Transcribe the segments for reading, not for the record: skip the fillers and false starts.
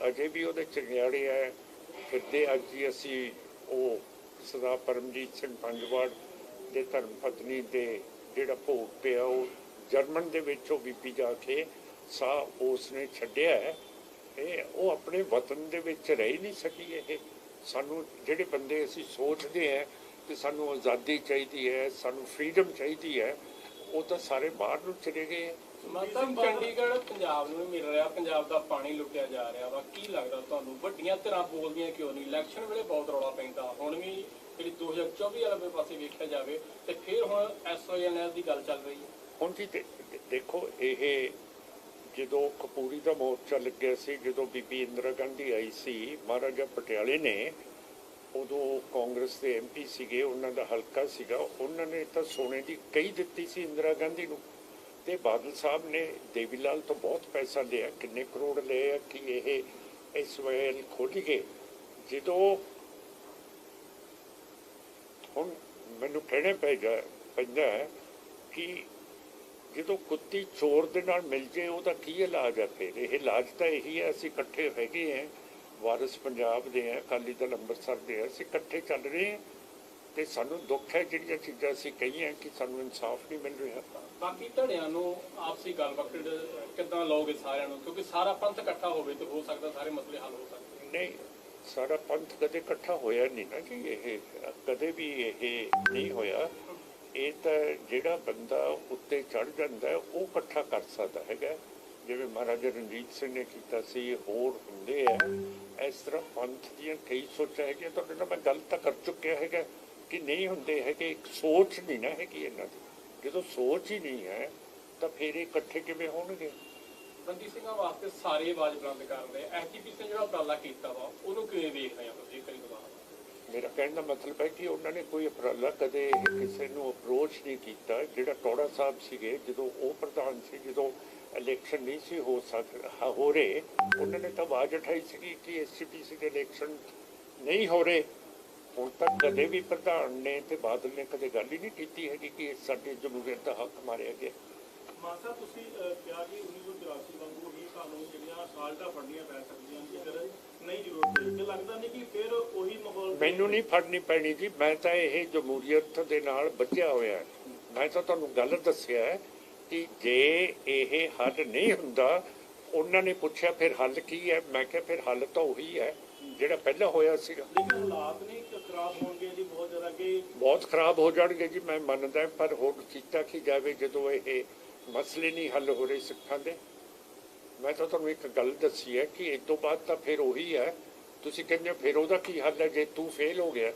अजे भी ਉਹਦੇ ਚੰਗਿਆੜੇ ਹੈ ਫਿਰਦੇ। ਅੱਜ ਹੀ ਅਸੀਂ ਉਹ ਸਰਦਾਰ ਪਰਮਜੀਤ ਸਿੰਘ ਪੰਜਵਾੜ ਦੇ ਧਰਮ ਪਤਨੀ ਦੇ ਜਿਹੜਾ ਭੋਗ ਪਿਆ ਉਹ ਜਰਮਨ ਦੇ ਵਿੱਚ ਉਹ ਬੀਬੀ ਜਾ ਕੇ ਸਾਹ ਉਸਨੇ ਛੱਡਿਆ ਹੈ। ਇਹ ਉਹ ਆਪਣੇ ਵਤਨ ਦੇ ਵਿੱਚ ਰਹਿ ਨਹੀਂ ਸਕੀ। ਇਹ ਸਾਨੂੰ ਜਿਹੜੇ ਬੰਦੇ ਅਸੀਂ ਸੋਚਦੇ ਹਾਂ ਕਿ ਸਾਨੂੰ ਆਜ਼ਾਦੀ ਚਾਹੀਦੀ ਹੈ, ਸਾਨੂੰ ਫਰੀडम ਚਾਹੀਦੀ ਹੈ, ਉਹ ਤਾਂ ਸਾਰੇ ਬਾਹਰ ਨੂੰ ਚਲੇ ਗਏ। ਮਤਲਬ ਚੰਡੀਗੜ੍ਹ ਪੰਜਾਬ ਨੂੰ ਮਿਲ ਰਿਹਾ, ਪੰਜਾਬ ਦਾ ਪਾਣੀ ਲੁੱਟਿਆ ਜਾ ਰਿਹਾ ਵਾ। ਕੀ ਲੱਗਦਾ ਤੁਹਾਨੂੰ ਵੱਡੀਆਂ ਧਿਰਾਂ ਬੋਲਦੀਆਂ ਕਿਉਂ ਨਹੀਂ? ਇਲੈਕਸ਼ਨ ਵੇਲੇ ਬਹੁਤ ਰੌਲਾ ਪੈਂਦਾ, ਹੁਣ ਵੀ ਜਿਹੜੀ 2024 ਵਾਲੇ ਪਾਸੇ ਵੇਖਿਆ ਜਾਵੇ ਤੇ ਫਿਰ ਹੁਣ SYNS ਦੀ ਗੱਲ ਚੱਲ ਰਹੀ ਹੈ। ਹੁਣ ਜੀ ਦੇਖੋ, ਇਹ ਜਦੋਂ ਕਪੂਰੀ ਦਾ ਮੋਰਚਾ ਲੱਗਿਆ ਸੀ, ਜਦੋਂ ਬੀਬੀ ਇੰਦਰਾ ਗਾਂਧੀ ਆਈ ਸੀ ਮਹਾਰਾਜਾ ਪਟਿਆਲੇ ਨੇ, ਉਦੋਂ ਕਾਂਗਰਸ ਦੇ MP ਸੀਗੇ, ਉਹਨਾਂ ਦਾ ਹਲਕਾ ਸੀਗਾ, ਉਹਨਾਂ ਨੇ ਤਾਂ ਸੋਨੇ ਦੀ ਕਹੀ ਦਿੱਤੀ ਸੀ ਇੰਦਰਾ ਗਾਂਧੀ ਨੂੰ। ਤੇ ਬਾਦਲ ਸਾਹਿਬ ਨੇ ਦੇਵੀ ਲਾਲ ਤੋਂ ਬਹੁਤ ਪੈਸਾ ਲਿਆ, ਕਿੰਨੇ ਕਰੋੜ ਲਏ ਆ ਕਿ ਇਹ SYL ਖੋਲੀਏ। ਜਦੋਂ ਹੁਣ ਮੈਨੂੰ ਕਹਿਣਾ ਪੈਂਦਾ ਕਿ ਜਦੋਂ ਕੁੱਤੀ ਚੋਰ ਦੇ ਨਾਲ ਮਿਲ ਜੇ ਉਹਦਾ ਕੀ ਇਲਾਜ ਹੈ? ਫਿਰ ਇਹ ਇਲਾਜ ਤਾਂ ਇਹੀ ਹੈ, ਅਸੀਂ ਇਕੱਠੇ ਹੈਗੇ ਹਾਂ, ਵਾਰਿਸ ਪੰਜਾਬ ਦੇ ਹੈ, ਅਕਾਲੀ ਦਲ ਅੰਮ੍ਰਿਤਸਰ ਦੇ ਹੈ, ਅਸੀਂ ਇਕੱਠੇ ਚੱਲ ਰਹੇ ਹਾਂ। ਤੇ ਸਾਨੂੰ ਦੁੱਖ ਹੈ ਜਿਹੜੀਆਂ ਚੀਜ਼ਾਂ ਅਸੀਂ ਕਹੀਆਂ ਕਿ ਸਾਨੂੰ ਇਨਸਾਫ ਨਹੀਂ ਮਿਲ ਰਿਹਾ। ਬਾਕੀ ਧੜਿਆਂ ਨੂੰ ਆਪਸੀ ਗੱਲਬਾਤ ਕਿੱਦਾਂ ਲਓਗੇ ਸਾਰਿਆਂ ਨੂੰ? ਕਿਉਂਕਿ ਸਾਰਾ ਪੰਥ ਇਕੱਠਾ ਹੋਵੇ ਤਾਂ ਹੋ ਸਕਦਾ ਸਾਰੇ ਮਸਲੇ ਹੱਲ ਹੋ ਸਕਦੇ। ਨਹੀਂ, ਸਾਰਾ ਪੰਥ ਕਦੇ ਇਕੱਠਾ ਹੋਇਆ ਨਹੀਂ ਨਾ ਜੀ, ਇਹ ਕਦੇ ਵੀ ਇਹ ਨਹੀਂ ਹੋਇਆ। ਇਹ ਤਾਂ ਜਿਹੜਾ ਬੰਦਾ ਉੱਤੇ ਚੜ੍ਹ ਜਾਂਦਾ ਉਹ ਇਕੱਠਾ ਕਰ ਸਕਦਾ ਹੈਗਾ, ਜਿਵੇਂ ਮਹਾਰਾਜਾ ਰਣਜੀਤ ਸਿੰਘ ਨੇ ਕੀਤਾ ਸੀ, ਹੋਰ ਹੁੰਦੇ ਆ। ਇਸ ਤਰ੍ਹਾਂ ਪੰਥ ਦੀਆਂ ਕਈ ਸੋਚਾਂ ਹੈਗੀਆਂ। ਤੁਹਾਡੇ ਨਾਲ ਮੈਂ ਗੱਲ ਤਾਂ ਕਰ ਚੁੱਕਿਆ ਹੈਗਾ ਕਿ ਨਹੀਂ ਹੁੰਦੇ ਹੈਗੇ, ਇੱਕ ਸੋਚ ਨਹੀਂ ਨਾ ਹੈਗੀ ਇਹਨਾਂ ਦੀ। ਜਦੋਂ ਸੋਚ ਹੀ ਨਹੀਂ ਹੈ ਤਾਂ ਫਿਰ ਇਹ ਇਕੱਠੇ ਕਿਵੇਂ ਹੋਣਗੇ? ਬੰਦੀ ਸਿੰਘਾਂ ਵਾਸਤੇ ਸਾਰੇ ਆਵਾਜ਼ ਬੁਲੰਦ ਕਰਦੇ। SGPC ਨੇ ਜਿਹੜਾ ਉਪਰਾਲਾ ਕੀਤਾ ਵਾ ਉਹਨੂੰ ਕਿਵੇਂ ਵੇਖ ਰਹੇ ਹੋ ਤੁਸੀਂ? ਕਰੀ ਦੁਬਾਰਾ ਮੇਰਾ ਕਹਿਣ ਦਾ ਮਤਲਬ ਹੈ ਕਿ ਉਹਨਾਂ ਨੇ ਕੋਈ ਉਪਰਾਲਾ ਕਦੇ ਕਿਸੇ ਨੂੰ ਅਪਰੋਚ ਨਹੀਂ ਕੀਤਾ। ਜਿਹੜਾ ਟੋੜਾ ਸਾਹਿਬ ਸੀਗੇ, ਜਦੋਂ ਉਹ ਪ੍ਰਧਾਨ ਸੀ, ਜਦੋਂ ਇਲੈਕਸ਼ਨ ਨਹੀਂ ਸੀ ਹੋ ਰਹੇ, ਉਹਨਾਂ ਨੇ ਤਾਂ ਆਵਾਜ਼ ਉਠਾਈ ਸੀਗੀ ਕਿ SGPC ਦੇ ਇਲੈਕਸ਼ਨ ਨਹੀਂ ਹੋ ਰਹੇ। ਹੁਣ ਤੱਕ ਕਦੇ ਵੀ ਪ੍ਰਧਾਨ ਨੇ ਤੇ ਬਾਦਲ ਨੇ ਕਦੇ ਗੱਲ ਹੀ ਨਹੀਂ ਕੀਤੀ ਹੈਗੀ ਕਿ ਸਾਡੀ ਜਮਹੂਰੀਅਤ ਦਾ ਹੱਕ ਮਾਰਿਆ ਗਿਆ। ਮਾਨ ਸਾਹਿਬ, ਤੁਸੀਂ ਕਿਹਾ ਕਿ 1984 ਵਾਂਗੂ ਹੀ ਸਾਨੂੰ ਜਿਹੜੀਆਂ ਸਾਲਟਾਂ ਫੜਨੀਆਂ ਪੈ ਸਕਦੀਆਂ ਜੇਕਰ ਨਹੀਂ ਜ਼ਰੂਰਤ ਹੈ, ਤੇ ਲੱਗਦਾ ਨਹੀਂ ਕਿ ਫਿਰ ਉਹੀ ਮਾਹੌਲ? ਮੈਨੂੰ ਨਹੀਂ ਫੜਨੀ ਪੈਣੀ ਜੀ, ਮੈਂ ਤਾਂ ਇਹ ਜਮਹੂਰੀਅਤ ਦੇ ਨਾਲ ਬੱਝਿਆ ਹੋਇਆ। ਮੈਂ ਤਾਂ ਤੁਹਾਨੂੰ ਗੱਲ ਦੱਸਿਆ ਕਿ ਜੇ ਇਹ ਹੱਲ ਨਹੀਂ ਹੁੰਦਾ, ਉਹਨਾਂ ਨੇ ਪੁੱਛਿਆ ਫਿਰ ਹੱਲ ਕੀ ਹੈ, ਮੈਂ ਕਿਹਾ ਫਿਰ ਹੱਲ ਤਾਂ ਉਹੀ ਹੈ ਜਿਹੜਾ ਪਹਿਲਾਂ ਹੋਇਆ ਸੀਗਾ। ਲੇਕਿਨ ਹਾਲਾਤ ਨਹੀਂ ਖਰਾਬ ਹੋਣਗੇ ਜੀ, ਬਹੁਤ ਜ਼ਿਆਦਾ ਕਿ ਬਹੁਤ ਖਰਾਬ ਹੋ ਜਾਣਗੇ ਜੀ, ਮੈਂ ਮੰਨਦਾ। ਪਰ ਹੁਣ ਕੀਤਾ ਕੀ ਜਾਵੇ ਜਦੋਂ ਇਹ ਮਸਲੇ ਨਹੀਂ ਹੱਲ ਹੋ ਰਹੇ ਸਿੱਖਾਂ ਦੇ? ਮੈਂ ਤਾਂ ਤੁਹਾਨੂੰ ਇੱਕ ਗੱਲ ਦੱਸੀ ਹੈ ਕਿ ਇਸ ਤੋਂ ਬਾਅਦ ਤਾਂ ਫਿਰ ਉਹੀ ਹੈ। ਤੁਸੀਂ ਕਹਿੰਦੇ ਫਿਰ ਉਹਦਾ ਕੀ ਹੱਲ ਹੈ? ਜੇ ਤੂੰ ਫੇਲ ਹੋ ਗਿਆ,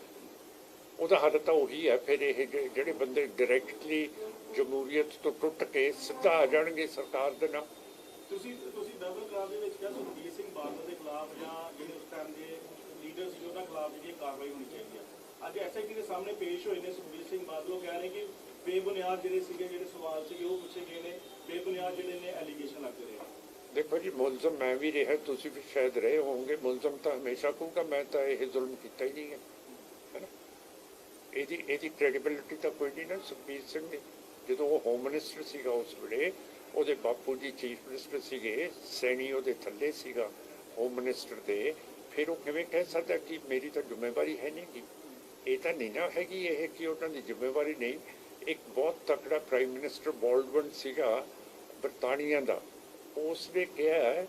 ਉਹਦਾ ਹੱਲ ਤਾਂ ਉਹੀ ਹੈ। ਫਿਰ ਇਹ ਜਿਹੜੇ ਬੰਦੇ ਡਾਇਰੈਕਟਲੀ ਜਮਹੂਰੀਅਤ ਤੋਂ ਟੁੱਟ ਕੇ ਸਿੱਧਾ ਆ ਜਾਣਗੇ ਸਰਕਾਰ ਦੇ ਨਾਲ। ਤੁਸੀਂ ਡਬਲ ਕਰਾਰ ਦੇ ਵਿੱਚ ਕਿਹਾ ਸੁਖਬੀਰ ਸਿੰਘ ਬਾਦਲ ਦੇ ਖਿਲਾਫ ਜਾਂ ਜਿਹੜੇ ਉਸ ਟਾਈਮ ਦੇ ਲੀਡਰ ਸੀ ਉਹਨਾਂ ਖਿਲਾਫ ਜਿਹੜੀ ਕਾਰਵਾਈ ਹੋਣੀ ਚਾਹੀਦੀ ਹੈ। ਅੱਜ SIT ਦੇ ਸਾਹਮਣੇ ਪੇਸ਼ ਹੋਏ ਨੇ ਸੁਖਬੀਰ ਸਿੰਘ ਬਾਦਲ, ਉਹ ਕਹਿ ਰਹੇ ਕਿ ਬੇਬੁਨਿਆਦ ਜਿਹੜੇ ਸਵਾਲ ਸੀਗੇ ਉਹ ਪੁੱਛੇ ਗਏ ਨੇ, ਬੇਬੁਨਿਆਦ ਜਿਹੜੇ ਨੇ ਐਲੀਗੇਸ਼ਨ ਲੱਗ ਰਹੇ। ਦੇਖੋ ਜੀ, ਮੁਲਜ਼ਮ ਮੈਂ ਵੀ ਰਿਹਾ, ਤੁਸੀਂ ਵੀ ਸ਼ਾਇਦ ਰਹੇ ਹੋਵੋਗੇ। ਮੁਲਜ਼ਮ ਤਾਂ ਹਮੇਸ਼ਾ ਕਹੂੰਗਾ ਮੈਂ ਤਾਂ ਇਹ ਜ਼ੁਲਮ ਕੀਤਾ ਹੀ ਨਹੀਂ ਹੈ ਨਾ। ਇਹਦੀ ਕ੍ਰੈਡੀਬਿਲਿਟੀ ਤਾਂ ਕੋਈ ਨਹੀਂ ਨਾ। ਸੁਖਬੀਰ ਸਿੰਘ ਨੇ ਜਦੋਂ ਉਹ ਹੋਮ ਮਿਨਿਸਟਰ ਸੀਗਾ ਉਸ ਵੇਲੇ, ਉਹਦੇ ਬਾਪੂ ਜੀ ਚੀਫ ਮਿਨਿਸਟਰ ਸੀਗੇ, ਸੈਣੀ ਉਹਦੇ ਥੱਲੇ ਸੀਗਾ ਹੋਮ ਮਿਨਿਸਟਰ ਦੇ, ਫਿਰ ਉਹ ਕਿਵੇਂ ਕਹਿ ਸਕਦਾ ਕਿ ਮੇਰੀ ਤਾਂ ਜ਼ਿੰਮੇਵਾਰੀ ਹੈ ਨਹੀਂ ਗੀ? ਇਹ ਤਾਂ ਨਹੀਂ ਨਾ ਹੈਗੀ ਇਹ ਕਿ ਉਹਨਾਂ ਦੀ ਜ਼ਿੰਮੇਵਾਰੀ ਨਹੀਂ। ਇੱਕ ਬਹੁਤ ਤਕੜਾ ਪ੍ਰਾਈਮ ਮਿਨਿਸਟਰ ਬਾਲਡਵਨ ਸੀਗਾ ਬਰਤਾਨੀਆ ਦਾ, ਉਸ ਨੇ ਕਿਹਾ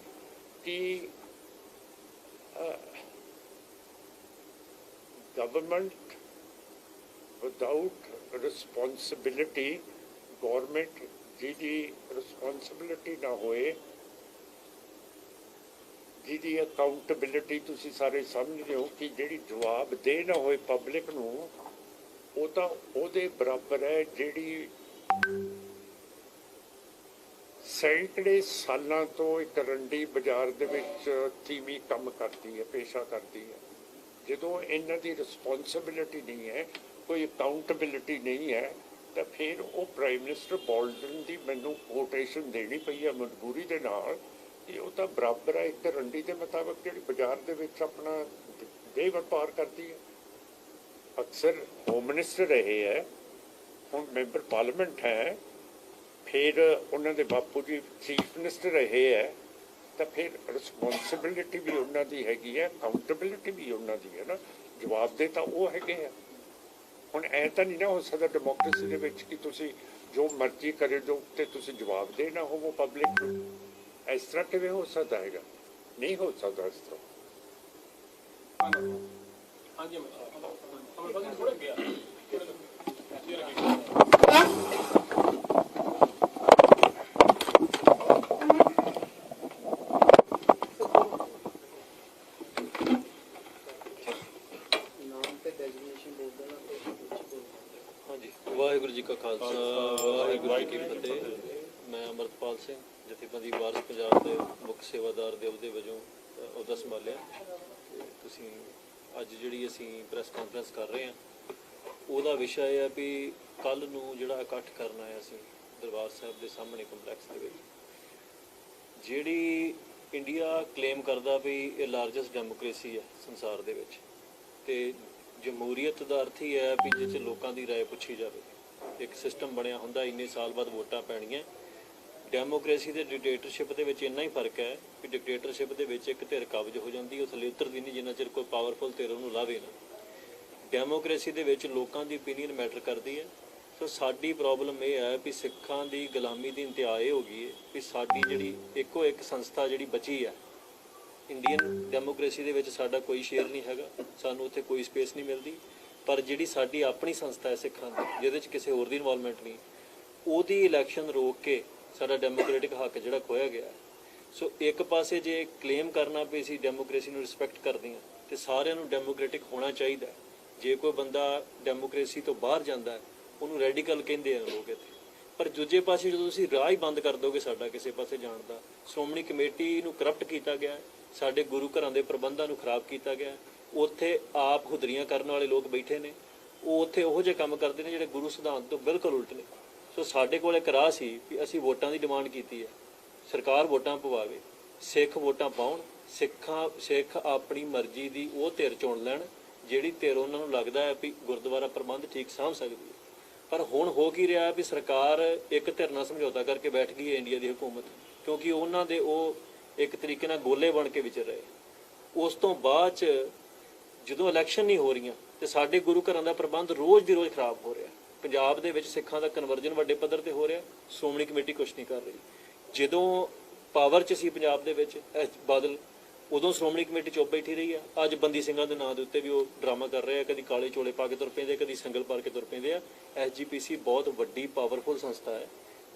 ਕਿ ਗਵਰਨਮੈਂਟ ਵਿਦਾਊਟ ਰਿਸਪੌਂਸਿਬਿਲਿਟੀ, ਗੌਰਮੈਂਟ ਜਿਹਦੀ ਰਿਸਪੌਂਸਿਬਿਲਿਟੀ ਨਾ ਹੋਏ, ਜਿਹਦੀ ਅਕਾਊਂਟੇਬਿਲਿਟੀ ਤੁਸੀਂ ਸਾਰੇ ਸਮਝਦੇ ਹੋ ਕਿ ਜਿਹੜੀ ਜਵਾਬਦੇਹ ਨਾ ਹੋਏ ਪਬਲਿਕ ਨੂੰ, ਉਹ ਤਾਂ ਉਹਦੇ ਬਰਾਬਰ ਹੈ ਜਿਹੜੀ ਸੈਂਕੜੇ ਸਾਲਾਂ ਤੋਂ ਇੱਕ ਰੰਡੀ ਬਾਜ਼ਾਰ ਦੇ ਵਿੱਚ ਤੀਵੀਂ ਕੰਮ ਕਰਦੀ ਹੈ, ਪੇਸ਼ਾ ਕਰਦੀ ਹੈ। ਜਦੋਂ ਇਹਨਾਂ ਦੀ ਰਿਸਪੌਂਸਿਬਿਲਿਟੀ ਨਹੀਂ ਹੈ, ਕੋਈ ਅਕਾਊਂਟੇਬਿਲਿਟੀ ਨਹੀਂ ਹੈ, ਤਾਂ ਫਿਰ ਉਹ ਪ੍ਰਾਈਮ ਮਿਨਿਸਟਰ ਬਾਲਡਨ ਦੀ ਮੈਨੂੰ ਕੋਟੇਸ਼ਨ ਦੇਣੀ ਪਈ ਹੈ ਮਜਬੂਰੀ ਦੇ ਨਾਲ ਕਿ ਉਹ ਤਾਂ ਬਰਾਬਰ ਹੈ ਇੱਕ ਰੰਡੀ ਦੇ ਮੁਤਾਬਕ ਜਿਹੜੀ ਬਾਜ਼ਾਰ ਦੇ ਵਿੱਚ ਆਪਣਾ ਦੇਹ ਵਪਾਰ ਕਰਦੀ ਹੈ। ਅਕਸਰ ਹੋਮ ਮਿਨਿਸਟਰ ਰਹੇ ਹੈ, ਹੁਣ ਮੈਂਬਰ ਪਾਰਲੀਮੈਂਟ ਹੈ, ਫਿਰ ਉਹਨਾਂ ਦੇ ਬਾਪੂ ਜੀ ਚੀਫ ਮਿਨਿਸਟਰ ਰਹੇ ਹੈ, ਤਾਂ ਫਿਰ ਰਿਸਪੌਂਸਿਬਿਲਿਟੀ ਵੀ ਉਹਨਾਂ ਦੀ ਹੈਗੀ ਹੈ, ਅਕਾਊਂਟੇਬਿਲਿਟੀ ਵੀ ਉਹਨਾਂ ਦੀ ਹੈ ਨਾ, ਜਵਾਬਦੇਹ ਤਾਂ ਉਹ ਹੈਗੇ ਆ। ਹੁਣ ਐ ਤਾਂ ਨਹੀਂ ਨਾ ਹੋ ਸਕਦਾ ਡੈਮੋਕ੍ਰੇਸੀ ਦੇ ਵਿੱਚ ਕਿ ਤੁਸੀਂ ਜੋ ਮਰਜ਼ੀ ਕਰੇ ਜੋ ਤੇ ਤੁਸੀਂ ਜਵਾਬਦੇਹ ਨਾ ਹੋਵੋ ਪਬਲਿਕ ਨੂੰ। ਇਸ ਤਰ੍ਹਾਂ ਕਿਵੇਂ ਹੋ ਸਕਦਾ ਹੈਗਾ? ਨਹੀਂ ਹੋ ਸਕਦਾ ਇਸ ਤਰ੍ਹਾਂ। ਹਾਂਜੀ ਅਮਰ ਥੋੜਾ ਗਿਆ ਵਾਹਿਗੁਰੂ ਜੀ ਕਾ ਖਾਲਸਾ ਵਾਹਿਗੁਰੂ ਜੀ ਕੀ ਫਤਿਹ। ਮੈਂ ਅਮਰਪਾਲ ਸਿੰਘ ਜਥੇਬੰਦੀ ਵਾਰਸ ਪੰਜਾਬ ਦੇ ਮੁੱਖ ਸੇਵਾਦਾਰ ਦੇ ਅਹੁਦੇ ਵਜੋਂ ਅਹੁਦਾ ਸੰਭਾਲਿਆ। ਤੇ ਤੁਸੀਂ ਅੱਜ ਜਿਹੜੀ ਅਸੀਂ ਪ੍ਰੈਸ ਕਾਨਫਰੰਸ ਕਰ ਰਹੇ ਹਾਂ ਉਹਦਾ ਵਿਸ਼ਾ ਇਹ ਹੈ ਵੀ ਕੱਲ੍ਹ ਨੂੰ ਜਿਹੜਾ ਇਕੱਠ ਕਰਨਾ ਹੈ ਅਸੀਂ ਦਰਬਾਰ ਸਾਹਿਬ ਦੇ ਸਾਹਮਣੇ ਕੰਪਲੈਕਸ ਦੇ ਵਿੱਚ, ਜਿਹੜੀ ਇੰਡੀਆ ਕਲੇਮ ਕਰਦਾ ਵੀ ਇਹ ਲਾਰਜੈਸਟ ਡੈਮੋਕ੍ਰੇਸੀ ਹੈ ਸੰਸਾਰ ਦੇ ਵਿੱਚ, ਤੇ ਜਮਹੂਰੀਅਤ ਦਾ ਅਰਥ ਹੀ ਹੈ ਵੀ ਜਿਸ 'ਚ ਲੋਕਾਂ ਦੀ ਰਾਏ ਪੁੱਛੀ ਜਾਵੇ। ਇੱਕ ਸਿਸਟਮ ਬਣਿਆ ਹੁੰਦਾ, ਇੰਨੇ ਸਾਲ ਬਾਅਦ ਵੋਟਾਂ ਪੈਣੀਆਂ। ਡੈਮੋਕ੍ਰੇਸੀ ਤੇ ਡਿਕਟੇਟਰਸ਼ਿਪ ਦੇ ਵਿੱਚ ਇੰਨਾ ਹੀ ਫਰਕ ਹੈ ਕਿ ਡਿਕਟੇਟਰਸ਼ਿਪ ਦੇ ਵਿੱਚ ਇੱਕ ਧਿਰ ਕਬਜ਼ ਹੋ ਜਾਂਦੀ, ਉਹ ਥੱਲੇ ਉਤਰਦੀ ਨਹੀਂ ਜਿੰਨਾ ਚਿਰ ਕੋਈ ਪਾਵਰਫੁਲ ਧਿਰ ਉਹਨੂੰ ਲਾਵੇ ਨਾ। ਡੈਮੋਕ੍ਰੇਸੀ ਦੇ ਵਿੱਚ ਲੋਕਾਂ ਦੀ ਓਪੀਨੀਅਨ ਮੈਟਰ ਕਰਦੀ ਹੈ। ਸੋ ਸਾਡੀ ਪ੍ਰੋਬਲਮ ਇਹ ਹੈ ਵੀ ਸਿੱਖਾਂ ਦੀ ਗੁਲਾਮੀ ਦੀ ਇੰਤਹਾ ਇਹ ਹੋ ਗਈ ਹੈ ਵੀ ਸਾਡੀ ਜਿਹੜੀ ਇੱਕੋ ਇੱਕ ਸੰਸਥਾ ਜਿਹੜੀ ਬਚੀ ਹੈ ਇੰਡੀਅਨ ਡੈਮੋਕ੍ਰੇਸੀ ਦੇ ਵਿੱਚ, ਸਾਡਾ ਕੋਈ ਸ਼ੇਅਰ ਨਹੀਂ ਹੈਗਾ, ਸਾਨੂੰ ਉੱਥੇ ਕੋਈ ਸਪੇਸ ਨਹੀਂ ਮਿਲਦੀ। ਪਰ ਜਿਹੜੀ ਸਾਡੀ ਆਪਣੀ ਸੰਸਥਾ ਹੈ ਸਿੱਖਾਂ ਦੀ, ਜਿਹਦੇ 'ਚ ਕਿਸੇ ਹੋਰ ਦੀ ਇਨਵੋਲਵਮੈਂਟ ਨਹੀਂ, ਉਹਦੀ ਇਲੈਕਸ਼ਨ ਰੋਕ ਕੇ ਸਾਡਾ ਡੈਮੋਕ੍ਰੈਟਿਕ ਹੱਕ ਜਿਹੜਾ ਖੋਇਆ ਗਿਆ। ਸੋ ਇੱਕ ਪਾਸੇ ਜੇ ਕਲੇਮ ਕਰਨਾ ਵੀ ਅਸੀਂ ਡੈਮੋਕ੍ਰੇਸੀ ਨੂੰ ਰਿਸਪੈਕਟ ਕਰਦੇ ਹਾਂ ਤੇ ਸਾਰਿਆਂ ਨੂੰ ਡੈਮੋਕ੍ਰੈਟਿਕ ਹੋਣਾ ਚਾਹੀਦਾ। ਜੇ ਕੋਈ ਬੰਦਾ ਡੈਮੋਕ੍ਰੇਸੀ ਤੋਂ ਬਾਹਰ ਜਾਂਦਾ ਉਹਨੂੰ ਰੈਡੀਕਲ ਕਹਿੰਦੇ ਆ ਲੋਕ ਇੱਥੇ। ਪਰ ਦੂਜੇ ਪਾਸੇ ਜਦੋਂ ਤੁਸੀਂ ਰਾਹ ਹੀ ਬੰਦ ਕਰ ਦੋਗੇ ਸਾਡਾ ਕਿਸੇ ਪਾਸੇ ਜਾਣ ਦਾ, ਸ਼੍ਰੋਮਣੀ ਕਮੇਟੀ ਨੂੰ ਕਰਪਟ ਕੀਤਾ ਗਿਆ, ਸਾਡੇ ਗੁਰੂ ਘਰਾਂ ਦੇ ਪ੍ਰਬੰਧਾਂ ਨੂੰ ਖਰਾਬ ਕੀਤਾ ਗਿਆ, ਉੱਥੇ ਆਪ ਹੁਦਰੀਆਂ ਕਰਨ ਵਾਲੇ ਲੋਕ ਬੈਠੇ ਨੇ, ਉਹ ਉੱਥੇ ਉਹੋ ਜਿਹੇ ਕੰਮ ਕਰਦੇ ਨੇ ਜਿਹੜੇ ਗੁਰੂ ਸਿਧਾਂਤ ਤੋਂ ਬਿਲਕੁਲ ਉਲਟ ਨੇ। ਸੋ ਸਾਡੇ ਕੋਲ ਇੱਕ ਰਾਹ ਸੀ ਵੀ ਅਸੀਂ ਵੋਟਾਂ ਦੀ ਡਿਮਾਂਡ ਕੀਤੀ ਹੈ, ਸਰਕਾਰ ਵੋਟਾਂ ਪਵਾਵੇ, ਸਿੱਖ ਵੋਟਾਂ ਪਾਉਣ, ਸਿੱਖ ਆਪਣੀ ਮਰਜ਼ੀ ਦੀ ਉਹ ਧਿਰ ਚੁਣ ਲੈਣ ਜਿਹੜੀ ਧਿਰ ਉਹਨਾਂ ਨੂੰ ਲੱਗਦਾ ਹੈ ਵੀ ਗੁਰਦੁਆਰਾ ਪ੍ਰਬੰਧ ਠੀਕ ਸਾਂਭ ਸਕਦੀ ਹੈ। ਪਰ ਹੁਣ ਹੋ ਕੀ ਰਿਹਾ ਵੀ ਸਰਕਾਰ ਇੱਕ ਧਿਰ ਨਾਲ ਸਮਝੌਤਾ ਕਰਕੇ ਬੈਠ ਗਈ ਹੈ ਇੰਡੀਆ ਦੀ ਹਕੂਮਤ, ਕਿਉਂਕਿ ਉਹਨਾਂ ਦੇ ਉਹ ਇੱਕ ਤਰੀਕੇ ਨਾਲ ਗੋਲੇ ਬਣ ਕੇ ਵਿਚਰ ਰਹੇ। ਉਸ ਤੋਂ ਬਾਅਦ 'ਚ ਜਦੋਂ ਇਲੈਕਸ਼ਨ ਨਹੀਂ ਹੋ ਰਹੀਆਂ ਤੇ ਸਾਡੇ ਗੁਰੂ ਘਰਾਂ ਦਾ ਪ੍ਰਬੰਧ ਰੋਜ਼ ਦੀ ਰੋਜ਼ ਖਰਾਬ ਹੋ ਰਿਹਾ। ਪੰਜਾਬ ਦੇ ਵਿੱਚ ਸਿੱਖਾਂ ਦਾ ਕਨਵਰਜਨ ਵੱਡੇ ਪੱਧਰ ਤੇ ਹੋ ਰਿਹਾ, ਸ਼੍ਰੋਮਣੀ ਕਮੇਟੀ ਕੁਛ ਨਹੀਂ ਕਰ ਰਹੀ। ਜਦੋਂ ਪਾਵਰ 'ਚ ਸੀ ਪੰਜਾਬ ਦੇ ਵਿੱਚ ਬਾਦਲ, ਉਦੋਂ ਸ਼੍ਰੋਮਣੀ ਕਮੇਟੀ ਚੁੱਪ ਬੈਠੀ ਰਹੀ ਆ। ਅੱਜ ਬੰਦੀ ਸਿੰਘਾਂ ਦੇ ਨਾਂ ਦੇ ਉੱਤੇ ਵੀ ਉਹ ਡਰਾਮਾ ਕਰ ਰਹੇ ਆ, ਕਦੀ ਕਾਲੇ ਚੋਲੇ ਪਾ ਕੇ ਤੁਰ ਪੈਂਦੇ, ਕਦੀ ਸੰਗਲ ਪਾ ਕੇ ਤੁਰ ਪੈਂਦੇ ਆ। SGPC ਬਹੁਤ ਵੱਡੀ ਪਾਵਰਫੁਲ ਸੰਸਥਾ ਹੈ।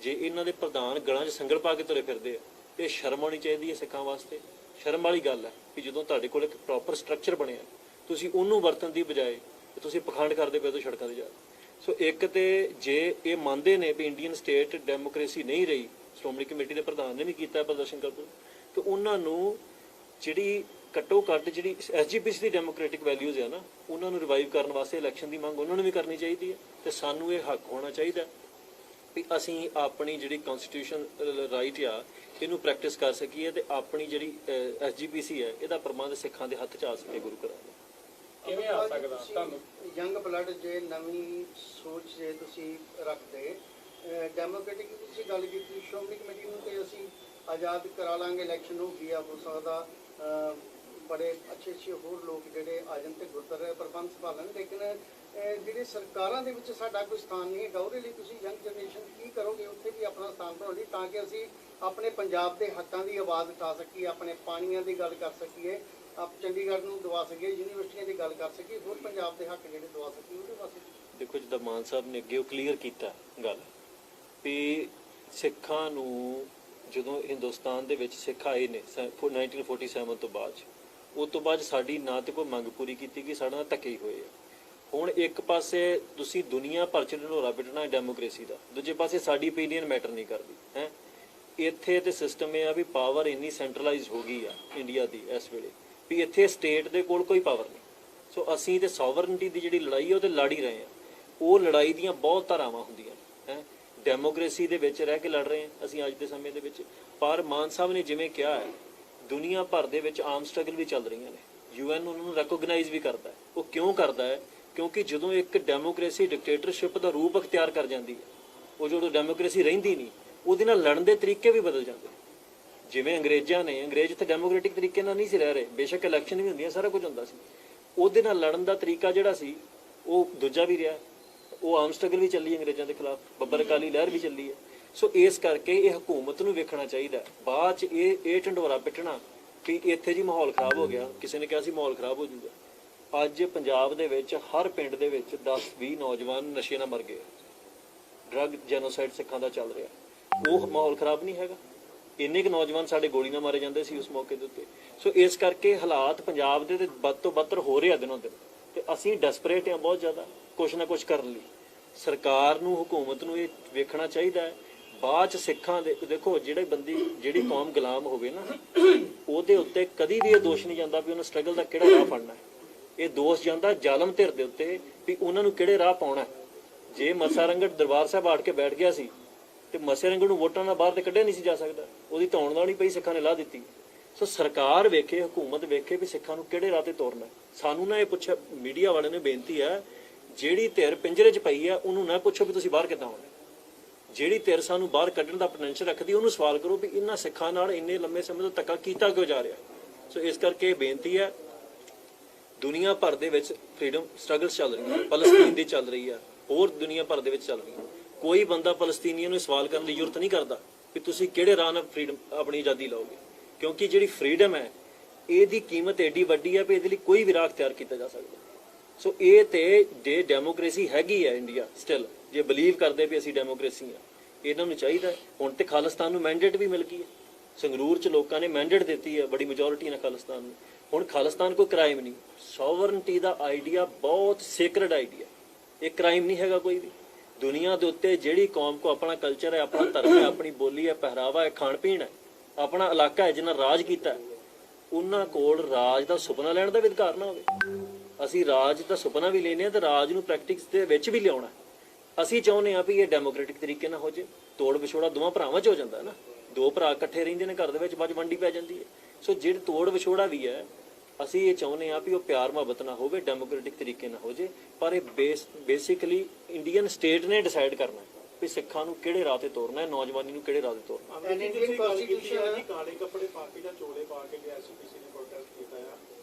ਜੇ ਇਹਨਾਂ ਦੇ ਪ੍ਰਧਾਨ ਗਲਾਂ 'ਚ ਸੰਗਲ ਪਾ ਕੇ ਤੁਰੇ ਫਿਰਦੇ ਆ, ਇਹ ਸ਼ਰਮ ਆਉਣੀ ਚਾਹੀਦੀ ਹੈ ਸਿੱਖਾਂ ਵਾਸਤੇ। ਸ਼ਰਮ ਵਾਲੀ ਗੱਲ ਹੈ ਕਿ ਜਦੋਂ ਤੁਹਾਡੇ ਕੋਲ ਇੱਕ ਪ੍ਰੋਪਰ ਸਟਰਕਚਰ ਬਣਿਆ ਤੁਸੀਂ ਉਹਨੂੰ ਵਰਤਣ ਦੀ ਬਜਾਏ ਤੁਸੀਂ ਪਖੰਡ ਕਰਦੇ ਪਏ ਹੋ ਸੜਕਾਂ 'ਤੇ ਜਾ। ਸੋ ਇੱਕ ਤੇ ਜੇ ਇਹ ਮੰਨਦੇ ਨੇ ਵੀ ਇੰਡੀਅਨ ਸਟੇਟ ਡੈਮੋਕ੍ਰੇਸੀ ਨਹੀਂ ਰਹੀ, ਸ਼੍ਰੋਮਣੀ ਕਮੇਟੀ ਦੇ ਪ੍ਰਧਾਨ ਨੇ ਵੀ ਕੀਤਾ ਪ੍ਰਦਰਸ਼ਨ ਕਰਦੇ, ਤੇ ਉਹਨਾਂ ਨੂੰ ਜਿਹੜੀ ਘੱਟੋ ਘੱਟ ਜਿਹੜੀ SGPC ਦੀ ਡੈਮੋਕ੍ਰੈਟਿਕ ਵੈਲਿਊਜ਼ ਹੈ ਨਾ, ਉਹਨਾਂ ਨੂੰ ਰਿਵਾਈਵ ਕਰਨ ਵਾਸਤੇ ਇਲੈਕਸ਼ਨ ਦੀ ਮੰਗ ਉਹਨਾਂ ਨੂੰ ਵੀ ਕਰਨੀ ਚਾਹੀਦੀ ਹੈ। ਤੇ ਸਾਨੂੰ ਇਹ ਹੱਕ ਹੋਣਾ ਚਾਹੀਦਾ ਵੀ ਅਸੀਂ ਆਪਣੀ ਜਿਹੜੀ ਕਨਸਟੀਟਿਊਸ਼ਨ ਰਾਈਟ ਆ ਇਹਨੂੰ ਪ੍ਰੈਕਟਿਸ ਕਰ ਸਕੀਏ ਤੇ ਆਪਣੀ ਜਿਹੜੀ SGPC ਹੈ ਇਹਦਾ ਪ੍ਰਬੰਧ ਸਿੱਖਾਂ ਦੇ ਹੱਥ 'ਚ ਆ ਸਕੇ ਗੁਰੂ ਘਰਾਂ ਦੇ। ਕਿਵੇਂ ਆ ਸਕਦਾ ਤੁਹਾਨੂੰ? ਯੰਗ ਬਲੱਡ ਜੇ ਨਵੀਂ ਸੋਚ ਜੇ ਤੁਸੀਂ ਰੱਖਦੇ, ਡੈਮੋਕ੍ਰੈਟਿਕ ਦੀ ਤੁਸੀਂ ਗੱਲ ਕੀਤੀ, ਸ਼੍ਰੋਮਣੀ ਕਮੇਟੀ ਨੂੰ ਤੇ ਅਸੀਂ ਆਜ਼ਾਦ ਕਰਾ ਲਾਂਗੇ, ਇਲੈਕਸ਼ਨ ਹੋ ਗਿਆ ਹੋ ਸਕਦਾ, ਬੜੇ ਅੱਛੇ ਹੋਰ ਲੋਕ ਜਿਹੜੇ ਆ ਜਾਣ ਤੇ ਗੁਰਦੁਆਰੇ ਪ੍ਰਬੰਧ ਸੰਭਾਲਣ, ਲੇਕਿਨ ਜਿਹੜੇ ਸਰਕਾਰਾਂ ਦੇ ਵਿੱਚ ਸਾਡਾ ਕੋਈ ਸਥਾਨ ਨਹੀਂ ਹੈਗਾ। ਉਹਦੇ ਲਈ ਤੁਸੀਂ ਯੰਗ ਜਨਰੇਸ਼ਨ ਕੀ ਕਰੋਗੇ ਉੱਥੇ ਵੀ ਆਪਣਾ ਸਥਾਨ ਬਣਾਉਣ ਲਈ, ਤਾਂ ਕਿ ਅਸੀਂ ਆਪਣੇ ਪੰਜਾਬ ਦੇ ਹੱਕਾਂ ਦੀ ਆਵਾਜ਼ ਉਠਾ ਸਕੀਏ, ਆਪਣੇ ਪਾਣੀਆਂ ਦੀ ਗੱਲ ਕਰ ਸਕੀਏ, ਆਪ ਚੰਡੀਗੜ੍ਹ ਨੂੰ ਦਵਾ ਸਕੀਏ, ਯੂਨੀਵਰਸਿਟੀਆਂ ਦੀ ਗੱਲ ਕਰ ਸਕੀਏ, ਹੋਰ ਪੰਜਾਬ ਦੇ ਹੱਕ ਜਿਹੜੇ ਦਵਾ ਸਕੀਏ ਉਹਦੇ ਵਾਸਤੇ। ਦੇਖੋ ਜਿੱਦਾਂ ਮਾਨ ਸਾਹਿਬ ਨੇ ਅੱਗੇ ਉਹ ਕਲੀਅਰ ਕੀਤਾ ਗੱਲ ਵੀ ਸਿੱਖਾਂ ਨੂੰ ਜਦੋਂ ਹਿੰਦੁਸਤਾਨ ਦੇ ਵਿੱਚ ਸਿੱਖ ਆਏ ਨੇ 1947 ਤੋਂ ਬਾਅਦ, ਉਸ ਤੋਂ ਬਾਅਦ ਸਾਡੀ ਨਾ ਤੇ ਕੋਈ ਮੰਗ ਪੂਰੀ ਕੀਤੀ ਗਈ, ਸਾਡਾ ਨਾਲ ਧੱਕੇ ਹੀ ਹੋਏ ਆ। ਹੁਣ ਇੱਕ ਪਾਸੇ ਤੁਸੀਂ ਦੁਨੀਆ ਭਰ 'ਚ ਢੋਲਾ ਪਿੱਟਣਾ ਡੈਮੋਕ੍ਰੇਸੀ ਦਾ, ਦੂਜੇ ਪਾਸੇ ਸਾਡੀ ਓਪੀਨੀਅਨ ਮੈਟਰ ਨਹੀਂ ਕਰਦੀ ਹੈ। ਇੱਥੇ ਤੇ ਸਿਸਟਮ ਇਹ ਆ ਵੀ ਪਾਵਰ ਇੰਨੀ ਸੈਂਟਰਲਾਈਜ਼ ਹੋ ਗਈ ਆ ਇੰਡੀਆ ਦੀ ਇਸ ਵੇਲੇ ਵੀ ਇੱਥੇ ਸਟੇਟ ਦੇ ਕੋਲ ਕੋਈ ਪਾਵਰ ਨਹੀਂ। ਸੋ ਅਸੀਂ ਤੇ ਸੋਵਰਨਟੀ ਦੀ ਜਿਹੜੀ ਲੜਾਈ ਉਹ ਤੇ ਲੜ ਹੀ ਰਹੇ ਹਾਂ। ਉਹ ਲੜਾਈ ਦੀਆਂ ਬਹੁਤ ਧਾਰਾਵਾਂ ਹੁੰਦੀਆਂ ਹੈ, ਡੈਮੋਕ੍ਰੇਸੀ ਦੇ ਵਿੱਚ ਰਹਿ ਕੇ ਲੜ ਰਹੇ ਹਾਂ ਅਸੀਂ ਅੱਜ ਦੇ ਸਮੇਂ ਦੇ ਵਿੱਚ। ਪਰ ਮਾਨ ਸਾਹਿਬ ਨੇ ਜਿਵੇਂ ਕਿਹਾ ਹੈ, ਦੁਨੀਆ ਭਰ ਦੇ ਵਿੱਚ ਆਰਮ ਸਟਰਗਲ ਵੀ ਚੱਲ ਰਹੀਆਂ ਨੇ, UN ਉਹਨਾਂ ਨੂੰ ਰੈਕੋਗਨਾਈਜ਼ ਵੀ ਕਰਦਾ ਹੈ। ਉਹ ਕਿਉਂ ਕਰਦਾ ਹੈ? ਕਿਉਂਕਿ ਜਦੋਂ ਇੱਕ ਡੈਮੋਕ੍ਰੇਸੀ ਡਿਕਟੇਟਰਸ਼ਿਪ ਦਾ ਰੂਪ ਅਖਤਿਆਰ ਕਰ ਜਾਂਦੀ ਹੈ, ਉਹ ਜਦੋਂ ਡੈਮੋਕ੍ਰੇਸੀ ਰਹਿੰਦੀ ਨਹੀਂ, ਉਹਦੇ ਨਾਲ ਲੜਨ ਦੇ ਤਰੀਕੇ ਵੀ ਬਦਲ ਜਾਂਦੇ। ਜਿਵੇਂ ਅੰਗਰੇਜ਼ ਤੇ ਡੈਮੋਕ੍ਰੈਟਿਕ ਤਰੀਕੇ ਨਾਲ ਨਹੀਂ ਸੀ ਰਹਿ ਰਹੇ, ਬੇਸ਼ੱਕ ਇਲੈਕਸ਼ਨ ਵੀ ਹੁੰਦੀਆਂ, ਸਾਰਾ ਕੁਝ ਹੁੰਦਾ ਸੀ, ਉਹਦੇ ਨਾਲ ਲੜਨ ਦਾ ਤਰੀਕਾ ਜਿਹੜਾ ਸੀ ਉਹ ਦੂਜਾ ਵੀ ਰਿਹਾ। ਉਹ ਆਮ ਸਟਰਗਲ ਵੀ ਚੱਲੀ ਅੰਗਰੇਜ਼ਾਂ ਦੇ ਖਿਲਾਫ, ਬੱਬਰ ਅਕਾਲੀ ਲਹਿਰ ਵੀ ਚੱਲੀ ਹੈ। ਸੋ ਇਸ ਕਰਕੇ ਇਹ ਹਕੂਮਤ ਨੂੰ ਵੇਖਣਾ ਚਾਹੀਦਾ। ਬਾਅਦ 'ਚ ਇਹ ਢੰਡੋਰਾ ਪਿੱਟਣਾ ਵੀ ਇੱਥੇ ਜੀ ਮਾਹੌਲ ਖਰਾਬ ਹੋ ਗਿਆ, ਕਿਸੇ ਨੇ ਕਿਹਾ ਸੀ ਮਾਹੌਲ ਖਰਾਬ ਹੋ ਜਾਊਗਾ। ਅੱਜ ਪੰਜਾਬ ਦੇ ਵਿੱਚ ਹਰ ਪਿੰਡ ਦੇ ਵਿੱਚ 10-20 ਨੌਜਵਾਨ ਨਸ਼ੇ ਨਾਲ ਮਰ ਗਏ। ਡਰੱਗ ਜੈਨੋਸਾਈਡ ਸਿੱਖਾਂ ਦਾ ਚੱਲ ਰਿਹਾ। ਉਹ ਮਾਹੌਲ ਖਰਾਬ ਨਹੀਂ ਹੈਗਾ? ਇੰਨੇ ਕੁ ਨੌਜਵਾਨ ਸਾਡੇ ਗੋਲੀ ਨਾਲ ਮਾਰੇ ਜਾਂਦੇ ਸੀ ਉਸ ਮੌਕੇ ਦੇ ਉੱਤੇ। ਸੋ ਇਸ ਕਰਕੇ ਹਾਲਾਤ ਪੰਜਾਬ ਦੇ ਤੇ ਵੱਧ ਤੋਂ ਬੱਤਰ ਹੋ ਰਹੇ ਆ ਦਿਨੋਂ ਦਿਨ, ਤੇ ਅਸੀਂ ਡੈਸਪਰੇਟ ਹਾਂ ਬਹੁਤ ਜ਼ਿਆਦਾ ਕੁਛ ਨਾ ਕੁਛ ਕਰਨ ਲਈ। ਸਰਕਾਰ ਨੂੰ, ਹਕੂਮਤ ਨੂੰ ਇਹ ਵੇਖਣਾ ਚਾਹੀਦਾ ਹੈ। ਬਾਅਦ 'ਚ ਸਿੱਖਾਂ ਦੇ ਦੇਖੋ, ਜਿਹੜੀ ਕੌਮ ਗੁਲਾਮ ਹੋਵੇ ਨਾ, ਉਹਦੇ ਉੱਤੇ ਕਦੀ ਵੀ ਇਹ ਦੋਸ਼ ਨਹੀਂ ਜਾਂਦਾ ਵੀ ਉਹਨੂੰ ਸਟਰਗਲ ਦਾ ਕਿਹੜਾ ਰਾਹ ਫੜਨਾ ਹੈ। ਇਹ ਦੋਸ਼ ਜਾਂਦਾ ਜ਼ਾਲਮ ਧਿਰ ਦੇ ਉੱਤੇ ਵੀ ਉਹਨਾਂ ਨੂੰ ਕਿਹੜੇ ਰਾਹ ਪਾਉਣਾ। ਜੇ ਮੱਸਾ ਰੰਗੜ ਦਰਬਾਰ ਸਾਹਿਬ ਆੜ ਕੇ ਬੈਠ ਗਿਆ ਸੀ ਤੇ ਮੱਸੇ ਰੰਗੜ ਨੂੰ ਵੋਟਾਂ ਨਾਲ ਬਾਹਰ ਤੇ ਕੱਢਿਆ ਨਹੀਂ ਸੀ ਜਾ ਸਕਦਾ, ਉਹਦੀ ਧੌਣ ਨਾਲ ਨਹੀਂ ਪਈ, ਸਿੱਖਾਂ ਨੇ ਲਾ ਦਿੱਤੀ। ਸੋ ਸਰਕਾਰ ਵੇਖੇ, ਹਕੂਮਤ ਵੇਖੇ ਵੀ ਸਿੱਖਾਂ ਨੂੰ ਕਿਹੜੇ ਰਾਹ ਤੇ ਤੋਰਨਾ। ਸਾਨੂੰ ਨਾ ਇਹ ਪੁੱਛਿਆ, ਮੀਡੀਆ ਵਾਲਿਆਂ ਨੇ ਬੇਨਤੀ ਹੈ, ਜਿਹੜੀ ਧਿਰ ਪਿੰਜਰੇ 'ਚ ਪਈ ਹੈ ਉਹਨੂੰ ਨਾ ਪੁੱਛੋ ਵੀ ਤੁਸੀਂ ਬਾਹਰ ਕਿੱਦਾਂ ਆਉਣਾ। ਜਿਹੜੀ ਧਿਰ ਸਾਨੂੰ ਬਾਹਰ ਕੱਢਣ ਦਾ ਪੋਟੈਂਸ਼ੀਅਲ ਰੱਖਦੀ ਉਹਨੂੰ ਸਵਾਲ ਕਰੋ ਵੀ ਇਹਨਾਂ ਸਿੱਖਾਂ ਨਾਲ ਇੰਨੇ ਲੰਮੇ ਸਮੇਂ ਤੋਂ ਧੱਕਾ ਕੀਤਾ ਕਿਉਂ ਜਾ ਰਿਹਾ। ਸੋ ਇਸ ਕਰਕੇ ਬੇਨਤੀ ਹੈ, ਦੁਨੀਆ ਭਰ ਦੇ ਵਿੱਚ ਫਰੀडम ਸਟਰਗਲਸ ਚੱਲ ਰਹੀਆਂ, ਫਲਸਤੀਨ ਦੀ ਚੱਲ ਰਹੀ ਹੈ, ਹੋਰ ਦੁਨੀਆ ਭਰ ਦੇ ਵਿੱਚ ਚੱਲ ਰਹੀ ਹੈ। ਕੋਈ ਬੰਦਾ ਫਲਸਤੀਨੀਆਂ ਨੂੰ ਸਵਾਲ ਕਰਨ ਦੀ ਜ਼ਰੂਰਤ ਨਹੀਂ ਕਰਦਾ ਕਿ ਤੁਸੀਂ ਕਿਹੜੇ ਰਾਹ ਨਾਲ ਆਪਣੀ ਆਜ਼ਾਦੀ ਲਓਗੇ, ਕਿਉਂਕਿ ਜਿਹੜੀ ਫਰੀडम ਹੈ ਇਹਦੀ ਕੀਮਤ ਏਡੀ ਵੱਡੀ ਹੈ ਵੀ ਇਹਦੇ ਲਈ ਕੋਈ ਵੀ ਰਾਹ ਅਖਤਿਆਰ ਕੀਤਾ ਜਾ ਸਕਦਾ। ਸੋ ਇਹ ਤੇ ਜੇ ਡੈਮੋਕ੍ਰੇਸੀ ਹੈਗੀ ਹੈ ਇੰਡੀਆ ਸਟਿਲ, ਜੇ ਬਲੀਵ ਕਰਦੇ ਵੀ ਅਸੀਂ ਡੈਮੋਕ੍ਰੇਸੀ ਆ, ਇਹਨਾਂ ਨੂੰ ਚਾਹੀਦਾ। ਹੁਣ ਤੇ ਖਾਲਿਸਤਾਨ ਨੂੰ ਮੈਂਡੇਟ ਵੀ ਮਿਲ ਗਈ ਹੈ, ਸੰਗਰੂਰ 'ਚ ਲੋਕਾਂ ਨੇ ਮੈਂਡੇਟ ਦਿੱਤੀ ਹੈ ਬੜੀ ਮੈਜੋਰਿਟੀ ਨਾਲ ਖਾਲਿਸਤਾਨ ਨੂੰ। ਹੁਣ ਖਾਲਿਸਤਾਨ ਕੋਈ ਕ੍ਰਾਈਮ ਨਹੀਂ। ਸੋਵਰਨਟੀ ਦਾ ਆਈਡੀਆ ਬਹੁਤ ਸੇਕਰਡ ਆਈਡੀਆ, ਇਹ ਕ੍ਰਾਈਮ ਨਹੀਂ ਹੈਗਾ ਕੋਈ ਵੀ। ਦੁਨੀਆ ਦੇ ਉੱਤੇ ਜਿਹੜੀ ਕੌਮ ਕੋ ਆਪਣਾ ਕਲਚਰ ਹੈ, ਆਪਣਾ ਧਰਮ ਹੈ, ਆਪਣੀ ਬੋਲੀ ਹੈ, ਪਹਿਰਾਵਾ ਹੈ, ਖਾਣ ਪੀਣ ਹੈ, ਆਪਣਾ ਇਲਾਕਾ ਹੈ, ਜਿਹਨਾਂ ਰਾਜ ਕੀਤਾ ਹੈ, ਉਹਨਾਂ ਕੋਲ ਰਾਜ ਦਾ ਸੁਪਨਾ ਲੈਣ ਦਾ ਵੀ ਅਧਿਕਾਰ ਨਾ ਹੋਵੇ। ਅਸੀਂ ਰਾਜ ਦਾ ਸੁਪਨਾ ਵੀ ਲੈਨੇ ਆ ਤੇ ਰਾਜ ਨੂੰ ਪ੍ਰੈਕਟਿਸ ਦੇ ਵਿੱਚ ਵੀ ਲਿਆਉਣਾ। ਅਸੀਂ ਚਾਹੁੰਦੇ ਆ ਵੀ ਇਹ ਡੈਮੋਕ੍ਰੈਟਿਕ ਤਰੀਕੇ ਨਾਲ ਹੋ ਜੇ। ਤੋੜ ਵਿਛੋੜਾ ਦੋਵਾਂ ਭਰਾਵਾਂ 'ਚ ਹੋ ਜਾਂਦਾ ਨਾ, ਦੋ ਭਰਾ ਇਕੱਠੇ ਰਹਿੰਦੇ ਨੇ ਘਰ ਦੇ ਵਿੱਚ, ਬਾਅਦ ਵੰਡੀ ਪੈ ਜਾਂਦੀ ਹੈ। ਸੋ ਜਿਹੜੇ ਤੋੜ ਵਿਛੋੜਾ ਵੀ ਹੈ, ਅਸੀਂ ਇਹ ਚਾਹੁੰਦੇ ਆ ਵੀ ਉਹ ਪਿਆਰ ਮੁਹੱਬਤ ਨਾਲ ਹੋਵੇ, ਡੈਮੋਕ੍ਰੈਟਿਕ ਤਰੀਕੇ ਨਾਲ ਹੋ ਜੇ। ਪਰ ਇਹ ਬੇਸਿਕਲੀ ਇੰਡੀਅਨ ਸਟੇਟ ਨੇ ਡਿਸਾਈਡ ਕਰਨਾ ਵੀ ਸਿੱਖਾਂ ਨੂੰ ਕਿਹੜੇ ਰਾਹ ਤੇ ਤੋਰਨਾ ਹੈ, ਨੌਜਵਾਨੀ ਨੂੰ ਕਿਹੜੇ ਰਾਹ ਤੇ ਤੋਰਨਾ। ਇੰਡੀਅਨ ਕਨਸਟੀਟਿਊਸ਼ਨ ਕਾਲੇ ਕੱਪੜੇ ਪਾ ਕੇ ਜਾਂ ਚੋਲੇ ਪਾ ਕੇ ਐਸਪੀਸੀ ਨੇ ਪ੍ਰੋਟੈਸਟ ਕੀਤਾ ਆ,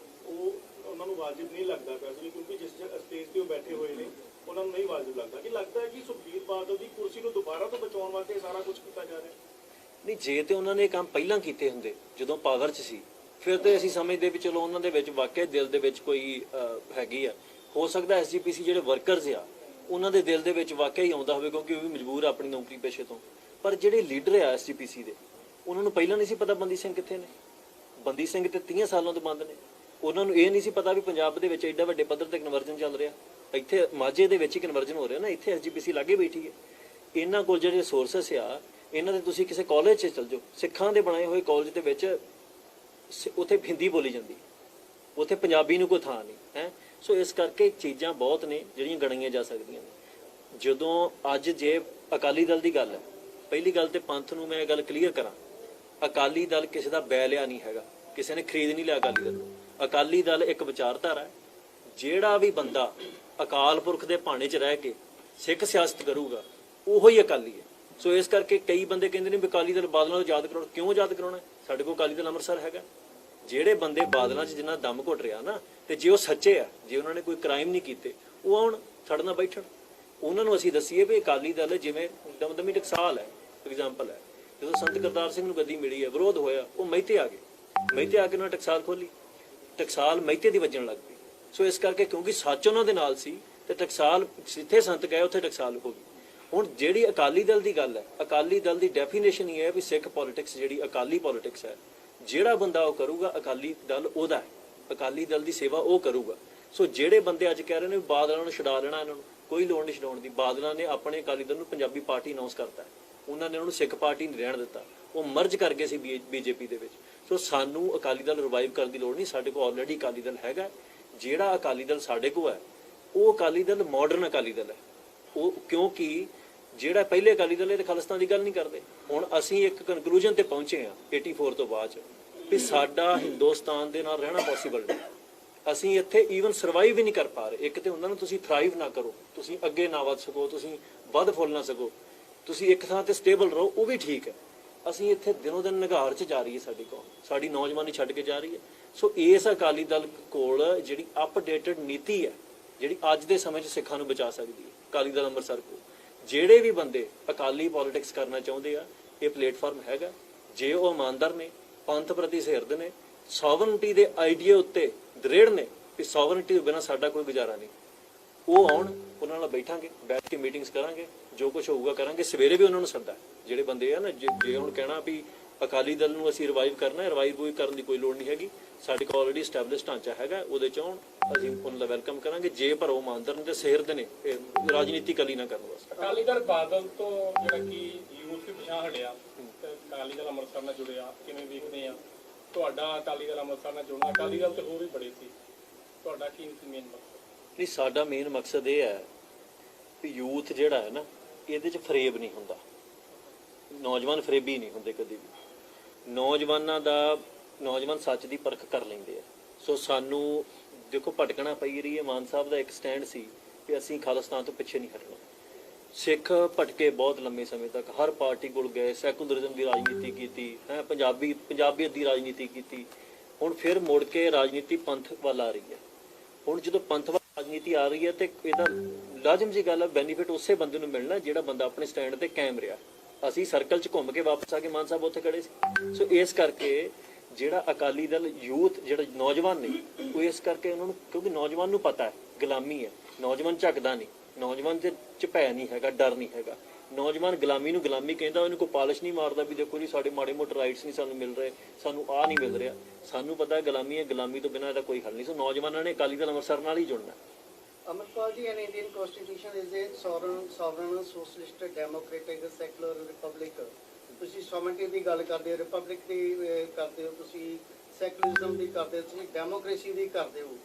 ਉਹ ਉਹਨਾਂ ਨੂੰ ਵਾਜਿਬ ਨਹੀਂ ਲੱਗਦਾ ਪਿਆ ਸੀ, ਕਿਉਂਕਿ ਜਿਸ ਸਟੇਜ ਤੇ ਉਹ ਬੈਠੇ ਹੋਏ ਨੇ ਉਹਨਾਂ ਨੂੰ ਨਹੀਂ ਵਾਜਿਬ ਲੱਗਦਾ। ਕਿ ਲੱਗਦਾ ਹੈ ਕਿ ਸੁਖਬੀਰ ਬਾਦਲ ਦੀ ਕੁਰਸੀ ਨੂੰ ਦੁਬਾਰਾ ਤੋਂ ਬਚਾਉਣ ਵਾਸਤੇ ਸਾਰਾ ਕੁਝ ਕੀਤਾ ਜਾ ਰਿਹਾ? ਨਹੀਂ, ਜੇ ਤੇ ਉਹਨਾਂ ਨੇ ਕੰਮ ਪਹਿਲਾਂ ਕੀਤੇ ਹੁੰਦੇ ਜਦੋਂ ਪਾਵਰ 'ਚ ਸੀ, ਫਿਰ ਤੇ ਅਸੀਂ ਸਮਝਦੇ ਵੀ ਚਲੋ ਉਹਨਾਂ ਦੇ ਵਿੱਚ ਵਾਕਿਆ ਦਿਲ ਦੇ ਵਿੱਚ ਕੋਈ ਹੈਗੀ ਆ। ਹੋ ਸਕਦਾ ਐਸਜੀਪੀਸੀ ਜਿਹੜੇ ਵਰਕਰਸ ਆ ਉਹਨਾਂ ਦੇ ਦਿਲ ਦੇ ਵਿੱਚ ਵਾਕਿਆ ਹੀ ਆਉਂਦਾ ਹੋਵੇ, ਕਿਉਂਕਿ ਉਹ ਵੀ ਮਜਬੂਰ ਆ ਆਪਣੀ ਨੌਕਰੀ ਪੇਸ਼ੇ ਤੋਂ। ਪਰ ਜਿਹੜੇ ਲੀਡਰ ਆ ਐਸਜੀਪੀਸੀ ਦੇ, ਉਹਨਾਂ ਨੂੰ ਪਹਿਲਾਂ ਨਹੀਂ ਸੀ ਪਤਾ ਬੰਦੀ ਸਿੰਘ ਕਿੱਥੇ ਨੇ। ਬੰਦੀ ਸਿੰਘ ਤੇ 30 ਸਾਲਾਂ ਤੋਂ ਬੰਦ ਨੇ। ਉਹਨਾਂ ਨੂੰ ਇਹ ਨਹੀਂ ਸੀ ਪਤਾ ਵੀ ਪੰਜਾਬ ਦੇ ਵਿੱਚ ਐਡਾ ਵੱਡੇ ਪੱਧਰ ਤੇ ਕਨਵਰਜਨ ਚੱਲ ਰਿਹਾ। ਇੱਥੇ ਮਾਝੇ ਦੇ ਵਿੱਚ ਹੀ ਕਨਵਰਜਨ ਹੋ ਰਿਹਾ ਨਾ, ਇੱਥੇ ਐਸਜੀਪੀਸੀ ਲਾਗੇ ਬੈਠੀ ਹੈ। ਇਹਨਾਂ ਕੋਲ ਜਿਹੜੇ ਸੋਰਸਸ ਆ, ਇਹਨਾਂ ਦੇ ਤੁਸੀਂ ਕਿਸੇ ਕਾਲਜ 'ਚ ਚਲ ਜਾਓ, ਸਿੱਖਾਂ ਦੇ ਬਣਾਏ ਹੋਏ ਕਾਲਜ ਦੇ ਵਿੱਚ ਉੱਥੇ ਹਿੰਦੀ ਬੋਲੀ ਜਾਂਦੀ, ਉੱਥੇ ਪੰਜਾਬੀ ਨੂੰ ਕੋਈ ਥਾਂ ਨਹੀਂ ਹੈ। ਸੋ ਇਸ ਕਰਕੇ ਚੀਜ਼ਾਂ ਬਹੁਤ ਨੇ ਜਿਹੜੀਆਂ ਗਣੀਆਂ ਜਾ ਸਕਦੀਆਂ ਨੇ। ਜਦੋਂ ਅੱਜ ਜੇ ਅਕਾਲੀ ਦਲ ਦੀ ਗੱਲ ਹੈ, ਪਹਿਲੀ ਗੱਲ ਤੇ ਪੰਥ ਨੂੰ ਮੈਂ ਇਹ ਗੱਲ ਕਲੀਅਰ ਕਰਾਂ, ਅਕਾਲੀ ਦਲ ਕਿਸੇ ਦਾ ਬੈ ਲਿਆ ਨਹੀਂ ਹੈਗਾ, ਕਿਸੇ ਨੇ ਖਰੀਦ ਨਹੀਂ ਲਿਆ ਅਕਾਲੀ ਦਲ। ਅਕਾਲੀ ਦਲ ਇੱਕ ਵਿਚਾਰਧਾਰਾ ਹੈ। ਜਿਹੜਾ ਵੀ ਬੰਦਾ ਅਕਾਲ ਪੁਰਖ ਦੇ ਭਾਣੇ 'ਚ ਰਹਿ ਕੇ ਸਿੱਖ ਸਿਆਸਤ ਕਰੂਗਾ ਉਹੋ ਹੀ ਅਕਾਲੀ ਹੈ। ਸੋ ਇਸ ਕਰਕੇ ਕਈ ਬੰਦੇ ਕਹਿੰਦੇ ਨੇ ਵੀ ਅਕਾਲੀ ਦਲ ਬਾਦਲਾਂ ਨੂੰ ਯਾਦ ਕਰਾਉਣਾ। ਕਿਉਂ ਯਾਦ ਕਰਾਉਣਾ? ਸਾਡੇ ਕੋਲ ਅਕਾਲੀ ਦਲ ਅੰਮ੍ਰਿਤਸਰ ਹੈਗਾ। ਜਿਹੜੇ ਬੰਦੇ ਬਾਦਲਾਂ 'ਚ ਜਿੰਨਾ ਦਮ ਘੁੱਟ ਰਿਹਾ ਨਾ, ਤੇ ਜੇ ਉਹ ਸੱਚੇ ਆ, ਜੇ ਉਹਨਾਂ ਨੇ ਕੋਈ ਕ੍ਰਾਈਮ ਨਹੀਂ ਕੀਤੇ, ਉਹ ਆਉਣ ਸਾਡੇ ਨਾਲ ਬੈਠਣ, ਉਹਨਾਂ ਨੂੰ ਅਸੀਂ ਦੱਸੀਏ ਵੀ ਅਕਾਲੀ ਦਲ ਜਿਵੇਂ ਦਮਦਮੀ ਟਕਸਾਲ ਹੈ, ਐਗਜ਼ਾਮਪਲ ਹੈ। ਜਦੋਂ ਸੰਤ ਕਰਤਾਰ ਸਿੰਘ ਨੂੰ ਗੱਦੀ ਮਿਲੀ ਹੈ, ਵਿਰੋਧ ਹੋਇਆ, ਉਹ ਮਹਿਤੇ ਆ ਗਏ, ਮਹਿਤੇ ਆ ਕੇ ਉਹਨਾਂ ਨੇ ਟਕਸਾਲ ਖੋਲੀ, ਟਕਸਾਲ ਮਹਿਤੇ ਦੀ ਵੱਜਣ ਲੱਗ ਪਈ। ਸੋ ਇਸ ਕਰਕੇ ਕਿਉਂਕਿ ਸੱਚ ਉਹਨਾਂ ਦੇ ਨਾਲ ਸੀ ਤੇ ਟਕਸਾਲ ਜਿੱਥੇ ਸੰਤ ਗਏ ਉੱਥੇ ਟਕਸਾਲ ਹੋ ਗਈ। ਹੁਣ ਜਿਹੜੀ ਅਕਾਲੀ ਦਲ ਦੀ ਗੱਲ ਹੈ, ਅਕਾਲੀ ਦਲ ਦੀ ਡੈਫੀਨੇਸ਼ਨ ਇਹ ਹੈ ਵੀ ਸਿੱਖ ਪੋਲਿਟਿਕਸ ਜਿਹੜੀ ਅਕਾਲੀ ਪੋਲਿਟਿਕਸ ਹੈ, ਜਿਹੜਾ ਬੰਦਾ ਉਹ ਕਰੂਗਾ ਅਕਾਲੀ ਦਲ ਉਹਦਾ ਹੈ, ਅਕਾਲੀ ਦਲ ਦੀ ਸੇਵਾ ਉਹ ਕਰੂਗਾ। ਸੋ ਜਿਹੜੇ ਬੰਦੇ ਅੱਜ ਕਹਿ ਰਹੇ ਨੇ ਬਾਦਲਾਂ ਨੂੰ ਛਡਾ ਲੈਣਾ, ਇਹਨਾਂ ਨੂੰ ਕੋਈ ਲੋੜ ਨਹੀਂ ਛਡਾਉਣ ਦੀ। ਬਾਦਲਾਂ ਨੇ ਆਪਣੇ ਅਕਾਲੀ ਦਲ ਨੂੰ ਪੰਜਾਬੀ ਪਾਰਟੀ ਅਨਾਉਂਸ ਕਰਤਾ, ਉਹਨਾਂ ਨੇ ਉਹਨੂੰ ਸਿੱਖ ਪਾਰਟੀ ਨਹੀਂ ਰਹਿਣ ਦਿੱਤਾ, ਉਹ ਮਰਜ ਕਰ ਗਏ ਸੀ ਬੀਜੇਪੀ ਦੇ ਵਿੱਚ। ਸੋ ਸਾਨੂੰ ਅਕਾਲੀ ਦਲ ਰਿਵਾਈਵ ਕਰਨ ਦੀ ਲੋੜ ਨਹੀਂ, ਸਾਡੇ ਕੋਲ ਆਲਰੇਡੀ ਅਕਾਲੀ ਦਲ ਹੈਗਾ। ਜਿਹੜਾ ਅਕਾਲੀ ਦਲ ਸਾਡੇ ਕੋਲ ਹੈ ਉਹ ਅਕਾਲੀ ਦਲ ਮਾਡਰਨ ਅਕਾਲੀ ਦਲ ਹੈ। ਉਹ ਕਿਉਂਕਿ ਜਿਹੜਾ ਪਹਿਲੇ ਅਕਾਲੀ ਦਲ ਇਹ ਖਾਲਿਸਤਾਨ ਦੀ ਗੱਲ ਨਹੀਂ ਕਰਦੇ। ਹੁਣ ਅਸੀਂ ਇੱਕ ਕਨਕਲੂਜਨ ਤੇ ਪਹੁੰਚੇ ਹਾਂ 84 ਤੋਂ ਬਾਅਦ ਵੀ ਸਾਡਾ ਹਿੰਦੁਸਤਾਨ ਦੇ ਨਾਲ ਰਹਿਣਾ ਪੋਸੀਬਲ ਨਹੀਂ। ਅਸੀਂ ਇੱਥੇ ਈਵਨ ਸਰਵਾਈਵ ਵੀ ਨਹੀਂ ਕਰ ਪਾ ਰਹੇ। ਇੱਕ ਤੇ ਹੁੰਦਾ ਨਾ ਤੁਸੀਂ ਥਰਾਈਵ ਨਾ ਕਰੋ, ਤੁਸੀਂ ਅੱਗੇ ਨਾ ਵੱਧ ਸਕੋ, ਤੁਸੀਂ ਵੱਧ ਫੁੱਲ ਨਾ ਸਕੋ, ਤੁਸੀਂ ਇੱਕ ਥਾਂ ਤੇ ਸਟੇਬਲ ਰਹੋ, ਉਹ ਵੀ ਠੀਕ ਹੈ। ਅਸੀਂ ਇੱਥੇ ਦਿਨੋਂ ਦਿਨ ਨਿਘਾਰ 'ਚ ਜਾ ਰਹੀ ਹੈ ਸਾਡੀ ਕੌਮ, ਸਾਡੀ ਨੌਜਵਾਨੀ ਛੱਡ ਕੇ ਜਾ ਰਹੀ ਹੈ। ਸੋ ਇਸ ਅਕਾਲੀ ਦਲ ਕੋਲ ਜਿਹੜੀ ਅਪਡੇਟਡ ਨੀਤੀ ਹੈ, ਜਿਹੜੀ ਅੱਜ ਦੇ ਸਮੇਂ 'ਚ ਸਿੱਖਾਂ ਨੂੰ ਬਚਾ ਸਕਦੀ ਹੈ, ਅਕਾਲੀ ਦਲ ਅੰਮ੍ਰਿਤਸਰ ਕੋਲ ਜਿਹੜੇ ਵੀ ਬੰਦੇ ਅਕਾਲੀ ਪੋਲਿਟਿਕਸ ਕਰਨਾ ਚਾਹੁੰਦੇ ਆ, ਇਹ ਪਲੇਟਫਾਰਮ ਹੈਗਾ। ਜੇ ਉਹ ਇਮਾਨਦਾਰ ਨੇ, ਪੰਥ ਪ੍ਰਤੀ ਸਹਿਰਦ ਨੇ, ਸੋਵਰਨਟੀ ਦੇ ਆਈਡੀਆ ਉੱਤੇ ਦ੍ਰਿੜ ਨੇ ਕਿ ਸੋਵਰਨਟੀ ਤੋਂ ਬਿਨਾਂ ਸਾਡਾ ਕੋਈ ਗੁਜ਼ਾਰਾ ਨਹੀਂ, ਉਹ ਆਉਣ, ਉਹਨਾਂ ਨਾਲ ਬੈਠਾਂਗੇ, ਬੈਠ ਕੇ ਮੀਟਿੰਗਸ ਕਰਾਂਗੇ, ਜੋ ਕੁਝ ਹੋਊਗਾ ਕਰਾਂਗੇ। ਸਵੇਰੇ ਵੀ ਉਹਨਾਂ ਨੂੰ ਸੱਦਾ, ਜਿਹੜੇ ਬੰਦੇ ਆ ਨਾ, ਜੇ ਹੁਣ ਕਹਿਣਾ ਵੀ ਅਕਾਲੀ ਦਲ ਨੂੰ ਅਸੀਂ ਰਿਵਾਈਵ ਕਰਨਾ, ਰਿਵਾਈਵ ਕਰਨ ਦੀ ਕੋਈ ਲੋੜ ਨਹੀਂ ਹੈਗੀ। ਸਾਡੇ ਕੋਲ ਆਲਰੇਡੀ ਸਟੈਬਲਿਸ਼ ਢਾਂਚਾ ਹੈਗਾ, ਉਹਦੇ 'ਚ ਆਉਣ, ਅਸੀਂ ਉਹਨਾਂ ਦਾ ਵੈਲਕਮ ਕਰਾਂਗੇ। ਜੇ ਪਰ ਉਹ ਇਮਾਨਦਾਰ ਨੇ ਤੇ ਸਹਿਰਦ ਨੇ, ਰਾਜਨੀਤੀ ਕਲੀ ਨਾ ਕਰਨ ਵਾਸਤੇ। ਅਕਾਲੀ ਦਲ ਬਾਦਲ ਤੋਂ ਜਿਹੜਾ ਕਿ ਯੂਥ ਵੀ ਪਿਛਾਂ ਹਟਿਆ ਤੇ ਅਕਾਲੀ ਦਲ ਅੰਮ੍ਰਿਤਸਰ ਨਾਲ ਜੁੜਿਆ, ਕਿਵੇਂ ਵੇਖਦੇ ਆ ਤੁਹਾਡਾ ਅਕਾਲੀ ਦਲ ਅੰਮ੍ਰਿਤਸਰ ਨਾਲ ਜੁੜਨਾ? ਅਕਾਲੀ ਦਲ ਤੇ ਹੋਰ ਵੀ ਬੜੇ ਸੀ, ਤੁਹਾਡਾ ਕੀ ਮੇਨ ਮਕਸਦ? ਨਹੀਂ, ਸਾਡਾ ਮੇਨ ਮਕਸਦ ਇਹ ਹੈ ਕਿ ਯੂਥ ਜਿਹੜਾ ਹੈ ਨਾ, ਇਹਦੇ 'ਚ ਫਰੇਬ ਨਹੀਂ ਹੁੰਦਾ, ਨੌਜਵਾਨ ਫਰੇਬੀ ਨਹੀਂ ਹੁੰਦੇ ਕਦੇ ਵੀ। ਨੌਜਵਾਨ ਸੱਚ ਦੀ ਪਰਖ ਕਰ ਲੈਂਦੇ ਆ। ਸੋ ਸਾਨੂੰ ਦੇਖੋ ਭਟਕਣਾ ਪਈ ਰਹੀ ਹੈ। ਮਾਨ ਸਾਹਿਬ ਦਾ ਇੱਕ ਸਟੈਂਡ ਸੀ ਕਿ ਅਸੀਂ ਖਾਲਿਸਤਾਨ ਤੋਂ ਪਿੱਛੇ ਨਹੀਂ ਹਟਣਾ। ਸਿੱਖ ਭਟਕੇ ਬਹੁਤ ਲੰਮੇ ਸਮੇਂ ਤੱਕ, ਹਰ ਪਾਰਟੀ ਕੋਲ ਗਏ, ਸੈਕੂਲਰਿਜ਼ਮ ਦੀ ਰਾਜਨੀਤੀ ਕੀਤੀ ਹੈ, ਪੰਜਾਬੀਅਤ ਦੀ ਰਾਜਨੀਤੀ ਕੀਤੀ। ਹੁਣ ਫਿਰ ਮੁੜ ਕੇ ਰਾਜਨੀਤੀ ਪੰਥ ਵੱਲ ਆ ਰਹੀ ਹੈ। ਹੁਣ ਜਦੋਂ ਪੰਥ ਵੱਲ ਰਾਜਨੀਤੀ ਆ ਰਹੀ ਹੈ ਤੇ ਇਹਦਾ ਲਾਜ਼ਮ ਜੀ ਗੱਲ ਹੈ, ਬੈਨੀਫਿਟ ਉਸੇ ਬੰਦੇ ਨੂੰ ਮਿਲਣਾ ਜਿਹੜਾ ਬੰਦਾ ਆਪਣੇ ਸਟੈਂਡ ਤੇ ਕਾਇਮ ਰਿਹਾ। ਅਸੀਂ ਸਰਕਲ 'ਚ ਘੁੰਮ ਕੇ ਵਾਪਸ ਆ ਕੇ ਮਾਨ ਸਾਹਿਬ ਉੱਥੇ ਖੜੇ ਸੀ। ਸੋ ਇਸ ਕਰਕੇ ਜਿਹੜਾ ਅਕਾਲੀ ਦਲ ਯੂਥ, ਜਿਹੜਾ ਨੌਜਵਾਨ ਨੇ, ਉਹ ਇਸ ਕਰਕੇ ਉਹਨਾਂ ਨੂੰ, ਕਿਉਂਕਿ ਨੌਜਵਾਨ ਨੂੰ ਪਤਾ ਹੈ ਗੁਲਾਮੀ ਹੈ, ਨੌਜਵਾਨ ਝੱਕਦਾ ਨਹੀਂ, ਨੌਜਵਾਨ ਦੇ 'ਚ ਭੈ ਨਹੀਂ ਹੈਗਾ, ਡਰ ਨਹੀਂ ਹੈਗਾ। ਨੌਜਵਾਨ ਗੁਲਾਮੀ ਨੂੰ ਗੁਲਾਮੀ ਕਹਿੰਦਾ, ਉਹਨੂੰ ਕੋਈ ਪਾਲਿਸ਼ ਨਹੀਂ ਮਾਰਦਾ ਵੀ ਦੇਖੋ ਜੀ ਸਾਡੇ ਮਾੜੇ ਮੋਟੇ ਰਾਈਟਸ ਨਹੀਂ ਸਾਨੂੰ ਮਿਲ ਰਹੇ, ਸਾਨੂੰ ਆਹ ਨਹੀਂ ਮਿਲ ਰਿਹਾ। ਸਾਨੂੰ ਪਤਾ ਹੈ ਗੁਲਾਮੀ ਹੈ, ਗੁਲਾਮੀ ਤੋਂ ਬਿਨਾਂ ਇਹਦਾ ਕੋਈ ਹੱਲ ਨਹੀਂ। ਸੋ ਨੌਜਵਾਨਾਂ ਨੇ ਅਕਾਲੀ ਦਲ ਅੰਮ੍ਰਿਤਸਰ ਨਾਲ ਹੀ ਜੁੜਨਾ। Amarpal ji, an Indian constitution is a sovereign, socialist, democratic, secular republic. ਤੁਸੀਂ sovereignty ਦੀ ਗੱਲ ਕਰਦੇ ਹੋ, ਰਿਪਬਲਿਕ ਦੀ ਕਰਦੇ ਹੋ, ਤੁਸੀਂ ਸੈਕੂਲਰਿਜ਼ਮ ਦੀ ਕਰਦੇ ਹੋ, ਤੁਸੀਂ ਡੈਮੋਕ੍ਰੇਸੀ ਦੀ ਕਰਦੇ ਹੋ।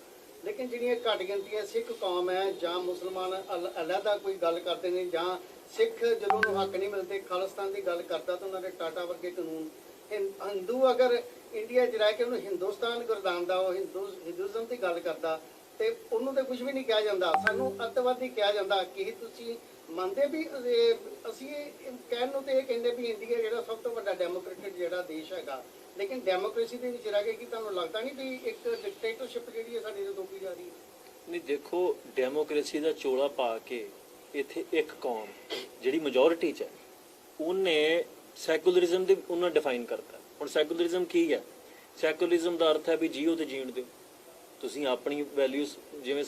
ਲੇਕਿਨ ਜਿਹੜੀਆਂ ਘੱਟ ਗਿਣਤੀਆਂ ਸਿੱਖ ਕੌਮ ਹੈ ਜਾਂ ਮੁਸਲਮਾਨ ਅਲੱਗਾ ਕੋਈ ਗੱਲ ਕਰਦੇ ਨੇ, ਜਾਂ ਸਿੱਖ ਜਦੋਂ ਉਹਨੂੰ ਹੱਕ ਨਹੀਂ ਮਿਲਦੇ, ਖਾਲਿਸਤਾਨ ਦੀ ਗੱਲ ਕਰਦਾ ਤਾਂ ਉਹਨਾਂ ਦੇ ਟਾਟਾ ਵਰਗੇ ਕਾਨੂੰਨ। ਹਿੰਦੂ ਅਗਰ ਇੰਡੀਆ 'ਚ ਰਹਿ ਕੇ ਉਹਨੂੰ ਹਿੰਦੁਸਤਾਨ ਗੁਰਦਾਨਦਾ, ਉਹ ਹਿੰਦੂਇਜ਼ਮ ਦੀ ਗੱਲ ਕਰਦਾ ਤੇ ਉਹਨੂੰ ਤੇ ਕੁਝ ਵੀ ਨਹੀਂ ਕਿਹਾ ਜਾਂਦਾ। ਸਾਨੂੰ ਅੱਤਵਾਦੀ ਕਿਹਾ ਜਾਂਦਾ। ਕੀ ਤੁਸੀਂ ਮੰਨਦੇ ਵੀ ਅਸੀਂ ਕਹਿਣ ਨੂੰ ਤੇ ਇਹ ਕਹਿੰਦੇ ਵੀ ਇੰਡੀਆ ਜਿਹੜਾ ਸਭ ਤੋਂ ਵੱਡਾ ਡੈਮੋਕ੍ਰੇਟਿਕ ਜਿਹੜਾ ਦੇਸ਼ ਹੈਗਾ, ਲੇਕਿਨ ਡੈਮੋਕ੍ਰੇਸੀ ਦੇ ਵਿੱਚ ਰਹਿ ਕੇ ਕੀ ਤੁਹਾਨੂੰ ਲੱਗਦਾ ਨਹੀਂ ਵੀ ਇੱਕ ਡਿਕਟੇਟਰਸ਼ਿਪ ਜਿਹੜੀ ਹੈ ਸਾਡੀ ਤੋਂ ਥੋਪੀ ਜਾ ਰਹੀ ਹੈ? ਨਹੀਂ, ਦੇਖੋ ਡੈਮੋਕ੍ਰੇਸੀ ਦਾ ਚੋਲਾ ਪਾ ਕੇ ਇੱਥੇ ਇੱਕ ਕੌਮ ਜਿਹੜੀ ਮੈਜੋਰਿਟੀ 'ਚ ਹੈ, ਉਹਨੇ ਸੈਕੂਲਰਿਜ਼ਮ ਦੇ ਉਹਨਾਂ ਡਿਫਾਈਨ ਕਰਤਾ। ਹੁਣ ਸੈਕੂਲਰਿਜ਼ਮ ਕੀ ਹੈ? ਸੈਕੂਲਰਿਜ਼ਮ ਦਾ ਅਰਥ ਹੈ ਵੀ ਜੀਓ ਤੇ ਜੀਣ ਦਿਓ, ਤੁਸੀਂ ਆਪਣੀ ਵੈਲਿਊਜ਼, ਜਿਵੇਂ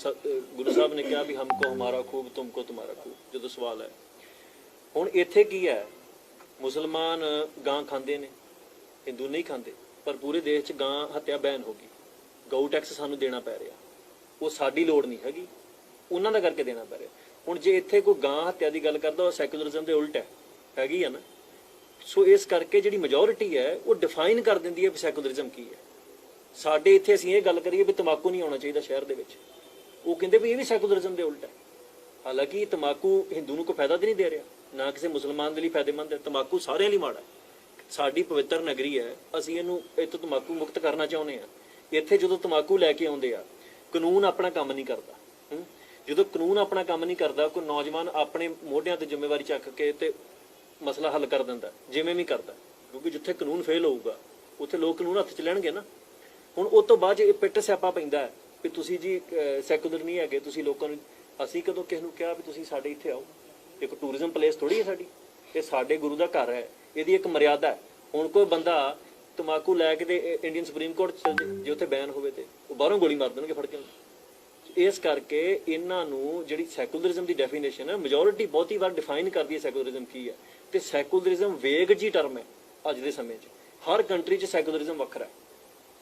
ਗੁਰੂ ਸਾਹਿਬ ਨੇ ਕਿਹਾ ਵੀ ਹਮਕੋ ਹਮਾਰਾ ਖੂਬ ਤੁਮਕੋ ਤੁਮਾਰਾ ਖੂਬ, ਜਦੋਂ ਸਵਾਲ ਹੈ। ਹੁਣ ਇੱਥੇ ਕੀ ਹੈ, ਮੁਸਲਮਾਨ ਗਾਂ ਖਾਂਦੇ ਨੇ, ਹਿੰਦੂ ਨਹੀਂ ਖਾਂਦੇ, ਪਰ ਪੂਰੇ ਦੇਸ਼ 'ਚ ਗਾਂ ਹੱਤਿਆ ਬੈਨ ਹੋ ਗਈ। ਗਊ ਟੈਕਸ ਸਾਨੂੰ ਦੇਣਾ ਪੈ ਰਿਹਾ, ਉਹ ਸਾਡੀ ਲੋੜ ਨਹੀਂ ਹੈਗੀ, ਉਹਨਾਂ ਦਾ ਕਰਕੇ ਦੇਣਾ ਪੈ ਰਿਹਾ। ਹੁਣ ਜੇ ਇੱਥੇ ਕੋਈ ਗਾਂ ਹੱਤਿਆ ਦੀ ਗੱਲ ਕਰਦਾ, ਉਹ ਸੈਕੂਲਰਿਜ਼ਮ ਦੇ ਉਲਟ ਹੈਗੀ ਆ ਨਾ। ਸੋ ਇਸ ਕਰਕੇ ਜਿਹੜੀ ਮੈਜੋਰਿਟੀ ਹੈ ਉਹ ਡਿਫਾਈਨ ਕਰ ਦਿੰਦੀ ਹੈ ਵੀ ਸੈਕੂਲਰਿਜ਼ਮ ਕੀ ਹੈ। ਸਾਡੇ ਇੱਥੇ ਅਸੀਂ ਇਹ ਗੱਲ ਕਰੀਏ ਵੀ ਤੰਬਾਕੂ ਨਹੀਂ ਆਉਣਾ ਚਾਹੀਦਾ ਸ਼ਹਿਰ ਦੇ ਵਿੱਚ, ਉਹ ਕਹਿੰਦੇ ਵੀ ਇਹ ਵੀ ਸੈਕੂਲਰਿਜ਼ਮ ਦੇ ਉਲਟ ਹੈ। ਹਾਲਾਂਕਿ ਤੰਬਾਕੂ ਹਿੰਦੂ ਨੂੰ ਕੋਈ ਫਾਇਦਾ ਤਾਂ ਨਹੀਂ ਦੇ ਰਿਹਾ, ਨਾ ਕਿਸੇ ਮੁਸਲਮਾਨ ਦੇ ਲਈ ਫਾਇਦੇਮੰਦ ਹੈ। ਤੰਬਾਕੂ ਸਾਰਿਆਂ ਲਈ ਮਾੜਾ ਹੈ। ਸਾਡੀ ਪਵਿੱਤਰ ਨਗਰੀ ਹੈ, ਅਸੀਂ ਇਹਨੂੰ ਇੱਥੋਂ ਤੰਬਾਕੂ ਮੁਕਤ ਕਰਨਾ ਚਾਹੁੰਦੇ ਹਾਂ। ਇੱਥੇ ਜਦੋਂ ਤੰਬਾਕੂ ਲੈ ਕੇ ਆਉਂਦੇ ਆ, ਕਾਨੂੰਨ ਆਪਣਾ ਕੰਮ ਨਹੀਂ ਕਰਦਾ। ਜਦੋਂ ਕਾਨੂੰਨ ਆਪਣਾ ਕੰਮ ਨਹੀਂ ਕਰਦਾ, ਕੋਈ ਨੌਜਵਾਨ ਆਪਣੇ ਮੋਢਿਆਂ ਤੇ ਜ਼ਿੰਮੇਵਾਰੀ ਚੱਕ ਕੇ ਤੇ ਮਸਲਾ ਹੱਲ ਕਰ ਦਿੰਦਾ, ਜਿਵੇਂ ਵੀ ਕਰਦਾ। ਕਿਉਂਕਿ ਜਿੱਥੇ ਕਾਨੂੰਨ ਫੇਲ ਹੋਊਗਾ ਉੱਥੇ ਲੋਕ ਕਾਨੂੰਨ ਹੱਥ 'ਚ ਲੈਣਗੇ ਨਾ। ਹੁਣ ਉਸ ਤੋਂ ਬਾਅਦ ਇਹ ਪਿੱਟ ਸਿਆਪਾ ਪੈਂਦਾ ਵੀ ਤੁਸੀਂ ਜੀ ਸੈਕੂਲਰ ਨਹੀਂ ਹੈਗੇ, ਤੁਸੀਂ ਲੋਕਾਂ ਨੂੰ। ਅਸੀਂ ਕਦੋਂ ਕਿਸੇ ਨੂੰ ਕਿਹਾ ਵੀ ਤੁਸੀਂ ਸਾਡੇ ਇੱਥੇ ਆਓ? ਇੱਕ ਟੂਰਿਜ਼ਮ ਪਲੇਸ ਥੋੜੀ ਹੈ ਸਾਡੀ, ਇਹ ਸਾਡੇ ਗੁਰੂ ਦਾ ਘਰ ਹੈ, ਇਹਦੀ ਇੱਕ ਮਰਿਆਦਾ ਹੈ। ਹੁਣ ਕੋਈ ਬੰਦਾ ਤੰਬਾਕੂ ਲੈ ਕੇ ਤੇ ਇੰਡੀਅਨ ਸੁਪਰੀਮ ਕੋਰਟ ਚਲ ਜੇ, ਜੇ ਉੱਥੇ ਬੈਨ ਹੋਵੇ ਤੇ ਉਹ ਬਾਹਰੋਂ ਗੋਲੀ ਮਾਰ ਦੇਣਗੇ ਫੜ ਕੇ। ਇਸ ਕਰਕੇ ਇਹਨਾਂ ਨੂੰ ਜਿਹੜੀ ਸੈਕੂਲਰਿਜ਼ਮ ਦੀ ਡੈਫੀਨੇਸ਼ਨ ਹੈ, ਮੈਜੋਰਿਟੀ ਬਹੁਤੀ ਵਾਰ ਡਿਫਾਈਨ ਕਰਦੀ ਹੈ ਸੈਕੂਲਰਿਜ਼ਮ ਕੀ ਹੈ। ਤੇ ਸੈਕੂਲਰਿਜ਼ਮ ਵੇਗ ਜੀ ਟਰਮ ਹੈ ਅੱਜ ਦੇ ਸਮੇਂ 'ਚ, ਹਰ ਕੰਟਰੀ 'ਚ ਸੈਕੂਲਰਿਜ਼ਮ ਵੱਖਰਾ ਹੈ।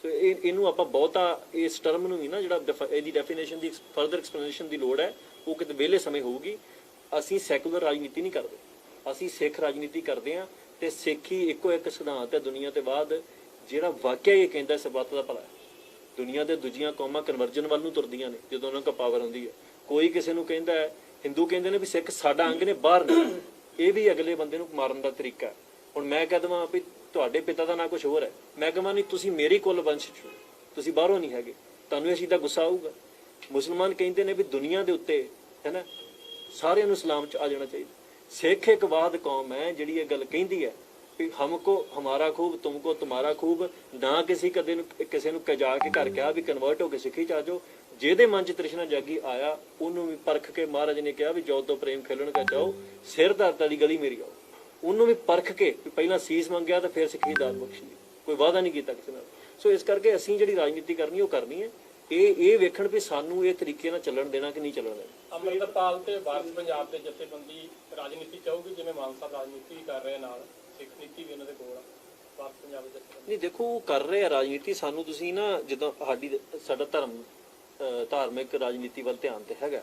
ਸੋ ਇਹਨੂੰ ਆਪਾਂ ਬਹੁਤਾ ਇਸ ਟਰਮ ਨੂੰ ਵੀ ਨਾ, ਜਿਹੜਾ ਇਹਦੀ ਡੈਫੀਨੇਸ਼ਨ ਦੀ ਫਰਦਰ ਐਕਸਪਲੇਨੇਸ਼ਨ ਦੀ ਲੋੜ ਹੈ, ਉਹ ਕਿਤੇ ਵਿਹਲੇ ਸਮੇਂ ਹੋਊਗੀ। ਅਸੀਂ ਸੈਕੂਲਰ ਰਾਜਨੀਤੀ ਨਹੀਂ ਕਰਦੇ, ਅਸੀਂ ਸਿੱਖ ਰਾਜਨੀਤੀ ਕਰਦੇ ਹਾਂ। ਤੇ ਸਿੱਖੀ ਇੱਕੋ ਇੱਕ ਸਿਧਾਂਤ ਹੈ ਦੁਨੀਆ ਤੇ ਬਾਅਦ, ਜਿਹੜਾ ਵਾਕਿਆ ਇਹ ਕਹਿੰਦਾ ਸਰਬੱਤ ਦਾ ਭਲਾ ਹੈ। ਦੁਨੀਆ ਦੇ ਦੂਜੀਆਂ ਕੌਮਾਂ ਕਨਵਰਜਨ ਵੱਲ ਨੂੰ ਤੁਰਦੀਆਂ ਨੇ ਜਦੋਂ ਉਹਨਾਂ ਕੋਲ ਪਾਵਰ ਹੁੰਦੀ ਹੈ। ਕੋਈ ਕਿਸੇ ਨੂੰ ਕਹਿੰਦਾ ਹੈ, ਹਿੰਦੂ ਕਹਿੰਦੇ ਨੇ ਵੀ ਸਿੱਖ ਸਾਡਾ ਅੰਗ ਨੇ, ਬਾਹਰ ਨੇ, ਇਹ ਵੀ ਅਗਲੇ ਬੰਦੇ ਨੂੰ ਮਾਰਨ ਦਾ ਤਰੀਕਾ ਹੈ। ਹੁਣ ਮੈਂ ਕਹਿ ਦੇਵਾਂ ਵੀ ਤੁਹਾਡੇ ਪਿਤਾ ਦਾ ਨਾਂ ਕੁਝ ਹੋਰ ਹੈ, ਮੈਂ ਕਹਾਂ ਨਹੀਂ ਤੁਸੀਂ ਮੇਰੀ ਕੁੱਲ ਵੰਸ਼ ਚੋਂ, ਤੁਸੀਂ ਬਾਹਰੋਂ ਨਹੀਂ ਹੈਗੇ, ਤੁਹਾਨੂੰ ਇਸ ਚੀਜ਼ ਦਾ ਗੁੱਸਾ ਆਊਗਾ। ਮੁਸਲਮਾਨ ਕਹਿੰਦੇ ਨੇ ਵੀ ਦੁਨੀਆ ਦੇ ਉੱਤੇ ਹੈ ਨਾ ਸਾਰਿਆਂ ਨੂੰ ਇਸਲਾਮ 'ਚ ਆ ਜਾਣਾ ਚਾਹੀਦਾ। ਸਿੱਖ ਇੱਕ ਵਾਹਿਦ ਕੌਮ ਹੈ ਜਿਹੜੀ ਇਹ ਗੱਲ ਕਹਿੰਦੀ ਹੈ ਵੀ ਹਮਕੋ ਹਮਾਰਾ ਖੂਬ ਤੁਮਕੋ ਤੁਮਾਰਾ ਖੂਬ, ਨਾ ਕਿਸੇ ਨੂੰ ਕਜਾ ਕੇ ਘਰ ਕਿਹਾ ਵੀ ਕਨਵਰਟ ਹੋ ਕੇ ਸਿੱਖੀ ਚ ਆ ਜਾਓ। ਜਿਹਦੇ ਮਨ ਚ ਤ੍ਰਿਸ਼ਨਾ ਜਾਗੀ ਆਇਆ, ਉਹਨੂੰ ਵੀ ਪਰਖ ਕੇ ਮਹਾਰਾਜ ਨੇ ਕਿਹਾ ਵੀ ਜੋ ਤੋਂ ਪ੍ਰੇਮ ਖੇਲਣ ਕਾ ਚਾਹੋ, ਸਿਰ ਧਰਤਾ ਦੀ ਗਲੀ ਮੇਰੀ ਆਓ। ਉਹਨੂੰ ਵੀ ਪਰਖ ਕੇ ਵੀ ਪਹਿਲਾਂ ਸੀਸ ਮੰਗਿਆ ਤਾਂ ਫਿਰ ਸਿੱਖੀ ਦਾਤ ਬਖਸ਼ੀ, ਕੋਈ ਵਾਅਦਾ ਨਹੀਂ ਕੀਤਾ ਕਿਸੇ ਨਾਲ। ਸੋ ਇਸ ਕਰਕੇ ਅਸੀਂ ਜਿਹੜੀ ਰਾਜਨੀਤੀ ਕਰਨੀ ਉਹ ਕਰਨੀ ਹੈ। ਇਹ ਵੇਖਣ ਵੀ ਸਾਨੂੰ ਇਹ ਤਰੀਕੇ ਨਾਲ ਚੱਲਣ ਦੇਣਾ ਕਿ ਨਹੀਂ ਚੱਲਣ ਦੇਣਾ। ਅੰਮ੍ਰਿਤਪਾਲ ਤੇ ਵਾਰਸ ਪੰਜਾਬ ਦੇ ਜਥੇਬੰਦੀ ਰਾਜਨੀਤੀ ਚਾਹੂਗੀ, ਜਿਵੇਂ ਮਾਨ ਸਾਹਿਬ ਰਾਜਨੀਤੀ ਵੀ ਕਰ ਰਹੇ ਨਾਲ, ਸਿੱਖ ਨੀਤੀ ਵੀ ਉਹਨਾਂ ਦੇ ਕੋਲ ਆ, ਵਾਰਸ ਪੰਜਾਬ ਦੇ ਜਥੇਬੰਦੀ ਨਹੀਂ ਦੇਖੋ, ਉਹ ਕਰ ਰਹੇ ਆ ਰਾਜਨੀਤੀ। ਸਾਨੂੰ ਤੁਸੀਂ ਨਾ ਜਦੋਂ ਸਾਡਾ ਧਾਰਮਿਕ ਰਾਜਨੀਤੀ ਵੱਲ ਧਿਆਨ ਤੇ ਹੈਗਾ,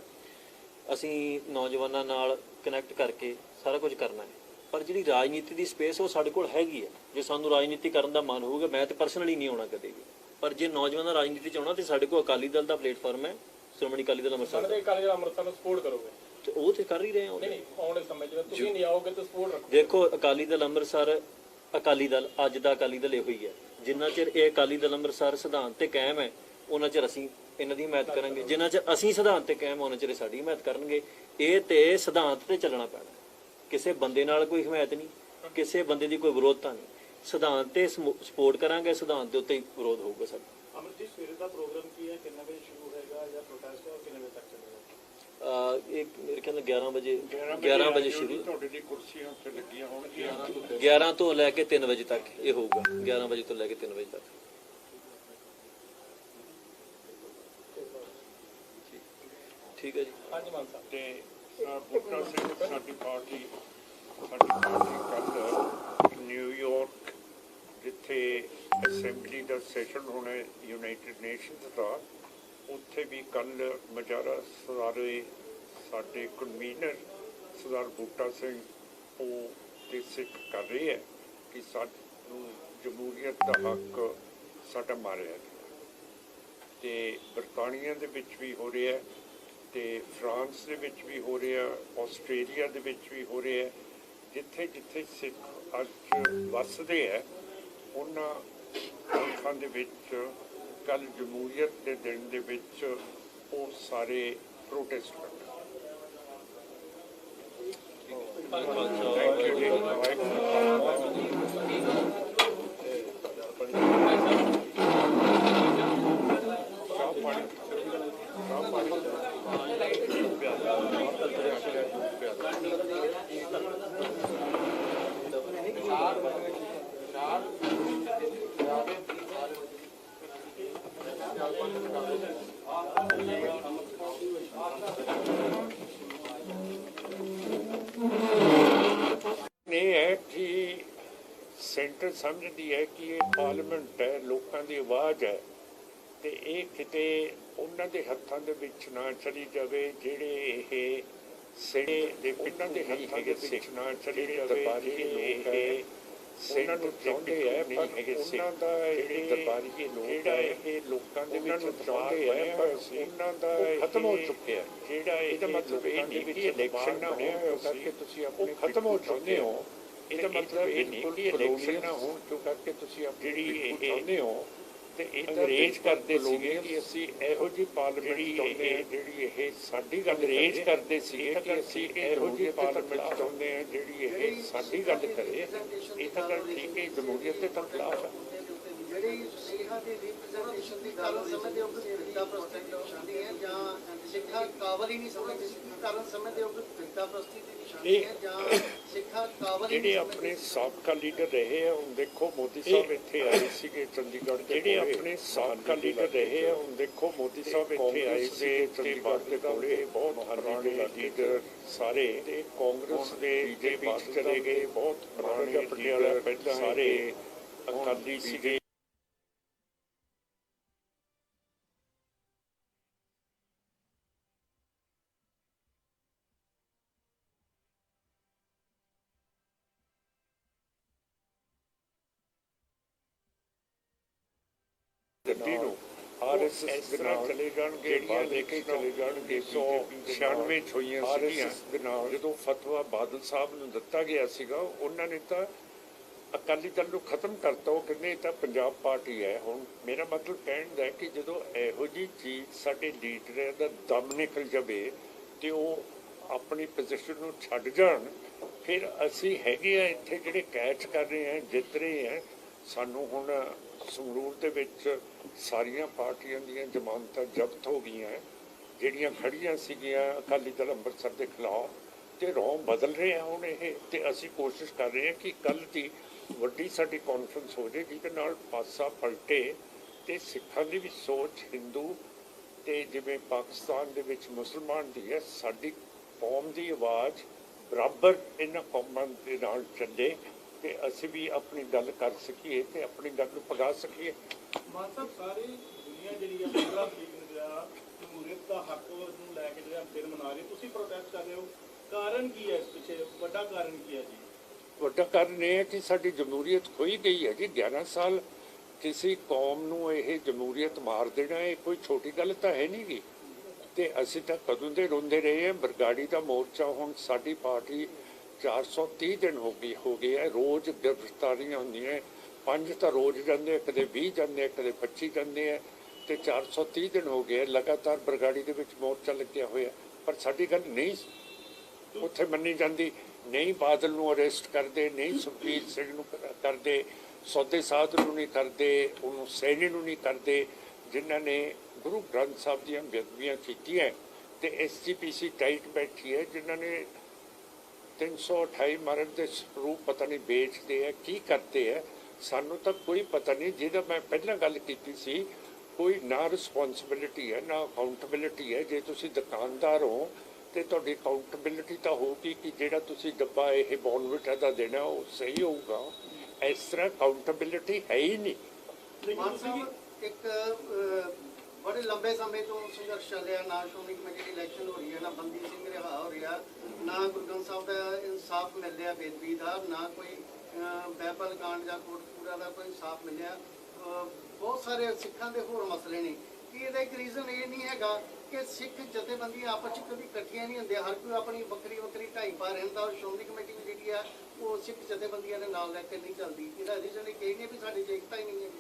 ਅਸੀਂ ਨੌਜਵਾਨਾਂ ਨਾਲ ਕਨੈਕਟ ਕਰਕੇ ਸਾਰਾ ਕੁਝ ਕਰਨਾ ਹੈ। ਪਰ ਜਿਹੜੀ ਰਾਜਨੀਤੀ ਦੀ ਸਪੇਸ ਉਹ ਸਾਡੇ ਕੋਲ ਹੈਗੀ ਹੈ। ਜੇ ਸਾਨੂੰ ਰਾਜਨੀਤੀ ਕਰਨ ਦਾ ਮਨ ਹੋਊਗਾ, ਮੈਂ ਤਾਂ ਪਰਸਨਲੀ ਨਹੀਂ ਆਉਣਾ ਕਦੇ ਵੀ, ਪਰ ਜੇ ਨੌਜਵਾਨਾਂ ਰਾਜਨੀਤੀ ਚ ਆਉਣਾ ਤੇ ਸਾਡੇ ਕੋਲ ਅਕਾਲੀ ਦਲ ਦਾ ਪਲੇਟਫਾਰਮ ਹੈ, ਸ਼੍ਰੋਮਣੀ ਅਕਾਲੀ ਦਲ ਅੰਮ੍ਰਿਤਸਰ ਦੇ ਅਕਾਲੀ ਦਲ ਅੰਮ੍ਰਿਤਸਰ ਨੂੰ ਸਪੋਰਟ ਕਰੋਗੇ? ਤੇ ਉਹ ਤੇ ਕਰ ਹੀ ਰਹੇ ਹਾਂ। ਨਹੀਂ, ਆਉਣ ਵਾਲੇ ਸਮੇਂ ਜਦੋਂ ਤੁਸੀਂ ਨਹੀਂ ਆਓਗੇ ਤਾਂ ਸਪੋਰਟ ਰੱਖੋ। ਦੇਖੋ, ਅਕਾਲੀ ਦਲ ਅੰਮ੍ਰਿਤਸਰ, ਅਕਾਲੀ ਦਲ ਅੱਜ ਦਾ ਅਕਾਲੀ ਦਲ ਇਹੋ ਹੀ ਹੈ। ਜਿੰਨਾ ਚਿਰ ਇਹ ਅਕਾਲੀ ਦਲ ਅੰਮ੍ਰਿਤਸਰ ਸਿਧਾਂਤ ਤੇ ਕਾਇਮ ਹੈ, ਉਹਨਾਂ ਚਿਰ ਅਸੀਂ ਇਹਨਾਂ ਦੀ ਹਮਾਇਤ ਕਰਾਂਗੇ। ਜਿੰਨਾ ਚਿਰ ਅਸੀਂ ਸਿਧਾਂਤ ਤੇ ਕਾਇਮ, ਉਹਨਾਂ ਚਿਰ ਸਾਡੀ ਹਮਾਇਤ ਕਰਨਗੇ। ਇਹ ਤੇ ਸਿਧਾਂਤ ਤੇ ਚੱਲਣਾ ਪੈਣਾ, ਕਿਸੇ ਬੰਦੇ ਨਾਲ ਕੋਈ ਹਮਾਇਤ ਨਹੀਂ, ਕਿਸੇ ਬੰਦੇ ਦੀ ਕੋਈ ਵਿਰੋਧਤਾ ਨਹੀਂ। ਸਿਧਾਂਤ ਤੇ ਸਪੋਰਟ ਕਰਾਂਗੇ, ਸਿਧਾਂਤ ਦੇ ਉੱਤੇ ਹੀ ਵਿਰੋਧ ਹੋਊਗਾ ਸਾਡਾ। ਅਮਰਜੀਤ, ਸਵੇਰੇ ਦਾ ਪ੍ਰੋਗਰਾਮ ਕੀ ਹੈ? ਕਿੰਨੇ ਵਜੇ ਸ਼ੁਰੂ ਹੋਏਗਾ ਜਾਂ ਪ੍ਰੋਟੈਸਟ ਹੈ, ਕਿੰਨੇ ਵਜੇ ਤੱਕ ਚੱਲੇਗਾ? ਇਹ ਮੇਰੇ ਖਿਆਲ ਨਾਲ 11 ਵਜੇ ਸ਼ੁਰੂ, ਤੁਹਾਡੇ ਦੀ ਕੁਰਸੀਆਂ ਉੱਤੇ ਲੱਗੀਆਂ ਹੋਣਗੀਆਂ। 11 ਤੋਂ ਲੈ ਕੇ 3 ਵਜੇ ਤੱਕ ਇਹ ਹੋਊਗਾ। 11 ਵਜੇ ਤੋਂ ਲੈ ਕੇ 3 ਵਜੇ ਤੱਕ। ਠੀਕ ਹੈ ਜੀ। ਹਾਂਜੀ ਮਾਨ ਸਾਹਿਬ। ਤੇ ਬੂਟਾ ਸਿੰਘ ਸਾਡੀ ਪਾਰਟੀ ਕੱਲ ਨਿਊਯਾਰਕ, ਜਿੱਥੇ ਅਸੈਂਬਲੀ ਦਾ ਸੈਸ਼ਨ ਹੋਣਾ ਯੂਨਾਈਟਿਡ ਨੇਸ਼ਨਸ ਦਾ, ਉੱਥੇ ਵੀ ਕੱਲ ਮਜਾਰਾ ਸਾਡੇ ਕਨਵੀਨਰ ਸਰਦਾਰ ਬੂਟਾ ਸਿੰਘ ਉਹ ਤੇ ਸਿੱਖ ਕਰ ਰਹੇ ਹੈ ਕਿ ਸਾਨੂੰ ਜਮਹੂਰੀਅਤ ਦਾ ਹੱਕ ਸਾਡਾ ਮਾਰਿਆ ਗਿਆ। ਤੇ ਬਰਤਾਨੀਆ ਦੇ ਵਿੱਚ ਵੀ ਹੋ ਰਿਹਾ, ਤੇ ਫਰਾਂਸ ਦੇ ਵਿੱਚ ਵੀ ਹੋ ਰਿਹਾ, ਆਸਟ੍ਰੇਲੀਆ ਦੇ ਵਿੱਚ ਵੀ ਹੋ ਰਿਹਾ। ਜਿੱਥੇ ਜਿੱਥੇ ਸਿੱਖ ਅੱਜ ਵੱਸਦੇ ਹੈ, ਉਹਨਾਂ ਮੁਲਕਾਂ ਦੇ ਵਿੱਚ ਕੱਲ ਜਮਹੂਰੀਅਤ ਦੇ ਦਿਨ ਦੇ ਵਿੱਚ ਉਹ ਸਾਰੇ ਪ੍ਰੋਟੈਸਟ ਕਰਦੇ। ਇਹ ਹੈ ਕਿ ਸੈਂਟਰ ਸਮਝਦੀ ਹੈ ਕਿ ਇਹ ਪਾਰਲੀਮੈਂਟ ਹੈ, ਲੋਕਾਂ ਦੀ ਆਵਾਜ਼ ਹੈ, ਤੇ ਇਹ ਕਿਤੇ ਉਹਨਾਂ ਦੇ ਹੱਥਾਂ ਦੇ ਵਿੱਚ ਨਾ ਚਲੀ ਜਾਵੇ ਜਿਹੜੇ ਇਹ ਸਿਰੇ ਦੇ ਉਹਨਾਂ ਦੇ ਹੱਥਾਂ ਦੇ ਵਿੱਚ ਨਾ ਚਲੀ ਜਾਵੇ ਜਿਹੜੇ ਇਹ ਉਹਨਾਂ ਨੂੰ ਚਾਹੁੰਦੇ ਹੈ, ਪਰ ਉਹਨਾਂ ਦਾ ਇਹ ਦਰਬਾਰੀ ਲੋਕ ਹੈ, ਇਹ ਲੋਕਾਂ ਦੇ ਵਿੱਚ ਚਾਹੁੰਦੇ ਹੈ, ਪਰ ਉਹਨਾਂ ਦਾ ਖਤਮ ਹੋ ਚੁੱਕਿਆ। ਜਿਹੜਾ ਇਹਦਾ ਮਤਲਬ ਇਹ ਨਹੀਂ ਕਿ ਇਲੈਕਸ਼ਨ ਨਾ ਹੋਣ ਕਰਕੇ ਤੁਸੀਂ ਆਪਣੇ ਖਤਮ ਹੋ ਚੁੱਕੇ ਹੋ। ਇਹਦਾ ਮਤਲਬ ਇਹ ਨਹੀਂ ਕਿ ਇਲੈਕਸ਼ਨ ਨਾ ਹੋਣ ਕਿਉਂ ਕਰਕੇ ਤੁਸੀਂ ਜਿਹੜੀ ਇਹ ਚਾਹੁੰਦੇ ਹੋ। ਤੇ ਇਹ ਅੰਗਰੇਜ਼ ਕਰਦੇ ਸੀਗੇ ਕਿ ਅਸੀਂ ਇਹੋ ਜਿਹੀ ਪਾਰਲੀਮੈਂਟ ਚਾਹੁੰਦੇ ਹਾਂ ਜਿਹੜੀ ਇਹ ਸਾਡੀ ਗੱਲ ਅੰਗਰੇਜ਼ ਕਰਦੇ ਸੀਗੇ ਕਿ ਅਸੀਂ ਇਹੋ ਜਿਹੀ ਪਾਰਲੀਮੈਂਟ ਚਾਹੁੰਦੇ ਹਾਂ ਜਿਹੜੀ ਇਹ ਸਾਡੀ ਗੱਲ ਕਰੇ। ਇਹ ਤਾਂ ਗੱਲ ਠੀਕ ਹੈ, ਜਮਹੂਰੀਅਤ ਦੇ ਤਾਂ ਖਿਲਾਫ ਹੈ। ਜਿਹੜੀ ਸਿੱਖਾਂ ਦੀ ਰਿਪਰੈਜ਼ੈਂਟੇਸ਼ਨ ਦੀ ਗੱਲ ਸਮਝਦੇ ਹੋ ਕਿ ਫਿਰਕਾ ਪ੍ਰਸਤੀ ਦੀ ਨਿਸ਼ਾਨੀ ਹੈ, ਜਾਂ ਸਿੱਖਾਂ ਕਾਬਲ ਹੀ ਨਹੀਂ ਸਮਝਦੇ ਕਾਰਨ ਸਮਝਦੇ ਹੋ ਕਿ ਫਿਰਕਾ ਪ੍ਰਸਤੀ ਦੀ ਨਿਸ਼ਾਨੀ ਹੈ, ਜਾਂ ਸਿੱਖਾਂ ਕਾਬਲ ਹੀ ਜਿਹੜੇ ਆਪਣੇ ਸਾਬਕਾ ਲੀਡਰ ਰਹੇ ਆ, ਹੁਣ ਦੇਖੋ ਮੋਦੀ ਸਾਹਿਬ ਇੱਥੇ ਆਏ ਸੀਗੇ ਚੰਡੀਗੜ੍ਹ ਦੇ, ਜਿਹੜੇ ਆਪਣੇ ਸਾਬਕਾ ਲੀਡਰ ਰਹੇ ਆ, ਹੁਣ ਦੇਖੋ ਮੋਦੀ ਸਾਹਿਬ ਇੱਥੇ ਆਏ ਸੀ ਚੰਡੀਗੜ੍ਹ ਦੇ ਕੋਲੇ, ਬਹੁਤ ਪੁਰਾਣੇ ਲੀਡਰ ਸਾਰੇ, ਤੇ ਕਾਂਗਰਸ ਦੇ ਵਿੱਚ ਚਲੇ ਗਏ, ਬਹੁਤ ਪੁਰਾਣੇ ਲੀਡਰ ਪਹਿਲਾਂ ਸਾਰੇ ਅਕਾਲੀ ਸੀਗੇ। ਗੱਡੀ ਨੂੰ RSS ਦੇ ਨਾਲ ਚਲੇ ਜਾਣਗੇ, ਬਾਅਦ ਦੇ ਕੇ ਚਲੇ ਜਾਣਗੇ। 196 ਚ ਹੋਈਆਂ ਸੀਗੀਆਂ ਦੇ ਨਾਲ। ਜਦੋਂ ਫਤਵਾ ਬਾਦਲ ਸਾਹਿਬ ਨੂੰ ਦਿੱਤਾ ਗਿਆ ਸੀਗਾ, ਉਹਨਾਂ ਨੇ ਤਾਂ ਅਕਾਲੀ ਦਲ ਨੂੰ ਖਤਮ ਕਰਤਾ। ਉਹ ਕਹਿੰਦੇ ਇਹ ਤਾਂ ਪੰਜਾਬ ਪਾਰਟੀ ਹੈ। ਹੁਣ ਮੇਰਾ ਮਤਲਬ ਕਹਿਣ ਦਾ ਕਿ ਜਦੋਂ ਇਹੋ ਜਿਹੀ ਚੀਜ਼ ਸਾਡੇ ਲੀਡਰਾਂ ਦਾ ਦਮ ਨਿਕਲ ਜਾਵੇ ਤੇ ਉਹ ਆਪਣੀ ਪੋਜੀਸ਼ਨ ਨੂੰ ਛੱਡ ਜਾਣ, ਫਿਰ ਅਸੀਂ ਹੈਗੇ ਆ ਇੱਥੇ ਜਿਹੜੇ ਕੈਚ ਕਰ ਰਹੇ ਆ, ਜਿੱਤ ਰਹੇ ਆ। ਸਾਨੂੰ ਹੁਣ ਸੰਗਰੂਰ ਦੇ ਵਿੱਚ ਸਾਰੀਆਂ ਪਾਰਟੀਆਂ ਦੀਆਂ ਜ਼ਮਾਨਤਾਂ ਜ਼ਬਤ ਹੋ ਗਈਆਂ, ਜਿਹੜੀਆਂ ਖੜੀਆਂ ਸੀਗੀਆਂ ਅਕਾਲੀ ਦਲ ਅੰਮ੍ਰਿਤਸਰ ਦੇ ਖਿਲਾਫ, ਤੇ ਰੌਂ ਬਦਲ ਰਹੇ ਆ ਹੁਣ ਇਹ। ਤੇ ਅਸੀਂ ਕੋਸ਼ਿਸ਼ ਕਰ ਰਹੇ ਹਾਂ ਕਿ ਕੱਲ੍ਹ ਦੀ ਵੱਡੀ ਸਾਡੀ ਕਾਨਫਰੰਸ ਹੋ ਜਾਏ, ਜਿਹਦੇ ਨਾਲ ਪਾਸਾ ਪਲਟੇ ਤੇ ਸਿੱਖਾਂ ਦੀ ਵੀ ਸੋਚ ਹਿੰਦੂ ਤੇ ਜਿਵੇਂ ਪਾਕਿਸਤਾਨ ਦੇ ਵਿੱਚ ਮੁਸਲਮਾਨ ਦੀ ਹੈ, ਸਾਡੀ ਕੌਮ ਦੀ ਆਵਾਜ਼ ਬਰਾਬਰ ਇਹਨਾਂ ਕੌਮਾਂ ਦੇ ਨਾਲ ਚੱਲੇ ਤੇ ਅਸੀਂ ਵੀ ਆਪਣੀ ਗੱਲ ਕਰ ਸਕੀਏ ਤੇ ਆਪਣੀ ਗੱਲ ਨੂੰ ਪਗਾ ਸਕੀਏ। ਮਾਨ ਸਾਹਿਬ, ਸਾਰੀ ਦੁਨੀਆ ਜਿਹੜੀ ਆ 15 ਤਰੀਕ ਨੂੰ ਜਿਹੜਾ ਜਮਹੂਰੀਅਤ ਦਾ ਹੱਕ ਨੂੰ ਲੈ ਕੇ ਜਿਹੜਾ ਦਿਨ ਮਨਾ ਰਹੀ, ਤੁਸੀਂ ਪ੍ਰੋਟੈਸਟ ਕਰ ਰਹੇ ਹੋ, ਕਾਰਨ ਕੀ ਹੈ ਇਸ ਪਿੱਛੇ? ਵੱਡਾ ਕਾਰਨ ਕੀ ਹੈ ਜੀ? ਵੱਡਾ ਕਾਰਨ ਇਹ ਹੈ ਕਿ ਸਾਡੀ ਜਮਹੂਰੀਅਤ ਖੋਈ ਗਈ ਹੈ ਜੀ। 11 ਸਾਲ ਕਿਸੇ ਕੌਮ ਨੂੰ ਇਹ ਜਮਹੂਰੀਅਤ ਮਾਰ ਦੇਣਾ ਇਹ ਕੋਈ ਛੋਟੀ ਗੱਲ ਤਾਂ ਹੈ ਨਹੀਂ ਗੀ। ਤੇ ਅਸੀਂ ਤਾਂ ਕਦੋਂ ਦੇ ਰੋਂਦੇ ਰਹੇ ਹਾਂ। ਬਰਗਾੜੀ ਦਾ ਮੋਰਚਾ ਹੁਣ ਸਾਡੀ ਪਾਰਟੀ 430 ਦਿਨ ਹੋ ਗਏ ਹੈ। ਰੋਜ਼ ਗ੍ਰਿਫਤਾਰੀਆਂ ਹੁੰਦੀਆਂ, 5 ਤਾਂ ਰੋਜ਼ ਜਾਂਦੇ, ਕਦੇ 20 ਜਾਂਦੇ, ਕਦੇ 25 ਜਾਂਦੇ ਹੈ, ਤੇ 430 ਦਿਨ ਹੋ ਗਏ ਲਗਾਤਾਰ ਬਰਗਾੜੀ ਦੇ ਵਿੱਚ ਮੋਰਚਾ ਲੱਗਿਆ ਹੋਇਆ। ਪਰ ਸਾਡੀ ਗੱਲ ਨਹੀਂ ਉੱਥੇ ਮੰਨੀ ਜਾਂਦੀ। ਨਹੀਂ ਬਾਦਲ ਨੂੰ ਅਰੈਸਟ ਕਰਦੇ, ਨਹੀਂ ਸੁਖਬੀਰ ਸਿੰਘ ਨੂੰ ਕਰਦੇ, ਸੌਦੇ ਸਾਧ ਨੂੰ ਨਹੀਂ ਕਰਦੇ, ਉਹਨੂੰ ਸੈਣੀ ਨੂੰ ਨਹੀਂ ਕਰਦੇ, ਜਿਨ੍ਹਾਂ ਨੇ ਗੁਰੂ ਗ੍ਰੰਥ ਸਾਹਿਬ ਦੀਆਂ ਬੇਅਦਬੀਆਂ ਕੀਤੀਆਂ। ਤੇ SGPC ਟਾਈਟ ਬੈਠੀ ਹੈ, ਜਿਨ੍ਹਾਂ ਨੇ 328 ਮਰਨ ਦੇ ਸਰੂਪ ਪਤਾ ਨਹੀਂ ਵੇਚਦੇ ਹੈ, ਕੀ ਕਰਦੇ ਹੈ, ਸਾਨੂੰ ਤਾਂ ਕੋਈ ਪਤਾ ਨਹੀਂ। ਜਿਹਦਾ ਮੈਂ ਪਹਿਲਾਂ ਗੱਲ ਕੀਤੀ ਸੀ, ਕੋਈ ਨਾ ਰਿਸਪੌਂਸਿਬਿਲਿਟੀ ਹੈ ਨਾ ਅਕਾਊਂਟੇਬਿਲਿਟੀ ਹੈ। ਜੇ ਤੁਸੀਂ ਦੁਕਾਨਦਾਰ ਹੋ ਤੇ ਤੁਹਾਡੀ ਅਕਾਊਂਟੇਬਿਲਿਟੀ ਤਾਂ ਹੋਊਗੀ ਕਿ ਜਿਹੜਾ ਤੁਸੀਂ ਡੱਬਾ ਇਹ ਬੋਨਵਿਟਾ ਦਾ ਦੇਣਾ ਉਹ ਸਹੀ ਹੋਊਗਾ। ਇਸ ਤਰ੍ਹਾਂ ਅਕਾਊਂਟੇਬਿਲਿਟੀ ਹੈ ਹੀ ਨਹੀਂ। ਮਾਨ ਸਾਹਿਬ, ਇੱਕ ਬੜੇ ਲੰਬੇ ਸਮੇਂ ਤੋਂ ਸੰਘਰਸ਼ ਚੱਲਿਆ, ਨਾ ਸ਼੍ਰੋਮਣੀ ਕਮੇਟੀ ਦੀ ਇਲੈਕਸ਼ਨ ਹੋ ਰਹੀ ਹੈ, ਨਾ ਬੰਦੀ ਸਿੰਘ ਰਿਹਾ ਹੋ ਰਿਹਾ, ਨਾ ਗੁਰੂ ਗ੍ਰੰਥ ਸਾਹਿਬ ਦਾ ਇਨਸਾਫ ਮਿਲ ਰਿਹਾ ਬੇਦਬੀ ਦਾ, ਨਾ ਕੋਈ ਬਾਈਬਲ ਕਾਂਡ ਜਾਂ ਕੋਟਕਪੂਰਾ ਦਾ ਕੋਈ ਇਨਸਾਫ ਮਿਲਿਆ। ਬਹੁਤ ਸਾਰੇ ਸਿੱਖਾਂ ਦੇ ਹੋਰ ਮਸਲੇ ਨੇ। ਕਿ ਇਹਦਾ ਇੱਕ ਰੀਜ਼ਨ ਇਹ ਨਹੀਂ ਹੈਗਾ ਕਿ ਸਿੱਖ ਜਥੇਬੰਦੀਆਂ ਆਪਸ ਵਿੱਚ ਕਦੀ ਇਕੱਠੀਆਂ ਨਹੀਂ ਹੁੰਦੀਆਂ, ਹਰ ਕੋਈ ਆਪਣੀ ਵੱਖਰੀ ਵੱਖਰੀ ਢਾਈ ਪਾ ਰਹਿੰਦਾ, ਔਰ ਸ਼੍ਰੋਮਣੀ ਕਮੇਟੀ ਵੀ ਜਿਹੜੀ ਆ ਉਹ ਸਿੱਖ ਜਥੇਬੰਦੀਆਂ ਦੇ ਨਾਲ ਲੈ ਕੇ ਨਹੀਂ ਚੱਲਦੀ। ਇਹਦਾ ਰੀਜ਼ਨ ਇਹ ਕਹੀ ਵੀ ਸਾਡੀ ਏਕਤਾ ਹੀ ਨਹੀਂ ਹੈ।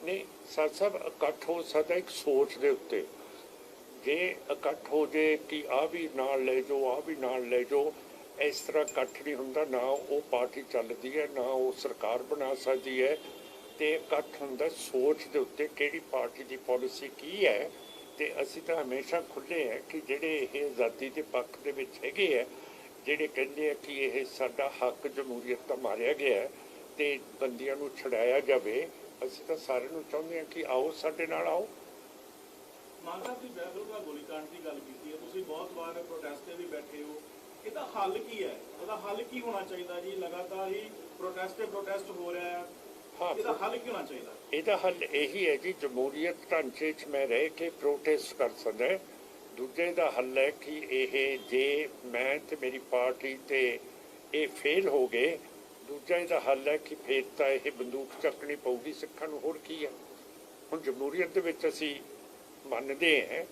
ਨਹੀਂ, ਸਾਧ ਸਾਹਿਬ, ਇਕੱਠ ਹੋ ਸਕਦਾ ਇੱਕ ਸੋਚ ਦੇ ਉੱਤੇ। ਜੇ ਇਕੱਠ ਹੋ ਜੇ ਕਿ ਆਹ ਵੀ ਨਾਲ ਲੈ ਜਾਓ, ਆਹ ਵੀ ਨਾਲ ਲੈ ਜਾਓ, ਇਸ ਤਰ੍ਹਾਂ ਇਕੱਠ ਨਹੀਂ ਹੁੰਦਾ। ਨਾ ਉਹ ਪਾਰਟੀ ਚੱਲਦੀ ਹੈ, ਨਾ ਉਹ ਸਰਕਾਰ ਬਣਾ ਸਕਦੀ ਹੈ। ਤੇ ਇਕੱਠ ਹੁੰਦਾ ਸੋਚ ਦੇ ਉੱਤੇ, ਕਿਹੜੀ ਪਾਰਟੀ ਦੀ ਪਾਲਿਸੀ ਕੀ ਹੈ। ਤੇ ਅਸੀਂ ਤਾਂ ਹਮੇਸ਼ਾ ਖੁੱਲੇ ਹੈ ਕਿ ਜਿਹੜੇ ਇਹ ਆਜ਼ਾਦੀ ਦੇ ਪੱਖ ਦੇ ਵਿੱਚ ਹੈਗੇ ਹੈ, ਜਿਹੜੇ ਕਹਿੰਦੇ ਆ ਕਿ ਇਹ ਸਾਡਾ ਹੱਕ ਜਮਹੂਰੀਅਤ ਦਾ ਮਾਰਿਆ ਗਿਆ ਤੇ ਬੰਦੀਆਂ ਨੂੰ ਛੁਡਾਇਆ ਜਾਵੇ, ਅਸੀਂ ਤਾਂ ਸਾਰਿਆਂ ਨੂੰ ਚਾਹੁੰਦੇ ਹਾਂ ਕਿ ਆਓ ਸਾਡੇ ਨਾਲ ਆਓ। ਮਾਨ ਸਾਹਿਬ, ਤੁਸੀਂ ਬਹਿਬਲ ਦਾ ਗੋਲੀकांड ਦੀ ਗੱਲ ਕੀਤੀ ਹੈ, ਤੁਸੀਂ ਬਹੁਤ ਵਾਰ ਪ੍ਰੋਟੈਸਟ ਤੇ ਵੀ ਬੈਠੇ ਹੋ। ਇਹਦਾ ਹੱਲ ਕੀ ਹੈ? ਇਹਦਾ ਹੱਲ ਕੀ ਹੋਣਾ ਚਾਹੀਦਾ ਜੀ? ਲਗਾਤਾਰ ਹੀ ਪ੍ਰੋਟੈਸਟ ਹੋ ਰਿਹਾ ਹੈ, ਇਹਦਾ ਹੱਲ ਕੀ ਹੋਣਾ ਚਾਹੀਦਾ? ਇਹਦਾ ਹੱਲ ਇਹੀ ਹੈ ਜੀ, ਜਮਹੂਰੀਅਤ ਢਾਂਚੇ 'ਚ ਮੈਂ ਰਹਿ ਕੇ ਪ੍ਰੋਟੈਸਟ ਕਰ ਸਕਦਾ। ਦੂਜੇ ਦਾ ਹੱਲ ਹੈ ਕਿ ਇਹ ਜੇ ਮੈਂ ਤੇ ਮੇਰੀ ਪਾਰਟੀ ਤੇ ਇਹ ਫੇਲ ਹੋ ਗਏ, ਦੂਜਾ ਇਹਦਾ ਹੱਲ ਹੈ ਕਿ ਫੇਰ ਤਾਂ ਇਹ ਬੰਦੂਕ ਚੱਕਣੀ ਪਊਗੀ ਸਿੱਖਾਂ ਨੂੰ। ਹੋਰ ਕੀ ਹੈ? ਹੁਣ ਜਮਹੂਰੀਅਤ ਦੇ ਵਿੱਚ ਅਸੀਂ ਮੰਨਦੇ ਹਾਂ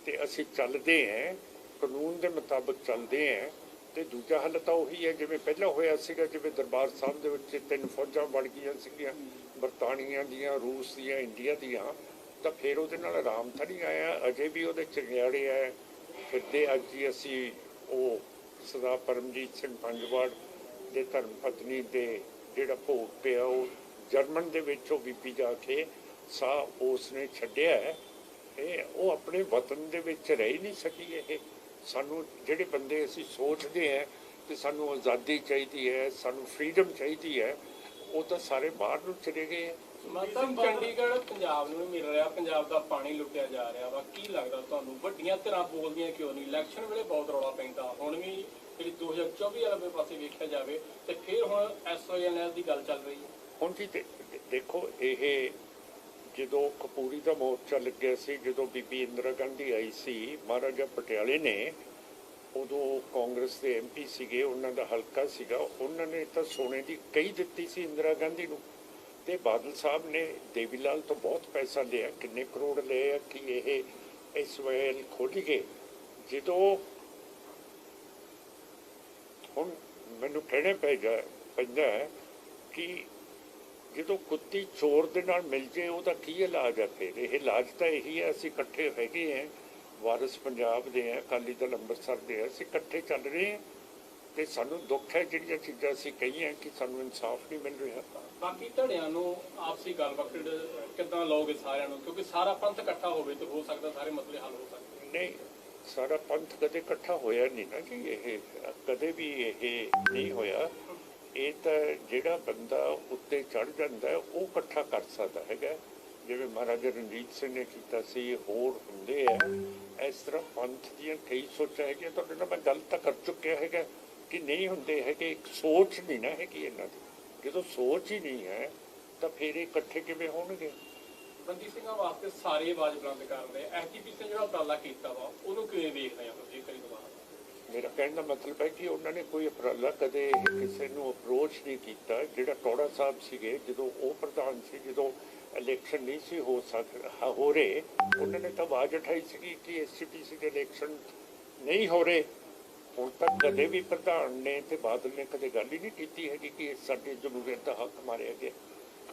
ਤੇ ਅਸੀਂ ਚੱਲਦੇ ਹਾਂ, ਕਾਨੂੰਨ ਦੇ ਮੁਤਾਬਕ ਚੱਲਦੇ ਹਾਂ। ਤੇ ਦੂਜਾ ਹੱਲ ਤਾਂ ਉਹੀ ਹੈ ਜਿਵੇਂ ਪਹਿਲਾਂ ਹੋਇਆ ਸੀਗਾ, ਜਿਵੇਂ ਦਰਬਾਰ ਸਾਹਿਬ ਦੇ ਵਿੱਚ 3 ਫੌਜਾਂ ਵੜ ਗਈਆਂ ਸੀਗੀਆਂ, ਬਰਤਾਨੀਆ ਦੀਆਂ, ਰੂਸ ਦੀਆਂ, ਇੰਡੀਆ ਦੀਆਂ। ਤਾਂ ਫਿਰ ਉਹਦੇ ਨਾਲ ਆਰਾਮ ਤਾਂ ਨਹੀਂ ਆਇਆ, ਅਜੇ ਵੀ ਉਹਦੇ ਚਿੰਗਿਆੜੇ ਆ ਫਿਰਦੇ। ਅੱਜ ਹੀ ਅਸੀਂ ਉਹ ਸਰਦਾਰ ਪਰਮਜੀਤ ਸਿੰਘ ਪੰਜਵਾੜ ਦੇ ਧਰਮ ਪਤਨੀ ਦੇ ਜਿਹੜਾ ਭੋਗ ਪਿਆ, ਉਹ ਜਰਮਨ ਦੇ ਵਿੱਚ ਉਹ ਬੀਬੀ ਜਾ ਕੇ ਸਾਹ ਉਸ ਨੇ ਛੱਡਿਆ ਹੈ। ਉਹ ਆਪਣੇ ਵਤਨ ਦੇ ਵਿੱਚ ਰਹਿ ਨਹੀਂ ਸਕੀ। ਇਹ ਸਾਨੂੰ ਜਿਹੜੇ ਬੰਦੇ ਅਸੀਂ ਸੋਚਦੇ ਹਾਂ ਕਿ ਸਾਨੂੰ ਆਜ਼ਾਦੀ ਚਾਹੀਦੀ ਹੈ, ਸਾਨੂੰ ਫਰੀडम ਚਾਹੀਦੀ ਹੈ, ਉਹ ਤਾਂ ਸਾਰੇ ਬਾਹਰ ਨੂੰ ਚਲੇ ਗਏ ਹੈ। ਮਤਲਬ ਚੰਡੀਗੜ੍ਹ ਪੰਜਾਬ ਨੂੰ ਮਿਲ ਰਿਹਾ, ਪੰਜਾਬ ਦਾ ਪਾਣੀ ਲੁੱਟਿਆ ਜਾ ਰਿਹਾ ਵਾ। ਕੀ ਲੱਗਦਾ ਤੁਹਾਨੂੰ, ਵੱਡੀਆਂ ਧਿਰਾਂ ਬੋਲਦੀਆਂ ਕਿਉਂ ਨਹੀਂ? ਇਲੈਕਸ਼ਨ ਵੇਲੇ ਬਹੁਤ ਰੌਲਾ ਪੈਂਦਾ, ਹੁਣ ਵੀ ਜਿਹੜੀ 2024 ਵਾਲੇ ਪਾਸੇ ਵੇਖਿਆ ਜਾਵੇ ਤੇ ਫਿਰ ਹੁਣ SYNL ਦੀ ਗੱਲ ਚੱਲ ਰਹੀ ਹੈ। ਹੁਣ ਜੀ ਦੇਖੋ, ਇਹ ਜਦੋਂ ਕਪੂਰੀ ਦਾ ਮੋਰਚਾ ਲੱਗਿਆ ਸੀ, ਜਦੋਂ ਬੀਬੀ ਇੰਦਰਾ ਗਾਂਧੀ ਆਈ ਸੀ ਮਹਾਰਾਜਾ ਪਟਿਆਲੇ ਨੇ, ਉਦੋਂ ਕਾਂਗਰਸ ਦੇ MP ਸੀਗੇ, ਉਹਨਾਂ ਦਾ ਹਲਕਾ ਸੀਗਾ, ਉਹਨਾਂ ਨੇ ਤਾਂ ਸੋਨੇ ਦੀ ਕਹੀ ਦਿੱਤੀ ਸੀ ਇੰਦਰਾ ਗਾਂਧੀ ਨੂੰ। ਤੇ ਬਾਦਲ ਸਾਹਿਬ ਨੇ ਦੇਵੀ ਲਾਲ ਤੋਂ ਬਹੁਤ ਪੈਸਾ ਲਿਆ, ਕਿੰਨੇ ਕਰੋੜ ਲਏ ਆ ਕਿ ਇਹ SYL ਖੋਲ੍ਹ ਗਏ। ਜਦੋਂ ਹੁਣ ਮੈਨੂੰ ਕਹਿਣਾ ਪੈਂਦਾ ਕਿ ਜਦੋਂ ਕੁੱਤੀ ਚੋਰ ਦੇ ਨਾਲ ਮਿਲ ਜੇ ਉਹਦਾ ਕੀ ਇਲਾਜ ਹੈ? ਫਿਰ ਇਹ ਇਲਾਜ ਤਾਂ ਇਹੀ ਹੈ, ਅਸੀਂ ਇਕੱਠੇ ਹੈਗੇ ਹਾਂ, ਵਾਰਿਸ ਪੰਜਾਬ ਦੇ ਹਾਂ, ਅਕਾਲੀ ਦਲ ਅੰਮ੍ਰਿਤਸਰ ਦੇ ਹਾਂ, ਅਸੀਂ ਇਕੱਠੇ ਚੱਲ ਰਹੇ ਹਾਂ। ਤੇ ਸਾਨੂੰ ਦੁੱਖ ਹੈ ਜਿਹੜੀਆਂ ਚੀਜ਼ਾਂ ਅਸੀਂ ਕਹੀਆਂ ਕਿ ਸਾਨੂੰ ਇਨਸਾਫ ਨਹੀਂ ਮਿਲ ਰਿਹਾ। ਬਾਕੀ ਧੜਿਆਂ ਨੂੰ ਆਪਸੀ ਗੱਲਬਾਤ ਕਿੱਦਾਂ ਲਓਗੇ ਸਾਰਿਆਂ ਨੂੰ, ਕਿਉਂਕਿ ਸਾਰਾ ਪੰਥ ਇਕੱਠਾ ਹੋਵੇ ਤਾਂ ਹੋ ਸਕਦਾ ਸਾਰੇ ਮਸਲੇ ਹੱਲ ਹੋ ਸਕਦੇ। ਨਹੀਂ, ਸਾਰਾ ਪੰਥ ਕਦੇ ਇਕੱਠਾ ਹੋਇਆ ਨਹੀਂ ਨਾ ਜੀ, ਇਹ ਕਦੇ ਵੀ ਇਹ ਨਹੀਂ ਹੋਇਆ। ਇਹ ਤਾਂ ਜਿਹੜਾ ਬੰਦਾ ਉੱਤੇ ਚੜ ਜਾਂਦਾ ਹੈ ਉਹ ਇਕੱਠਾ ਕਰ ਸਕਦਾ ਹੈਗਾ, ਜਿਵੇਂ ਮਹਾਰਾਜਾ ਰਣਜੀਤ ਸਿੰਘ ਨੇ ਕੀਤਾ ਸੀ, ਹੋਰ ਹੁੰਦੇ ਆ। ਇਸ ਤਰ੍ਹਾਂ ਪੰਥ ਦੀਆਂ ਕਈ ਸੋਚਾਂ ਹੈਗੀਆਂ, ਤੁਹਾਡੇ ਨਾਲ ਮੈਂ ਗੱਲ ਤਾਂ ਕਰ ਚੁੱਕਿਆ ਹੈਗਾ ਕਿ ਨਹੀਂ ਹੁੰਦੇ ਹੈਗੇ। ਇੱਕ ਸੋਚ ਨਹੀਂ ਨਾ ਹੈਗੀ ਇਹਨਾਂ ਦੀ, ਜਦੋਂ ਸੋਚ ਹੀ ਨਹੀਂ ਹੈ ਤਾਂ ਫਿਰ ਇਹ ਇਕੱਠੇ ਕਿਵੇਂ ਹੋਣਗੇ? ਬੰਦੀ ਸਿੰਘਾਂ ਵਾਸਤੇ ਸਾਰੇ ਆਵਾਜ਼ ਬੁਲੰਦ ਕਰ ਰਹੇ। ਐਸਜੀਪੀਸੀ ਨੇ ਜਿਹੜਾ ਉਪਰਾਲਾ ਕੀਤਾ ਵਾ ਉਹਨੂੰ ਕਿਵੇਂ ਵੇਖਦੇ ਆ ਤੁਸੀਂ? ਕਰੀ ਦੁਬਾਰਾ ਮੇਰਾ ਕਹਿਣ ਦਾ ਮਤਲਬ ਹੈ ਕਿ ਉਹਨਾਂ ਨੇ ਕੋਈ ਉਪਰਾਲਾ ਕਦੇ ਕਿਸੇ ਨੂੰ ਅਪਰੋਚ ਨਹੀਂ ਕੀਤਾ। ਜਿਹੜਾ ਟੋੜਾ ਸਾਹਿਬ ਸੀਗੇ, ਜਦੋਂ ਉਹ ਪ੍ਰਧਾਨ ਸੀ, ਜਦੋਂ ਇਲੈਕਸ਼ਨ ਨਹੀਂ ਸੀ ਹੋ ਰਹੇ, ਉਹਨਾਂ ਨੇ ਤਾਂ ਆਵਾਜ਼ ਉਠਾਈ ਸੀਗੀ ਕਿ ਐਸਜੀਪੀਸੀ ਦੇ ਇਲੈਕਸ਼ਨ ਨਹੀਂ ਹੋ ਰਹੇ। ਹੁਣ ਤੱਕ ਕਦੇ ਵੀ ਪ੍ਰਧਾਨ ਨੇ ਤੇ ਬਾਦਲ ਨੇ ਕਦੇ ਗੱਲ ਹੀ ਨਹੀਂ ਕੀਤੀ ਹੈਗੀ ਕਿ ਸਾਡੇ ਜਮਹੂਰੀਅਤ ਦਾ ਹੱਕ ਮਾਰਿਆ ਗਿਆ।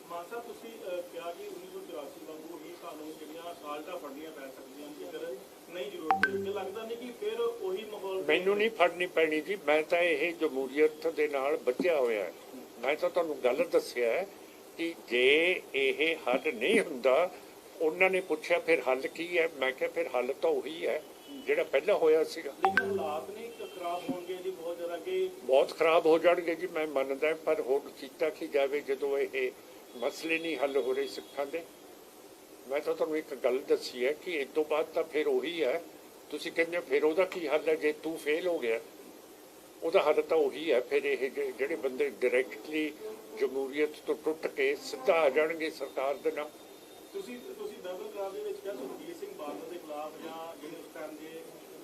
ਮਾਨ ਸਾਹਿਬ, ਤੁਸੀਂ ਕਿਹਾ ਕਿ 1984 ਵਾਂਗੂ ਹੀ ਸਾਨੂੰ ਜਿਹੜੀਆਂ ਸਾਲਟਾਂ ਫੜਨੀਆਂ ਪੈ ਸਕਦੀਆਂ ਜੇਕਰ ਨਹੀਂ ਜ਼ਰੂਰਤ ਹੈ, ਤੇ ਲੱਗਦਾ ਨਹੀਂ ਕਿ ਫਿਰ ਉਹੀ ਮਾਹੌਲ ਮੈਨੂੰ ਨਹੀਂ ਫੜਨੀ ਪੈਣੀ ਜੀ, ਮੈਂ ਤਾਂ ਇਹ ਜਮਹੂਰੀਅਤ ਦੇ ਨਾਲ ਬੱਝਿਆ ਹੋਇਆ ਹੈ। ਮੈਂ ਤਾਂ ਤੁਹਾਨੂੰ ਗੱਲ ਦੱਸਿਆ ਕਿ ਜੇ ਇਹ ਹੱਲ ਨਹੀਂ ਹੁੰਦਾ, ਉਹਨਾਂ ਨੇ ਪੁੱਛਿਆ ਫਿਰ ਹੱਲ ਕੀ ਹੈ, ਮੈਂ ਕਿਹਾ ਫਿਰ ਹੱਲ ਤਾਂ ਉਹੀ ਹੈ ਜਿਹੜਾ ਪਹਿਲਾਂ ਹੋਇਆ ਸੀਗਾ। ਲੇਕਿਨ ਹਾਲਾਤ ਨਹੀਂ ਖਰਾਬ ਹੋਣਗੇ ਜੀ ਬਹੁਤ ਜ਼ਿਆਦਾ, ਕਿ ਬਹੁਤ ਖਰਾਬ ਹੋ ਜਾਣਗੇ ਜੀ, ਮੈਂ ਮੰਨਦਾ, ਪਰ ਹੁਣ ਕੀਤਾ ਕੀ ਜਾਵੇ ਜਦੋਂ ਇਹ ਮਸਲੇ ਨਹੀਂ ਹੱਲ ਹੋ ਰਹੇ ਸਿੱਖਾਂ ਦੇ। ਮੈਂ ਤਾਂ ਤੁਹਾਨੂੰ ਇੱਕ ਗੱਲ ਦੱਸੀ ਹੈ ਕਿ ਇਸ ਤੋਂ ਬਾਅਦ ਤਾਂ ਫਿਰ ਉਹੀ ਹੈ। ਤੁਸੀਂ ਕਹਿੰਦੇ ਫਿਰ ਉਹਦਾ ਕੀ ਹੱਲ ਹੈ? ਜੇ ਤੂੰ ਫੇਲ ਹੋ ਗਿਆ, ਉਹਦਾ ਹੱਲ ਤਾਂ ਉਹੀ ਹੈ। ਫਿਰ ਇਹ ਜਿਹੜੇ ਬੰਦੇ ਡਾਇਰੈਕਟਲੀ ਜਮਹੂਰੀਅਤ ਤੋਂ ਟੁੱਟ ਕੇ ਸਿੱਧਾ ਆ ਜਾਣਗੇ ਸਰਕਾਰ ਦੇ ਨਾਲ। ਤੁਸੀਂ ਦਰਬਾਰ ਸਾਹਿਬ ਦੇ ਵਿੱਚ ਕਿਹਾ ਸੁਖਬੀਰ ਸਿੰਘ ਬਾਦਲ ਦੇ ਖਿਲਾਫ ਜਾਂ ਜਿਹੜੇ ਉਸ ਟਾਈਮ ਦੇ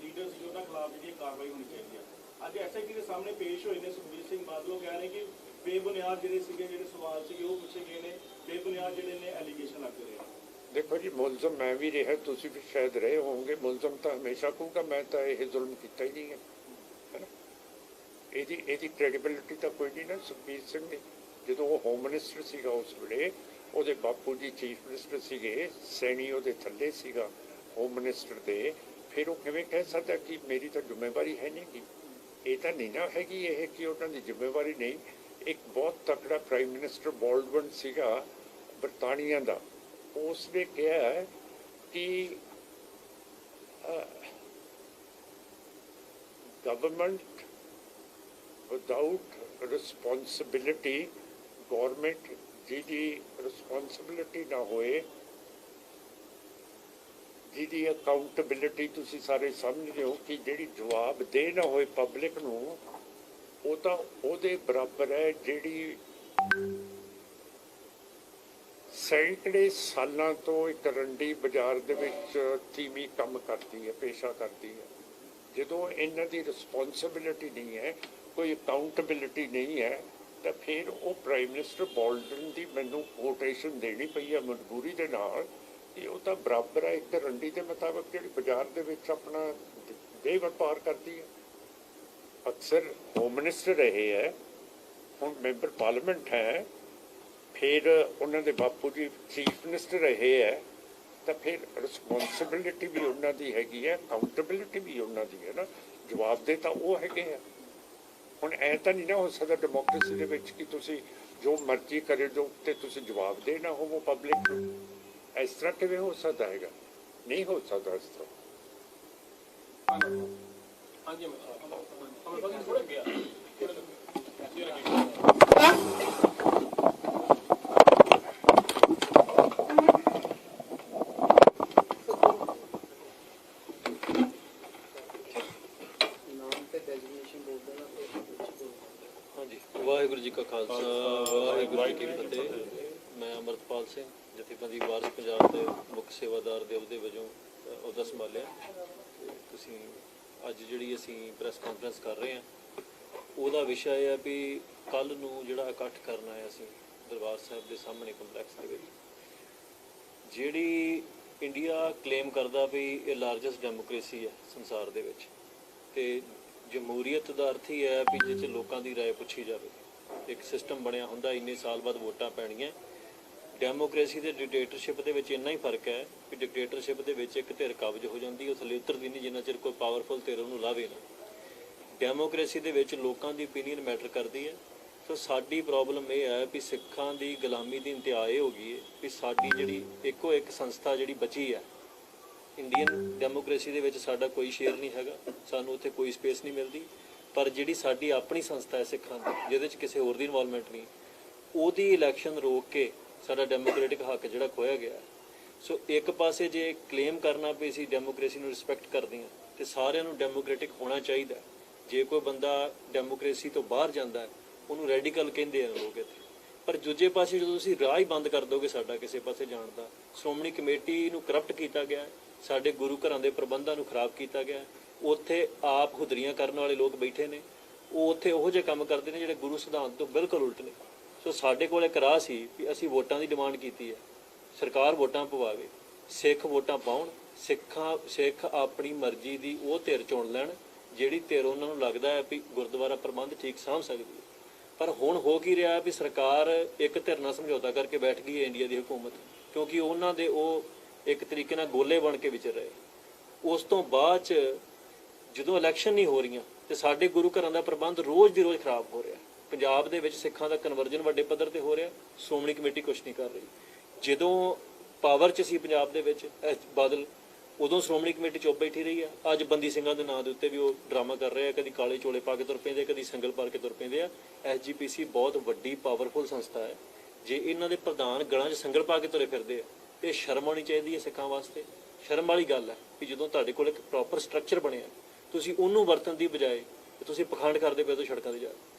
ਲੀਡਰ ਸੀ ਉਹਨਾਂ ਖਿਲਾਫ ਜਿਹੜੀ ਕਾਰਵਾਈ ਹੋਣੀ ਚਾਹੀਦੀ ਹੈ। ਅੱਜ ਐਸਆਈਟੀ ਦੇ ਸਾਹਮਣੇ ਪੇਸ਼ ਹੋਏ ਨੇ ਸੁਖਬੀਰ ਸਿੰਘ ਬਾਦਲ, ਉਹ ਕਹਿ ਰਹੇ ਕਿ ਬੇਬੁਨਿਆਦ ਜਿਹੜੇ ਸਵਾਲ ਸੀਗੇ ਉਹ ਪੁੱਛੇ ਗਏ ਨੇ, ਬੇਬੁਨਿਆਦ ਜਿਹੜੇ ਨੇ ਐਲੀਗੇਸ਼ਨ ਲੱਗ ਰਹੇ ਨੇ। ਦੇਖੋ ਜੀ, ਮੁਲਜ਼ਮ ਮੈਂ ਵੀ ਰਿਹਾ, ਤੁਸੀਂ ਵੀ ਸ਼ਾਇਦ ਰਹੇ ਹੋਵੋਗੇ। ਮੁਲਜ਼ਮ ਤਾਂ ਹਮੇਸ਼ਾ ਕਹੂਗਾ ਮੈਂ ਤਾਂ ਇਹ ਜ਼ੁਲਮ ਕੀਤਾ ਹੀ ਨਹੀਂ ਹੈ ਨਾ। ਇਹਦੀ ਕ੍ਰੈਡੀਬਿਲਿਟੀ ਤਾਂ ਕੋਈ ਨਹੀਂ ਨਾ। ਸੁਖਬੀਰ ਸਿੰਘ ਦੀ, ਜਦੋਂ ਉਹ ਹੋਮ ਮਿਨਿਸਟਰ ਸੀਗਾ ਉਸ ਵੇਲੇ, ਉਹਦੇ ਬਾਪੂ ਜੀ ਚੀਫ ਮਿਨਿਸਟਰ ਸੀਗੇ, ਸੈਣੀ ਉਹਦੇ ਥੱਲੇ ਸੀਗਾ ਹੋਮ ਮਿਨਿਸਟਰ ਦੇ, ਫਿਰ ਉਹ ਕਿਵੇਂ ਕਹਿ ਸਕਦਾ ਕਿ ਮੇਰੀ ਤਾਂ ਜ਼ਿੰਮੇਵਾਰੀ ਹੈ ਨਹੀਂ ਗੀ? ਇਹ ਤਾਂ ਨਹੀਂ ਨਾ ਹੈਗੀ ਇਹ ਕਿ ਉਹਨਾਂ ਦੀ ਜ਼ਿੰਮੇਵਾਰੀ ਨਹੀਂ। ਇੱਕ ਬਹੁਤ ਤਕੜਾ ਪ੍ਰਾਈਮ ਮਿਨਿਸਟਰ ਬਾਲਡਵਨ ਸੀਗਾ ਬਰਤਾਨੀਆ ਦਾ, ਉਸ ਨੇ ਕਿਹਾ ਕਿ ਗਵਰਨਮੈਂਟ ਵਿਦਾਊਟ ਰਿਸਪੌਂਸਿਬਿਲਿਟੀ, ਗੌਰਮੈਂਟ ਜਿਹਦੀ ਰਿਸਪੌਂਸਿਬਿਲਿਟੀ ਨਾ ਹੋਏ, ਜਿਹਦੀ ਅਕਾਊਂਟੇਬਿਲਿਟੀ ਤੁਸੀਂ ਸਾਰੇ ਸਮਝਦੇ ਹੋ ਕਿ ਜਿਹੜੀ ਜਵਾਬ ਦੇ ਨਾ ਹੋਏ ਪਬਲਿਕ ਨੂੰ, ਉਹ ਤਾਂ ਉਹਦੇ ਬਰਾਬਰ ਹੈ ਜਿਹੜੀ ਸੈਂਕੜੇ ਸਾਲਾਂ ਤੋਂ ਇੱਕ ਰੰਡੀ ਬਾਜ਼ਾਰ ਦੇ ਵਿੱਚ ਤੀਵੀਂ ਕੰਮ ਕਰਦੀ ਹੈ, ਪੇਸ਼ਾ ਕਰਦੀ ਹੈ। ਜਦੋਂ ਇਹਨਾਂ ਦੀ ਰਿਸਪੌਂਸਿਬਿਲਿਟੀ ਨਹੀਂ ਹੈ, ਕੋਈ ਅਕਾਊਂਟੇਬਿਲਿਟੀ ਨਹੀਂ ਹੈ, ਤਾਂ ਫਿਰ ਉਹ ਪ੍ਰਾਈਮ ਮਿਨਿਸਟਰ ਬਾਲਡਨ ਦੀ ਮੈਨੂੰ ਕੋਟੇਸ਼ਨ ਦੇਣੀ ਪਈ ਹੈ ਮਜਬੂਰੀ ਦੇ ਨਾਲ ਕਿ ਉਹ ਤਾਂ ਬਰਾਬਰ ਹੈ ਇੱਕ ਰੰਡੀ ਦੇ ਮੁਤਾਬਕ ਜਿਹੜੀ ਬਾਜ਼ਾਰ ਦੇ ਵਿੱਚ ਆਪਣਾ ਦੇ ਵਪਾਰ ਕਰਦੀ ਹੈ। ਅਕਸਰ ਹੋਮ ਮਿਨਿਸਟਰ ਰਹੇ ਹੈ, ਹੁਣ ਮੈਂਬਰ ਪਾਰਲੀਮੈਂਟ ਹੈ, ਫਿਰ ਉਹਨਾਂ ਦੇ ਬਾਪੂ ਜੀ ਚੀਫ ਮਿਨਿਸਟਰ ਰਹੇ ਹੈ, ਤਾਂ ਫਿਰ ਰਿਸਪੌਂਸਿਬਿਲਿਟੀ ਵੀ ਉਹਨਾਂ ਦੀ ਹੈਗੀ ਹੈ, ਅਕਾਊਂਟੇਬਿਲਿਟੀ ਵੀ ਉਹਨਾਂ ਦੀ ਹੈ ਨਾ। ਜਵਾਬ ਦੇ ਤਾਂ ਉਹ ਹੈਗੇ ਆ। ਹੁਣ ਐ ਤਾਂ ਨਹੀਂ ਨਾ ਹੋ ਸਕਦਾ ਡੈਮੋਕ੍ਰੇਸੀ ਦੇ ਵਿੱਚ ਕਿ ਤੁਸੀਂ ਜੋ ਮਰਜ਼ੀ ਕਰੇ ਜੋ ਤੇ ਤੁਸੀਂ ਜਵਾਬ ਦੇ ਨਾ ਹੋਵੋ ਪਬਲਿਕ ਨੂੰ। ਇਸ ਤਰ੍ਹਾਂ ਕਿਵੇਂ ਹੋ ਸਕਦਾ ਹੈਗਾ? ਨਹੀਂ ਹੋ ਸਕਦਾ ਇਸ ਤਰ੍ਹਾਂ। ਹਾਂਜੀ ਮੈਂ ਥੋੜਾ ਗਿਆ ਹਾਂਜੀ, ਵਾਹਿਗੁਰੂ ਜੀ ਕਾ ਖਾਲਸਾ, ਵਾਹਿਗੁਰੂ ਜੀ ਕੀ ਫਤਿਹ। ਮੈਂ ਅਮਰਤਪਾਲ ਸਿੰਘ, ਜਥੇਬੰਦੀ ਵਾਰਿਸ ਪੰਜਾਬ ਦੇ ਮੁੱਖ ਸੇਵਾਦਾਰ ਦੇ ਅਹੁਦੇ ਵਜੋਂ ਅਹੁਦਾ ਸੰਭਾਲਿਆ। ਤੁਸੀਂ ਅੱਜ ਜਿਹੜੀ ਅਸੀਂ ਪ੍ਰੈਸ ਕਾਨਫਰੰਸ ਕਰ ਰਹੇ ਹਾਂ, ਉਹਦਾ ਵਿਸ਼ਾ ਇਹ ਹੈ ਵੀ ਕੱਲ੍ਹ ਨੂੰ ਜਿਹੜਾ ਇਕੱਠ ਕਰਨਾ ਹੈ ਅਸੀਂ ਦਰਬਾਰ ਸਾਹਿਬ ਦੇ ਸਾਹਮਣੇ ਕੰਪਲੈਕਸ ਦੇ ਵਿੱਚ, ਜਿਹੜੀ ਇੰਡੀਆ ਕਲੇਮ ਕਰਦਾ ਵੀ ਇਹ ਲਾਰਜੈਸਟ ਡੈਮੋਕ੍ਰੇਸੀ ਹੈ ਸੰਸਾਰ ਦੇ ਵਿੱਚ, ਤੇ ਜਮਹੂਰੀਅਤ ਦਾ ਅਰਥ ਹੀ ਹੈ ਵੀ ਜਿਸ 'ਚ ਲੋਕਾਂ ਦੀ ਰਾਏ ਪੁੱਛੀ ਜਾਵੇ। ਇੱਕ ਸਿਸਟਮ ਬਣਿਆ ਹੁੰਦਾ, ਇੰਨੇ ਸਾਲ ਬਾਅਦ ਵੋਟਾਂ ਪੈਣੀਆਂ। ਡੈਮੋਕ੍ਰੇਸੀ ਤੇ ਡਿਕਟੇਟਰਸ਼ਿਪ ਦੇ ਵਿੱਚ ਇੰਨਾ ਹੀ ਫਰਕ ਹੈ ਕਿ ਡਿਕਟੇਟਰਸ਼ਿਪ ਦੇ ਵਿੱਚ ਇੱਕ ਧਿਰ ਕਬਜ਼ ਹੋ ਜਾਂਦੀ, ਉਹ ਥੱਲੇ ਉਤਰਦੀ ਨਹੀਂ ਜਿੰਨਾ ਚਿਰ ਕੋਈ ਪਾਵਰਫੁਲ ਧਿਰ ਉਹਨੂੰ ਲਾਵੇ ਨਾ। ਡੈਮੋਕ੍ਰੇਸੀ ਦੇ ਵਿੱਚ ਲੋਕਾਂ ਦੀ ਓਪੀਨੀਅਨ ਮੈਟਰ ਕਰਦੀ ਹੈ। ਸੋ ਸਾਡੀ ਪ੍ਰੋਬਲਮ ਇਹ ਹੈ ਵੀ ਸਿੱਖਾਂ ਦੀ ਗੁਲਾਮੀ ਦੀ ਇੰਤਹਾ ਇਹ ਹੋ ਗਈ ਹੈ ਵੀ ਸਾਡੀ ਜਿਹੜੀ ਇੱਕੋ ਇੱਕ ਸੰਸਥਾ ਜਿਹੜੀ ਬਚੀ ਹੈ ਇੰਡੀਅਨ ਡੈਮੋਕ੍ਰੇਸੀ ਦੇ ਵਿੱਚ ਸਾਡਾ ਕੋਈ ਸ਼ੇਅਰ ਨਹੀਂ ਹੈਗਾ, ਸਾਨੂੰ ਉੱਥੇ ਕੋਈ ਸਪੇਸ ਨਹੀਂ ਮਿਲਦੀ। ਪਰ ਜਿਹੜੀ ਸਾਡੀ ਆਪਣੀ ਸੰਸਥਾ ਹੈ ਸਿੱਖਾਂ ਦੀ, ਜਿਹਦੇ 'ਚ ਕਿਸੇ ਹੋਰ ਦੀ ਇਨਵੋਲਵਮੈਂਟ ਨਹੀਂ, ਉਹਦੀ ਇਲੈਕਸ਼ਨ ਰੋਕ ਕੇ ਸਾਡਾ ਡੈਮੋਕ੍ਰੈਟਿਕ ਹੱਕ ਜਿਹੜਾ ਖੋਇਆ ਗਿਆ। ਸੋ ਇੱਕ ਪਾਸੇ ਜੇ ਕਲੇਮ ਕਰਨਾ ਵੀ ਅਸੀਂ ਡੈਮੋਕ੍ਰੇਸੀ ਨੂੰ ਰਿਸਪੈਕਟ ਕਰਦੇ ਹਾਂ ਤੇ ਸਾਰਿਆਂ ਨੂੰ ਡੈਮੋਕ੍ਰੈਟਿਕ ਹੋਣਾ ਚਾਹੀਦਾ। ਜੇ ਕੋਈ ਬੰਦਾ ਡੈਮੋਕ੍ਰੇਸੀ ਤੋਂ ਬਾਹਰ ਜਾਂਦਾ ਹੈ ਉਹਨੂੰ ਰੈਡੀਕਲ ਕਹਿੰਦੇ ਆ ਲੋਕ ਇੱਥੇ। ਪਰ ਦੂਜੇ ਪਾਸੇ ਜਦੋਂ ਤੁਸੀਂ ਰਾਹ ਹੀ ਬੰਦ ਕਰ ਦੋਗੇ ਸਾਡਾ ਕਿਸੇ ਪਾਸੇ ਜਾਣ ਦਾ, ਸ਼੍ਰੋਮਣੀ ਕਮੇਟੀ ਨੂੰ ਕਰਪਟ ਕੀਤਾ ਗਿਆ, ਸਾਡੇ ਗੁਰੂ ਘਰਾਂ ਦੇ ਪ੍ਰਬੰਧਾਂ ਨੂੰ ਖਰਾਬ ਕੀਤਾ ਗਿਆ, ਉੱਥੇ ਆਪ ਹੁਦਰੀਆਂ ਕਰਨ ਵਾਲੇ ਲੋਕ ਬੈਠੇ ਨੇ, ਉਹ ਉੱਥੇ ਉਹੋ ਜਿਹੇ ਕੰਮ ਕਰਦੇ ਨੇ ਜਿਹੜੇ ਗੁਰੂ ਸਿਧਾਂਤ ਤੋਂ ਬਿਲਕੁਲ ਉਲਟ ਨੇ। ਸੋ ਸਾਡੇ ਕੋਲ ਇੱਕ ਰਾਹ ਸੀ ਵੀ ਅਸੀਂ ਵੋਟਾਂ ਦੀ ਡਿਮਾਂਡ ਕੀਤੀ ਹੈ, ਸਰਕਾਰ ਵੋਟਾਂ ਪਵਾਵੇ, ਸਿੱਖ ਵੋਟਾਂ ਪਾਉਣ, ਸਿੱਖ ਆਪਣੀ ਮਰਜ਼ੀ ਦੀ ਉਹ ਧਿਰ ਚੁਣ ਲੈਣ ਜਿਹੜੀ ਧਿਰ ਉਹਨਾਂ ਨੂੰ ਲੱਗਦਾ ਹੈ ਵੀ ਗੁਰਦੁਆਰਾ ਪ੍ਰਬੰਧ ਠੀਕ ਸਾਂਭ ਸਕਦੀ ਹੈ। ਪਰ ਹੁਣ ਹੋ ਕੀ ਰਿਹਾ ਵੀ ਸਰਕਾਰ ਇੱਕ ਧਿਰ ਨਾਲ ਸਮਝੌਤਾ ਕਰਕੇ ਬੈਠ ਗਈ ਹੈ ਇੰਡੀਆ ਦੀ ਹਕੂਮਤ, ਕਿਉਂਕਿ ਉਹਨਾਂ ਦੇ ਉਹ ਇੱਕ ਤਰੀਕੇ ਨਾਲ ਗੋਲੇ ਬਣ ਕੇ ਵਿਚਰ ਰਹੇ। ਉਸ ਤੋਂ ਬਾਅਦ 'ਚ ਜਦੋਂ ਇਲੈਕਸ਼ਨ ਨਹੀਂ ਹੋ ਰਹੀਆਂ ਤੇ ਸਾਡੇ ਗੁਰੂ ਘਰਾਂ ਦਾ ਪ੍ਰਬੰਧ ਰੋਜ਼ ਦੀ ਰੋਜ਼ ਖਰਾਬ ਹੋ ਰਿਹਾ। ਪੰਜਾਬ ਦੇ ਵਿੱਚ ਸਿੱਖਾਂ ਦਾ ਕਨਵਰਜਨ ਵੱਡੇ ਪੱਧਰ ਤੇ ਹੋ ਰਿਹਾ, ਸ਼੍ਰੋਮਣੀ ਕਮੇਟੀ ਕੁਛ ਨਹੀਂ ਕਰ ਰਹੀ। ਜਦੋਂ ਪਾਵਰ 'ਚ ਸੀ ਪੰਜਾਬ ਦੇ ਵਿੱਚ ਬਾਦਲ, ਉਦੋਂ ਸ਼੍ਰੋਮਣੀ ਕਮੇਟੀ ਚੁੱਪ ਬੈਠੀ ਰਹੀ ਆ। ਅੱਜ ਬੰਦੀ ਸਿੰਘਾਂ ਦੇ ਨਾਂ ਦੇ ਉੱਤੇ ਵੀ ਉਹ ਡਰਾਮਾ ਕਰ ਰਹੇ ਆ, ਕਦੀ ਕਾਲੇ ਚੋਲੇ ਪਾ ਕੇ ਤੁਰ ਪੈਂਦੇ, ਕਦੀ ਸੰਗਲ ਪਾ ਕੇ ਤੁਰ ਪੈਂਦੇ ਆ। SGPC ਬਹੁਤ ਵੱਡੀ ਪਾਵਰਫੁਲ ਸੰਸਥਾ ਹੈ। ਜੇ ਇਹਨਾਂ ਦੇ ਪ੍ਰਧਾਨ ਗਲਾਂ 'ਚ ਸੰਗਲ ਪਾ ਕੇ ਤੁਰੇ ਫਿਰਦੇ ਆ ਤੇ ਸ਼ਰਮ ਆਉਣੀ ਚਾਹੀਦੀ ਹੈ ਸਿੱਖਾਂ ਵਾਸਤੇ। ਸ਼ਰਮ ਵਾਲੀ ਗੱਲ ਹੈ ਕਿ ਜਦੋਂ ਤੁਹਾਡੇ ਕੋਲ ਇੱਕ ਪ੍ਰੋਪਰ ਸਟਰਕਚਰ ਬਣਿਆ ਤੁਸੀਂ ਉਹਨੂੰ ਵਰਤਣ ਦੀ ਬਜਾਏ ਤੁਸੀਂ ਪਖੰਡ ਕਰਦੇ ਪਏ ਹੋ ਸੜਕਾਂ ਤੇ ਜਾ।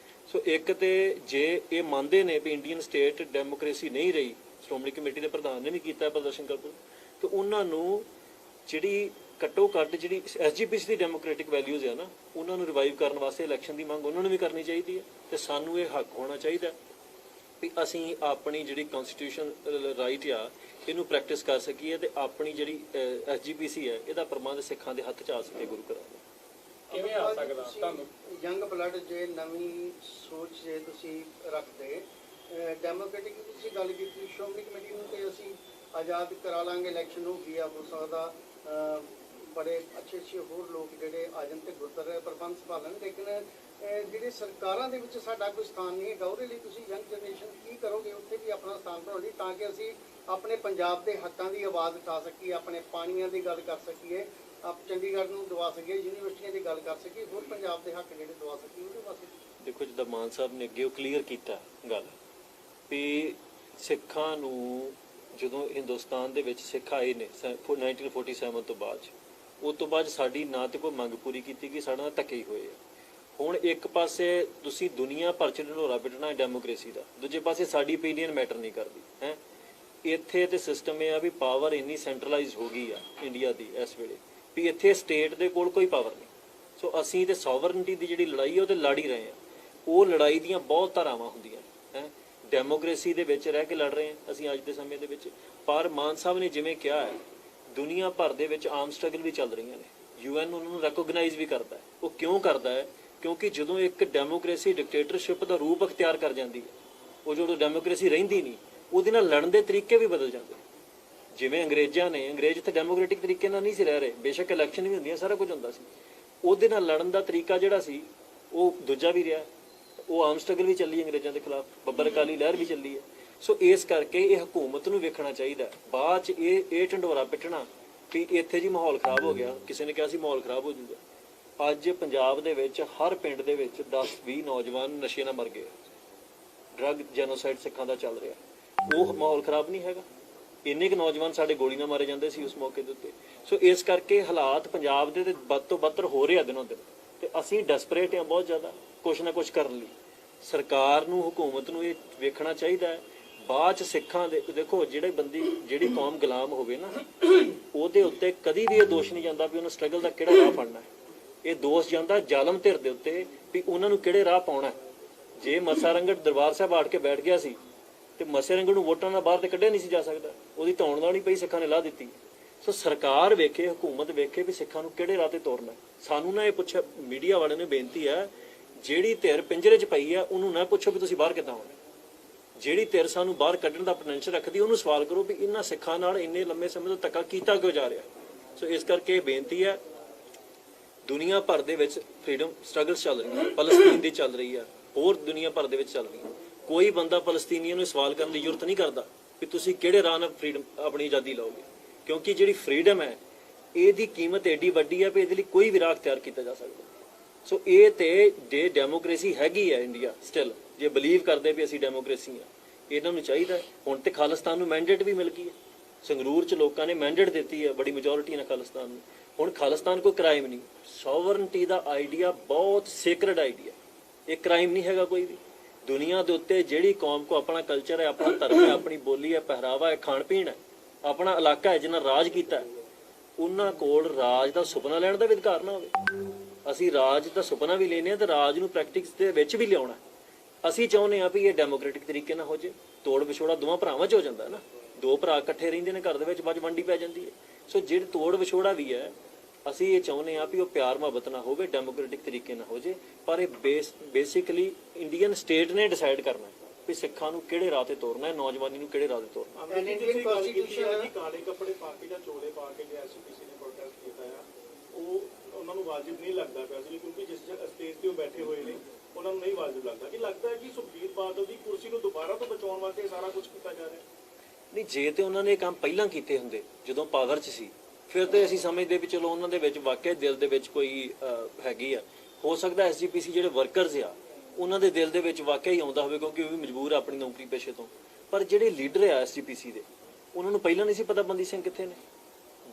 ਸੋ ਇੱਕ ਤੇ ਜੇ ਇਹ ਮੰਨਦੇ ਨੇ ਵੀ ਇੰਡੀਅਨ ਸਟੇਟ ਡੈਮੋਕ੍ਰੇਸੀ ਨਹੀਂ ਰਹੀ, ਸ਼੍ਰੋਮਣੀ ਕਮੇਟੀ ਦੇ ਪ੍ਰਧਾਨ ਨੇ ਵੀ ਕੀਤਾ ਪ੍ਰਦਰਸ਼ਨ ਕਰਪੁਰ, ਤੇ ਉਹਨਾਂ ਨੂੰ ਜਿਹੜੀ ਘੱਟੋ ਘੱਟ ਜਿਹੜੀ SGPC ਦੀ ਡੈਮੋਕ੍ਰੈਟਿਕ ਵੈਲਿਊਜ਼ ਆ ਨਾ, ਉਹਨਾਂ ਨੂੰ ਰਿਵਾਈਵ ਕਰਨ ਵਾਸਤੇ ਇਲੈਕਸ਼ਨ ਦੀ ਮੰਗ ਉਹਨਾਂ ਨੂੰ ਵੀ ਕਰਨੀ ਚਾਹੀਦੀ ਹੈ। ਤੇ ਸਾਨੂੰ ਇਹ ਹੱਕ ਹੋਣਾ ਚਾਹੀਦਾ ਵੀ ਅਸੀਂ ਆਪਣੀ ਜਿਹੜੀ ਕਨਸਟੀਟਿਊਸ਼ਨ ਰਾਈਟ ਆ ਇਹਨੂੰ ਪ੍ਰੈਕਟਿਸ ਕਰ ਸਕੀਏ ਤੇ ਆਪਣੀ ਜਿਹੜੀ SGPC ਹੈ ਇਹਦਾ ਪ੍ਰਬੰਧ ਸਿੱਖਾਂ ਦੇ ਹੱਥ 'ਚ ਆ ਸਕੇ ਗੁਰੂ ਘਰਾਂ ਦੇ। ਕਿਵੇਂ ਆ ਸਕਦਾ ਤੁਹਾਨੂੰ? ਯੰਗ ਬਲੱਡ ਜੇ ਨਵੀਂ ਸੋਚ ਜੇ ਤੁਸੀਂ ਰੱਖਦੇ, ਡੈਮੋਕ੍ਰੈਟਿਕ ਤੁਸੀਂ ਗੱਲ ਕੀਤੀ, ਸ਼੍ਰੋਮਣੀ ਕਮੇਟੀ ਨੂੰ ਤੇ ਅਸੀਂ ਆਜ਼ਾਦ ਕਰਾ ਲਾਂਗੇ, ਇਲੈਕਸ਼ਨ ਹੋ ਗਿਆ ਹੋ ਸਕਦਾ ਬੜੇ ਅੱਛੇ ਹੋਰ ਲੋਕ ਜਿਹੜੇ ਆ ਜਾਣ ਤੇ ਗੁਰਦੁਆਰੇ ਪ੍ਰਬੰਧ ਸੰਭਾਲਣ, ਲੇਕਿਨ ਜਿਹੜੇ ਸਰਕਾਰਾਂ ਦੇ ਵਿੱਚ ਸਾਡਾ ਕੋਈ ਸਥਾਨ ਨਹੀਂ ਹੈਗਾ। ਉਹਦੇ ਲਈ ਤੁਸੀਂ ਯੰਗ ਜਨਰੇਸ਼ਨ ਕੀ ਕਰੋਗੇ ਉੱਥੇ ਵੀ ਆਪਣਾ ਸਥਾਨ ਬਣਾਉਣ ਲਈ, ਤਾਂ ਕਿ ਅਸੀਂ ਆਪਣੇ ਪੰਜਾਬ ਦੇ ਹੱਕਾਂ ਦੀ ਆਵਾਜ਼ ਉਠਾ ਸਕੀਏ, ਆਪਣੇ ਪਾਣੀਆਂ ਦੀ ਗੱਲ ਕਰ ਸਕੀਏ, ਆਪ ਚੰਡੀਗੜ੍ਹ ਨੂੰ ਦਵਾ ਸਕੀਏ, ਯੂਨੀਵਰਸਿਟੀਆਂ ਦੀ ਗੱਲ ਕਰ ਸਕੀਏ, ਹੋਰ ਪੰਜਾਬ ਦੇ ਹੱਕ ਜਿਹੜੇ ਦਵਾ ਸਕੀਏ ਉਹਦੇ ਵਾਸਤੇ। ਦੇਖੋ ਜਿੱਦਾਂ ਮਾਨ ਸਾਹਿਬ ਨੇ ਅੱਗੇ ਉਹ ਕਲੀਅਰ ਕੀਤਾ ਗੱਲ ਵੀ ਸਿੱਖਾਂ ਨੂੰ ਜਦੋਂ ਹਿੰਦੁਸਤਾਨ ਦੇ ਵਿੱਚ ਸਿੱਖ ਆਏ ਨੇ 1947 ਤੋਂ ਬਾਅਦ, ਉਸ ਤੋਂ ਬਾਅਦ ਸਾਡੀ ਨਾ ਤੇ ਕੋਈ ਮੰਗ ਪੂਰੀ ਕੀਤੀ ਗਈ, ਸਾਡੇ ਨਾਲ ਧੱਕੇ ਹੀ ਹੋਏ ਆ। ਹੁਣ ਇੱਕ ਪਾਸੇ ਤੁਸੀਂ ਦੁਨੀਆ ਭਰ 'ਚ ਢੋਰਾ ਪਿੱਟਣਾ ਡੈਮੋਕ੍ਰੇਸੀ ਦਾ, ਦੂਜੇ ਪਾਸੇ ਸਾਡੀ ਓਪੀਨੀਅਨ ਮੈਟਰ ਨਹੀਂ ਕਰਦੀ ਹੈ। ਇੱਥੇ ਤੇ ਸਿਸਟਮ ਇਹ ਆ ਵੀ ਪਾਵਰ ਇੰਨੀ ਸੈਂਟਰਲਾਈਜ਼ ਹੋ ਗਈ ਆ ਇੰਡੀਆ ਦੀ ਇਸ ਵੇਲੇ ਵੀ ਇੱਥੇ ਸਟੇਟ ਦੇ ਕੋਲ ਕੋਈ ਪਾਵਰ ਨਹੀਂ। ਸੋ ਅਸੀਂ ਤੇ ਸੋਵਰਨਟੀ ਦੀ ਜਿਹੜੀ ਲੜਾਈ ਹੈ ਉਹ ਤੇ ਲੜ ਹੀ ਰਹੇ ਹਾਂ। ਉਹ ਲੜਾਈ ਦੀਆਂ ਬਹੁਤ ਧਾਰਾਵਾਂ ਹੁੰਦੀਆਂ ਹੈ, ਡੈਮੋਕ੍ਰੇਸੀ ਦੇ ਵਿੱਚ ਰਹਿ ਕੇ ਲੜ ਰਹੇ ਹਾਂ ਅਸੀਂ ਅੱਜ ਦੇ ਸਮੇਂ ਦੇ ਵਿੱਚ। ਪਰ ਮਾਨ ਸਾਹਿਬ ਨੇ ਜਿਵੇਂ ਕਿਹਾ ਹੈ, ਦੁਨੀਆ ਭਰ ਦੇ ਵਿੱਚ ਆਰਮ ਸਟਰਗਲ ਵੀ ਚੱਲ ਰਹੀਆਂ ਨੇ, UN ਉਹਨਾਂ ਨੂੰ ਰੈਕੋਗਨਾਈਜ਼ ਵੀ ਕਰਦਾ ਹੈ। ਉਹ ਕਿਉਂ ਕਰਦਾ ਹੈ? ਕਿਉਂਕਿ ਜਦੋਂ ਇੱਕ ਡੈਮੋਕ੍ਰੇਸੀ ਡਿਕਟੇਟਰਸ਼ਿਪ ਦਾ ਰੂਪ ਅਖਤਿਆਰ ਕਰ ਜਾਂਦੀ ਹੈ, ਉਹ ਜਦੋਂ ਡੈਮੋਕ੍ਰੇਸੀ ਰਹਿੰਦੀ ਨਹੀਂ, ਉਹਦੇ ਨਾਲ ਲੜਨ ਦੇ ਤਰੀਕੇ ਵੀ ਬਦਲ ਜਾਂਦੇ। ਜਿਵੇਂ ਅੰਗਰੇਜ਼ਾਂ ਨੇ, ਅੰਗਰੇਜ਼ ਇੱਥੇ ਡੈਮੋਕ੍ਰੈਟਿਕ ਤਰੀਕੇ ਨਾਲ ਨਹੀਂ ਸੀ ਰਹਿ ਰਹੇ, ਬੇਸ਼ੱਕ ਇਲੈਕਸ਼ਨ ਵੀ ਹੁੰਦੀਆਂ, ਸਾਰਾ ਕੁਝ ਹੁੰਦਾ ਸੀ, ਉਹਦੇ ਨਾਲ ਲੜਨ ਦਾ ਤਰੀਕਾ ਜਿਹੜਾ ਸੀ ਉਹ ਦੂਜਾ ਵੀ ਰਿਹਾ। ਉਹ ਆਰਮ ਸਟਰਗਲ ਵੀ ਚੱਲੀ ਅੰਗਰੇਜ਼ਾਂ ਦੇ ਖਿਲਾਫ, ਬੱਬਰ ਅਕਾਲੀ ਲਹਿਰ ਵੀ ਚੱਲੀ ਹੈ। ਸੋ ਇਸ ਕਰਕੇ ਇਹ ਹਕੂਮਤ ਨੂੰ ਵੇਖਣਾ ਚਾਹੀਦਾ। ਬਾਅਦ 'ਚ ਇਹ ਢੰਡੋਰਾ ਪਿੱਟਣਾ ਵੀ ਇੱਥੇ ਜੀ ਮਾਹੌਲ ਖਰਾਬ ਹੋ ਗਿਆ, ਕਿਸੇ ਨੇ ਕਿਹਾ ਸੀ ਮਾਹੌਲ ਖਰਾਬ ਹੋ ਜਾਊਗਾ। ਅੱਜ ਪੰਜਾਬ ਦੇ ਵਿੱਚ ਹਰ ਪਿੰਡ ਦੇ ਵਿੱਚ 10-20 ਨੌਜਵਾਨ ਨਸ਼ੇ ਨਾਲ ਮਰ ਗਏ। ਡਰੱਗ ਜੈਨੋਸਾਈਡ ਸਿੱਖਾਂ ਦਾ ਚੱਲ ਰਿਹਾ, ਉਹ ਮਾਹੌਲ ਖਰਾਬ ਨਹੀਂ ਹੈਗਾ? ਇੰਨੇ ਕੁ ਨੌਜਵਾਨ ਸਾਡੇ ਗੋਲੀ ਨਾਲ ਮਾਰੇ ਜਾਂਦੇ ਸੀ ਉਸ ਮੌਕੇ ਦੇ ਉੱਤੇ। ਸੋ ਇਸ ਕਰਕੇ ਹਾਲਾਤ ਪੰਜਾਬ ਦੇ ਤੇ ਵੱਧ ਤੋਂ ਬੱਤਰ ਹੋ ਰਹੇ ਆ ਦਿਨੋਂ ਦਿਨ, ਤੇ ਅਸੀਂ ਡੈਸਪਰੇਟ ਹਾਂ ਬਹੁਤ ਜ਼ਿਆਦਾ ਕੁਛ ਨਾ ਕੁਛ ਕਰਨ ਲਈ। ਸਰਕਾਰ ਨੂੰ, ਹਕੂਮਤ ਨੂੰ ਇਹ ਵੇਖਣਾ ਚਾਹੀਦਾ ਹੈ। ਬਾਅਦ 'ਚ ਸਿੱਖਾਂ ਦੇ ਦੇਖੋ, ਜਿਹੜੀ ਕੌਮ ਗੁਲਾਮ ਹੋਵੇ ਨਾ, ਉਹਦੇ ਉੱਤੇ ਕਦੀ ਵੀ ਇਹ ਦੋਸ਼ ਨਹੀਂ ਜਾਂਦਾ ਵੀ ਉਹਨੂੰ ਸਟਰਗਲ ਦਾ ਕਿਹੜਾ ਰਾਹ ਫੜਨਾ ਹੈ। ਇਹ ਦੋਸ਼ ਜਾਂਦਾ ਜ਼ਾਲਮ ਧਿਰ ਦੇ ਉੱਤੇ ਵੀ ਉਹਨਾਂ ਨੂੰ ਕਿਹੜੇ ਰਾਹ ਪਾਉਣਾ। ਜੇ ਮੱਸਾ ਰੰਗੜ ਦਰਬਾਰ ਸਾਹਿਬ ਆੜ ਕੇ ਬੈਠ ਗਿਆ ਸੀ ਤੇ ਮੱਸੇ ਰੰਗੜ ਨੂੰ ਵੋਟਾਂ ਨਾਲ ਬਾਹਰ ਤੇ ਕੱਢਿਆ ਨਹੀਂ ਸੀ ਜਾ ਸਕਦਾ, ਉਹਦੀ ਧੌਣ ਲਾਉਣੀ ਪਈ, ਸਿੱਖਾਂ ਨੇ ਲਾ ਦਿੱਤੀ। ਸੋ ਸਰਕਾਰ ਵੇਖੇ, ਹਕੂਮਤ ਵੇਖੇ ਵੀ ਸਿੱਖਾਂ ਨੂੰ ਕਿਹੜੇ ਰਾਹ ਤੇ ਤੋਰਨਾ। ਸਾਨੂੰ ਨਾ ਇਹ ਪੁੱਛਿਆ, ਮੀਡੀਆ ਵਾਲਿਆਂ ਨੂੰ ਬੇਨਤੀ ਹੈ, ਜਿਹੜੀ ਧਿਰ ਪਿੰਜਰੇ 'ਚ ਪਈ ਆ ਉਹਨੂੰ ਨਾ ਪੁੱਛੋ ਵੀ ਤੁਸੀਂ ਬਾਹਰ ਕਿੱਦਾਂ ਆਉਣਾ। ਜਿਹੜੀ ਧਿਰ ਸਾਨੂੰ ਬਾਹਰ ਕੱਢਣ ਦਾ ਪੋਟੈਂਸ਼ੀਅਲ ਰੱਖਦੀ ਉਹਨੂੰ ਸਵਾਲ ਕਰੋ ਵੀ ਇਹਨਾਂ ਸਿੱਖਾਂ ਨਾਲ ਇੰਨੇ ਲੰਮੇ ਸਮੇਂ ਤੋਂ ਧੱਕਾ ਕੀਤਾ ਕਿਉਂ ਜਾ ਰਿਹਾ। ਸੋ ਇਸ ਕਰਕੇ ਇਹ ਬੇਨਤੀ ਹੈ, ਦੁਨੀਆ ਭਰ ਦੇ ਵਿੱਚ ਫਰੀडम ਸਟਰਗਲਸ ਚੱਲ ਰਹੀਆਂ, ਫਲਸਤੀਨ ਦੀ ਚੱਲ ਰਹੀ ਆ, ਹੋਰ ਦੁਨੀਆ ਭਰ ਦੇ ਵਿੱਚ ਚੱਲ ਰਹੀਆਂ। ਕੋਈ ਬੰਦਾ ਫਲਸਤੀਨੀਆਂ ਨੂੰ ਸਵਾਲ ਕਰਨ ਦੀ ਜ਼ਰੂਰਤ ਨਹੀਂ ਕਰਦਾ ਕਿ ਤੁਸੀਂ ਕਿਹੜੇ ਰਾਹ ਨਾਲ ਫਰੀडम ਆਪਣੀ ਆਜ਼ਾਦੀ ਲਾਓਗੇ, ਕਿਉਂਕਿ ਜਿਹੜੀ ਫਰੀडम ਹੈ ਇਹਦੀ ਕੀਮਤ ਐਡੀ ਵੱਡੀ ਹੈ ਵੀ ਇਹਦੇ ਲਈ ਕੋਈ ਵੀ ਰਾਹ ਅਖਤਿਆਰ ਕੀਤਾ ਜਾ ਸਕਦਾ। ਸੋ ਇਹ ਤੇ ਜੇ ਡੈਮੋਕ੍ਰੇਸੀ ਹੈਗੀ ਹੈ ਇੰਡੀਆ ਸਟਿਲ, ਜੇ ਬਲੀਵ ਕਰਦੇ ਵੀ ਅਸੀਂ ਡੈਮੋਕ੍ਰੇਸੀ ਆ, ਇਹਨਾਂ ਨੂੰ ਚਾਹੀਦਾ। ਹੁਣ ਤੇ ਖਾਲਿਸਤਾਨ ਨੂੰ ਮੈਂਡੇਟ ਵੀ ਮਿਲ ਗਈ ਹੈ, ਸੰਗਰੂਰ ਚ ਲੋਕਾਂ ਨੇ ਮੈਂਡੇਟ ਦਿੱਤੀ ਹੈ ਬੜੀ ਮੈਜੋਰਿਟੀ ਨਾਲ ਖਾਲਿਸਤਾਨ ਨੂੰ। ਹੁਣ ਖਾਲਿਸਤਾਨ ਕੋਈ ਕ੍ਰਾਈਮ ਨਹੀਂ, ਸੋਵਰਨਟੀ ਦਾ ਆਈਡੀਆ ਬਹੁਤ ਸੇਕਰਡ ਆਈਡੀਆ, ਇਹ ਕ੍ਰਾਈਮ ਨਹੀਂ ਹੈਗਾ ਕੋਈ ਵੀ। ਦੁਨੀਆ ਦੇ ਉੱਤੇ ਜਿਹੜੀ ਕੌਮ ਕੋ ਆਪਣਾ ਕਲਚਰ ਹੈ, ਆਪਣਾ ਧਰਮ ਹੈ, ਆਪਣੀ ਬੋਲੀ ਹੈ, ਪਹਿਰਾਵਾ ਹੈ, ਖਾਣ ਪੀਣ ਹੈ, ਆਪਣਾ ਇਲਾਕਾ ਹੈ, ਜਿਹਨਾਂ ਰਾਜ ਕੀਤਾ, ਉਹਨਾਂ ਕੋਲ ਰਾਜ ਦਾ ਸੁਪਨਾ ਲੈਣ ਦਾ ਵੀ ਅਧਿਕਾਰ ਨਾ ਹੋਵੇ। ਅਸੀਂ ਰਾਜ ਦਾ ਸੁਪਨਾ ਵੀ ਲੈਨੇ ਆ ਤੇ ਰਾਜ ਨੂੰ ਪ੍ਰੈਕਟਿਸ ਦੇ ਵਿੱਚ ਵੀ ਲਿਆਉਣਾ। ਅਸੀਂ ਚਾਹੁੰਦੇ ਆ ਵੀ ਇਹ ਡੈਮੋਕ੍ਰੈਟਿਕ ਤਰੀਕੇ ਨਾਲ ਹੋ ਜੇ। ਤੋੜ ਵਿਛੋੜਾ ਦੋਵਾਂ ਭਰਾਵਾਂ 'ਚ ਹੋ ਜਾਂਦਾ ਨਾ, ਦੋ ਭਰਾ ਇਕੱਠੇ ਰਹਿੰਦੇ ਨੇ ਘਰ ਦੇ ਵਿੱਚ, ਬਾਅਦ ਵੰਡੀ ਪੈ ਜਾਂਦੀ ਹੈ। ਸੋ ਜਿਹੜੇ ਤੋੜ ਵਿਛੋੜਾ ਵੀ ਹੈ, ਅਸੀਂ ਇਹ ਚਾਹੁੰਦੇ ਆ ਵੀ ਉਹ ਪਿਆਰ ਮੁਹੱਬਤ ਨਾਲ ਹੋਵੇ, ਡੈਮੋਕ੍ਰੈਟਿਕ ਤਰੀਕੇ ਨਾਲ ਹੋ ਜੇ। ਪਰ ਇਹ ਬੇਸਿਕਲੀ ਇੰਡੀਅਨ ਸਟੇਟ ਨੇ ਡਿਸਾਈਡ ਕਰਨਾ ਵੀ ਸਿੱਖਾਂ ਨੂੰ ਕਿਹੜੇ ਰਾਹ ਤੇ ਤੋਰਨਾ ਹੈ, ਨੌਜਵਾਨੀ ਨੂੰ ਕਿਹੜੇ ਰਾਹ ਤੇ ਤੋਰਨਾ। ਇੰਡੀਅਨ ਕਨਸਟੀਟਿਊਸ਼ਨ ਦੀ ਕਾਲੇ ਕੱਪੜੇ ਪਾ ਕੇ ਜਾਂ ਚੋਲੇ ਪਾ ਕੇ ਜੇ ਐਸਜੀਪੀਸੀ ਨੇ ਪ੍ਰੋਟੈਸਟ ਕੀਤਾ ਆ, ਉਹ ਉਹਨਾਂ ਨੂੰ ਵਾਜਿਬ ਨਹੀਂ ਲੱਗਦਾ ਪਿਆ ਸੀ, ਕਿਉਂਕਿ ਜਿਸ ਸਟੇਜ ਤੇ ਉਹ ਬੈਠੇ ਹੋਏ ਨੇ ਉਹਨਾਂ ਨੂੰ ਨਹੀਂ ਵਾਜਿਬ ਲੱਗਦਾ। ਕਿ ਲੱਗਦਾ ਹੈ ਕਿ ਸੁਖਬੀਰ ਬਾਦਲ ਦੀ ਕੁਰਸੀ ਨੂੰ ਦੁਬਾਰਾ ਤੋਂ ਬਚਾਉਣ ਵਾਸਤੇ ਸਾਰਾ ਕੁਝ ਕੀਤਾ ਜਾ ਰਿਹਾ? ਨਹੀਂ, ਜੇ ਤੇ ਉਹਨਾਂ ਨੇ ਇਹ ਕੰਮ ਪਹਿਲਾਂ ਕੀਤੇ ਹੁੰਦੇ ਜਦੋਂ ਪਾਵਰ 'ਚ ਸੀ, ਫਿਰ ਤੇ ਅਸੀਂ ਸਮਝਦੇ ਵੀ ਚਲੋ ਉਹਨਾਂ ਦੇ ਵਿੱਚ ਵਾਕਿਆ ਦਿਲ ਦੇ ਵਿੱਚ ਕੋਈ ਹੈਗੀ ਆ। ਹੋ ਸਕਦਾ ਐਸਜੀਪੀਸੀ ਜਿਹੜੇ ਵਰਕਰਸ ਆ ਉਹਨਾਂ ਦੇ ਦਿਲ ਦੇ ਵਿੱਚ ਵਾਕਿਆ ਹੀ ਆਉਂਦਾ ਹੋਵੇ, ਕਿਉਂਕਿ ਉਹ ਵੀ ਮਜਬੂਰ ਆ ਆਪਣੀ ਨੌਕਰੀ ਪੇਸ਼ੇ ਤੋਂ। ਪਰ ਜਿਹੜੇ ਲੀਡਰ ਆ ਐਸਜੀਪੀਸੀ ਦੇ, ਉਹਨਾਂ ਨੂੰ ਪਹਿਲਾਂ ਨਹੀਂ ਸੀ ਪਤਾ ਬੰਦੀ ਸਿੰਘ ਕਿੱਥੇ ਨੇ।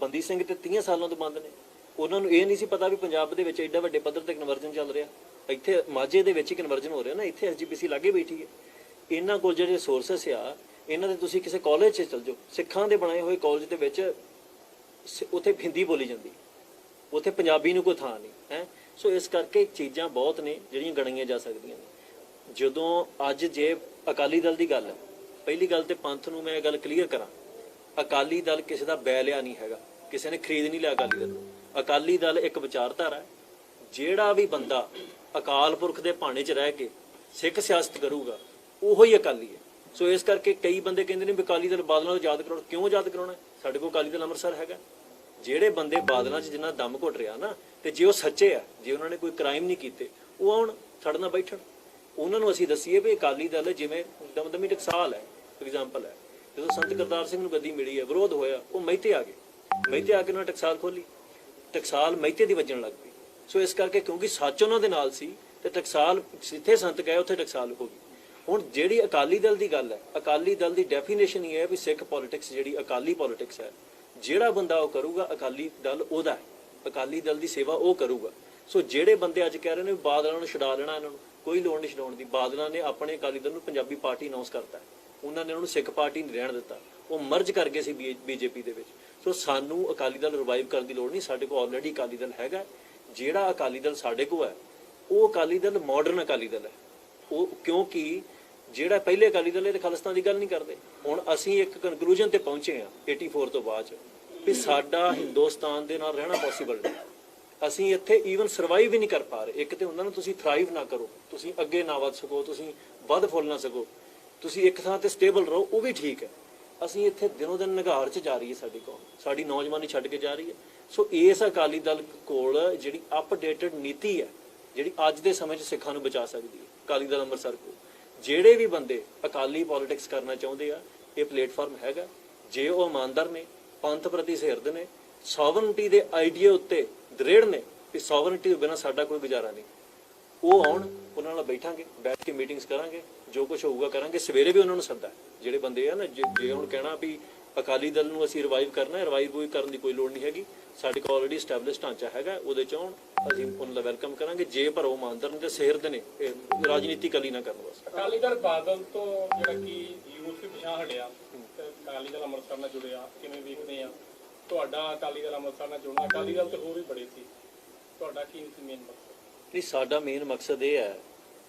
ਬੰਦੀ ਸਿੰਘ ਤੇ 30 ਸਾਲਾਂ ਤੋਂ ਬੰਦ ਨੇ। ਉਹਨਾਂ ਨੂੰ ਇਹ ਨਹੀਂ ਸੀ ਪਤਾ ਵੀ ਪੰਜਾਬ ਦੇ ਵਿੱਚ ਐਡਾ ਵੱਡੇ ਪੱਧਰ ਤੇ ਕਨਵਰਜਨ ਚੱਲ ਰਿਹਾ। ਇੱਥੇ ਮਾਝੇ ਦੇ ਵਿੱਚ ਹੀ ਕਨਵਰਜਨ ਹੋ ਰਿਹਾ ਨਾ, ਇੱਥੇ ਐਸਜੀਪੀਸੀ ਲਾਗੇ ਬੈਠੀ ਹੈ। ਇਹਨਾਂ ਕੋਲ ਜਿਹੜੇ ਸੋਰਸਸ ਆ, ਇਹਨਾਂ ਦੇ ਤੁਸੀਂ ਕਿਸੇ ਕਾਲਜ 'ਚ ਚਲ ਜਾਓ, ਸਿੱਖਾਂ ਦੇ ਬਣਾਏ ਹੋਏ ਕਾਲਜ ਦੇ ਵਿੱਚ ਉੱਥੇ ਹਿੰਦੀ ਬੋਲੀ ਜਾਂਦੀ, ਉੱਥੇ ਪੰਜਾਬੀ ਨੂੰ ਕੋਈ ਥਾਂ ਨਹੀਂ ਹੈ। ਸੋ ਇਸ ਕਰਕੇ ਚੀਜ਼ਾਂ ਬਹੁਤ ਨੇ ਜਿਹੜੀਆਂ ਗਣੀਆਂ ਜਾ ਸਕਦੀਆਂ ਨੇ। ਜਦੋਂ ਅੱਜ ਜੇ ਅਕਾਲੀ ਦਲ ਦੀ ਗੱਲ ਹੈ, ਪਹਿਲੀ ਗੱਲ ਤੇ ਪੰਥ ਨੂੰ ਮੈਂ ਇਹ ਗੱਲ ਕਲੀਅਰ ਕਰਾਂ, ਅਕਾਲੀ ਦਲ ਕਿਸੇ ਦਾ ਬੈ ਲਿਆ ਨਹੀਂ ਹੈਗਾ, ਕਿਸੇ ਨੇ ਖਰੀਦ ਨਹੀਂ ਲਿਆ ਅਕਾਲੀ ਦਲ ਨੂੰ। ਅਕਾਲੀ ਦਲ ਇੱਕ ਵਿਚਾਰਧਾਰਾ ਹੈ। ਜਿਹੜਾ ਵੀ ਬੰਦਾ ਅਕਾਲ ਪੁਰਖ ਦੇ ਭਾਣੇ 'ਚ ਰਹਿ ਕੇ ਸਿੱਖ ਸਿਆਸਤ ਕਰੂਗਾ ਉਹੋ ਹੀ ਅਕਾਲੀ ਹੈ। ਸੋ ਇਸ ਕਰਕੇ ਕਈ ਬੰਦੇ ਕਹਿੰਦੇ ਨੇ ਵੀ ਅਕਾਲੀ ਦਲ ਬਾਦਲਾਂ ਨੂੰ ਯਾਦ ਕਰਾਉਣਾ। ਕਿਉਂ ਯਾਦ ਕਰਾਉਣਾ? ਸਾਡੇ ਕੋਲ ਅਕਾਲੀ ਦਲ ਅੰਮ੍ਰਿਤਸਰ ਹੈਗਾ। ਜਿਹੜੇ ਬੰਦੇ ਬਾਦਲਾਂ 'ਚ ਜਿੰਨਾ ਦਮ ਘੁੱਟ ਰਿਹਾ ਨਾ, ਤੇ ਜੇ ਉਹ ਸੱਚੇ ਆ, ਜੇ ਉਹਨਾਂ ਨੇ ਕੋਈ ਕ੍ਰਾਈਮ ਨਹੀਂ ਕੀਤੇ, ਉਹ ਆਉਣ ਸਾਡੇ ਨਾਲ ਬੈਠਣ, ਉਹਨਾਂ ਨੂੰ ਅਸੀਂ ਦੱਸੀਏ ਵੀ ਅਕਾਲੀ ਦਲ ਜਿਵੇਂ ਦਮਦਮੀ ਟਕਸਾਲ ਹੈ, ਐਗਜ਼ਾਮਪਲ ਹੈ। ਜਦੋਂ ਸੰਤ ਕਰਤਾਰ ਸਿੰਘ ਨੂੰ ਗੱਦੀ ਮਿਲੀ ਹੈ, ਵਿਰੋਧ ਹੋਇਆ, ਉਹ ਮਹਿਤੇ ਆ ਗਏ, ਮਹਿਤੇ ਆ ਕੇ ਉਹਨਾਂ ਨੇ ਟਕਸਾਲ ਖੋਲੀ, ਟਕਸਾਲ ਮਹਿਤੇ ਦੀ ਵੱਜਣ ਲੱਗ ਪਈ। ਸੋ ਇਸ ਕਰਕੇ ਕਿਉਂਕਿ ਸੱਚ ਉਹਨਾਂ ਦੇ ਨਾਲ ਸੀ ਤੇ ਟਕਸਾਲ ਜਿੱਥੇ ਸੰਤ ਗਏ ਉੱਥੇ ਟਕਸਾਲ ਹੋ ਗਈ। ਹੁਣ ਜਿਹੜੀ ਅਕਾਲੀ ਦਲ ਦੀ ਗੱਲ ਹੈ, ਅਕਾਲੀ ਦਲ ਦੀ ਡੈਫੀਨੇਸ਼ਨ ਇਹ ਹੈ ਵੀ ਸਿੱਖ ਪੋਲਿਟਿਕਸ ਜਿਹੜੀ ਅਕਾਲੀ ਪੋਲਿਟਿਕਸ ਹੈ, ਜਿਹੜਾ ਬੰਦਾ ਉਹ ਕਰੂਗਾ ਅਕਾਲੀ ਦਲ ਉਹਦਾ ਹੈ, ਅਕਾਲੀ ਦਲ ਦੀ ਸੇਵਾ ਉਹ ਕਰੂਗਾ। ਸੋ ਜਿਹੜੇ ਬੰਦੇ ਅੱਜ ਕਹਿ ਰਹੇ ਨੇ ਬਾਦਲਾਂ ਨੂੰ ਛਡਾ ਲੈਣਾ, ਇਹਨਾਂ ਨੂੰ ਕੋਈ ਲੋੜ ਨਹੀਂ ਛਡਾਉਣ ਦੀ। ਬਾਦਲਾਂ ਨੇ ਆਪਣੇ ਅਕਾਲੀ ਦਲ ਨੂੰ ਪੰਜਾਬੀ ਪਾਰਟੀ ਅਨਾਉਂਸ ਕਰਤਾ, ਉਹਨਾਂ ਨੇ ਉਹਨੂੰ ਸਿੱਖ ਪਾਰਟੀ ਨਹੀਂ ਰਹਿਣ ਦਿੱਤਾ, ਉਹ ਮਰਜ ਕਰ ਗਏ ਸੀ ਬੀਜੇਪੀ ਦੇ ਵਿੱਚ। ਸੋ ਸਾਨੂੰ ਅਕਾਲੀ ਦਲ ਰਿਵਾਈਵ ਕਰਨ ਦੀ ਲੋੜ ਨਹੀਂ, ਸਾਡੇ ਕੋਲ ਆਲਰੇਡੀ ਅਕਾਲੀ ਦਲ ਹੈਗਾ। ਜਿਹੜਾ ਅਕਾਲੀ ਦਲ ਸਾਡੇ ਕੋਲ ਹੈ ਉਹ ਅਕਾਲੀ ਦਲ ਮਾਡਰਨ ਅਕਾਲੀ ਦਲ ਹੈ। ਉਹ ਕਿਉਂਕਿ ਜਿਹੜਾ ਪਹਿਲੇ ਅਕਾਲੀ ਦਲ ਇਹ ਤੇ ਖਾਲਿਸਤਾਨ ਦੀ ਗੱਲ ਨਹੀਂ ਕਰਦੇ। ਹੁਣ ਅਸੀਂ ਇੱਕ ਕਨਕਲੂਜਨ ਤੇ ਪਹੁੰਚੇ ਹਾਂ 84 ਤੋਂ ਬਾਅਦ ਵੀ ਸਾਡਾ ਹਿੰਦੁਸਤਾਨ ਦੇ ਨਾਲ ਰਹਿਣਾ ਪੋਸੀਬਲ ਨਹੀਂ। ਅਸੀਂ ਇੱਥੇ ਈਵਨ ਸਰਵਾਈਵ ਵੀ ਨਹੀਂ ਕਰ ਪਾ ਰਹੇ। ਇੱਕ ਤੇ ਉਹਨਾਂ ਨੂੰ ਤੁਸੀਂ ਥਰਾਈਵ ਨਾ ਕਰੋ, ਤੁਸੀਂ ਅੱਗੇ ਨਾ ਵੱਧ ਸਕੋ, ਤੁਸੀਂ ਵੱਧ ਫੁੱਲ ਨਾ ਸਕੋ, ਤੁਸੀਂ ਇੱਕ ਥਾਂ ਤੇ ਸਟੇਬਲ ਰਹੋ, ਉਹ ਵੀ ਠੀਕ ਹੈ। ਅਸੀਂ ਇੱਥੇ ਦਿਨੋਂ ਦਿਨ ਨਿਗਾਰ 'ਚ ਜਾ ਰਹੀ ਹੈ ਸਾਡੀ ਕੌਮ, ਸਾਡੀ ਨੌਜਵਾਨੀ ਛੱਡ ਕੇ ਜਾ ਰਹੀ ਹੈ। ਸੋ ਇਸ ਅਕਾਲੀ ਦਲ ਕੋਲ ਜਿਹੜੀ ਅਪਡੇਟਡ ਨੀਤੀ ਹੈ, ਜਿਹੜੀ ਅੱਜ ਦੇ ਸਮੇਂ 'ਚ ਸਿੱਖਾਂ ਨੂੰ ਬਚਾ ਸਕਦੀ ਹੈ, ਅਕਾਲੀ ਦਲ ਅੰਮ੍ਰਿਤਸਰ ਕੋਲ ਜਿਹੜੇ ਵੀ ਬੰਦੇ ਅਕਾਲੀ ਪੋਲਿਟਿਕਸ ਕਰਨਾ ਚਾਹੁੰਦੇ ਆ, ਇਹ ਪਲੇਟਫਾਰਮ ਹੈਗਾ। ਜੇ ਉਹ ਇਮਾਨਦਾਰ ਨੇ, ਪੰਥ ਪ੍ਰਤੀ ਸਿਰਦ ਨੇ, ਸੋਵਰਨਟੀ ਦੇ ਆਈਡੀਆ ਉੱਤੇ ਦ੍ਰਿੜ ਨੇ ਕਿ ਸੋਵਰਨਟੀ ਤੋਂ ਬਿਨਾਂ ਸਾਡਾ ਕੋਈ ਗੁਜ਼ਾਰਾ ਨਹੀਂ, ਉਹ ਆਉਣ, ਉਹਨਾਂ ਨਾਲ ਬੈਠਾਂਗੇ, ਬੈਠ ਕੇ ਮੀਟਿੰਗਸ ਕਰਾਂਗੇ, ਜੋ ਕੁਝ ਹੋਊਗਾ ਕਰਾਂਗੇ। ਸਵੇਰੇ ਵੀ ਉਹਨਾਂ ਨੂੰ ਸੱਦਾ, ਜਿਹੜੇ ਬੰਦੇ ਆ ਨਾ, ਜੇ ਹੁਣ ਕਹਿਣਾ ਵੀ ਅਕਾਲੀ ਦਲ ਨੂੰ ਅਸੀਂ ਰਿਵਾਈਵ ਕਰਨਾ, ਰਿਵਾਈਵ ਕਰਨ ਦੀ ਕੋਈ ਲੋੜ ਨਹੀਂ ਹੈਗੀ। ਸਾਡੇ ਕੋਲ ਆਲਰੇਡੀ ਸਟੈਬਲਿਸ਼ ਢਾਂਚਾ ਹੈਗਾ, ਉਹਦੇ 'ਚ ਆਉਣ, ਅਸੀਂ ਉਹਨਾਂ ਦਾ ਵੈਲਕਮ ਕਰਾਂਗੇ। ਜੇ ਪਰ ਉਹ ਇਮਾਨਦਾਰ ਨੇ ਤੇ ਸਿਰਦ ਨੇ, ਰਾਜਨੀਤੀ ਕਲੀ ਨਾ ਕਰਨ ਵਾਸਤੇ। ਅਕਾਲੀ ਦਲ ਬਾਦਲ ਤੋਂ ਜਿਹੜਾ ਕਿ ਯੂਥ ਵੀ ਪਿਛਾਂਹ ਹਟਿਆ, ਅਕਾਲੀ ਦਲ ਅੰਮ੍ਰਿਤਸਰ ਨਾਲ ਜੁੜਿਆ, ਕਿਵੇਂ ਵੇਖਦੇ ਆ ਤੁਹਾਡਾ ਅਕਾਲੀ ਦਲ ਅੰਮ੍ਰਿਤਸਰ ਨਾਲ ਜੁੜਨਾ? ਅਕਾਲੀ ਦਲ ਤੇ ਹੋਰ ਵੀ ਬੜੇ ਸੀ, ਤੁਹਾਡਾ ਕੀ ਮੇਨ ਮਕਸਦ? ਨਹੀਂ, ਸਾਡਾ ਮੇਨ ਮਕਸਦ ਇਹ ਹੈ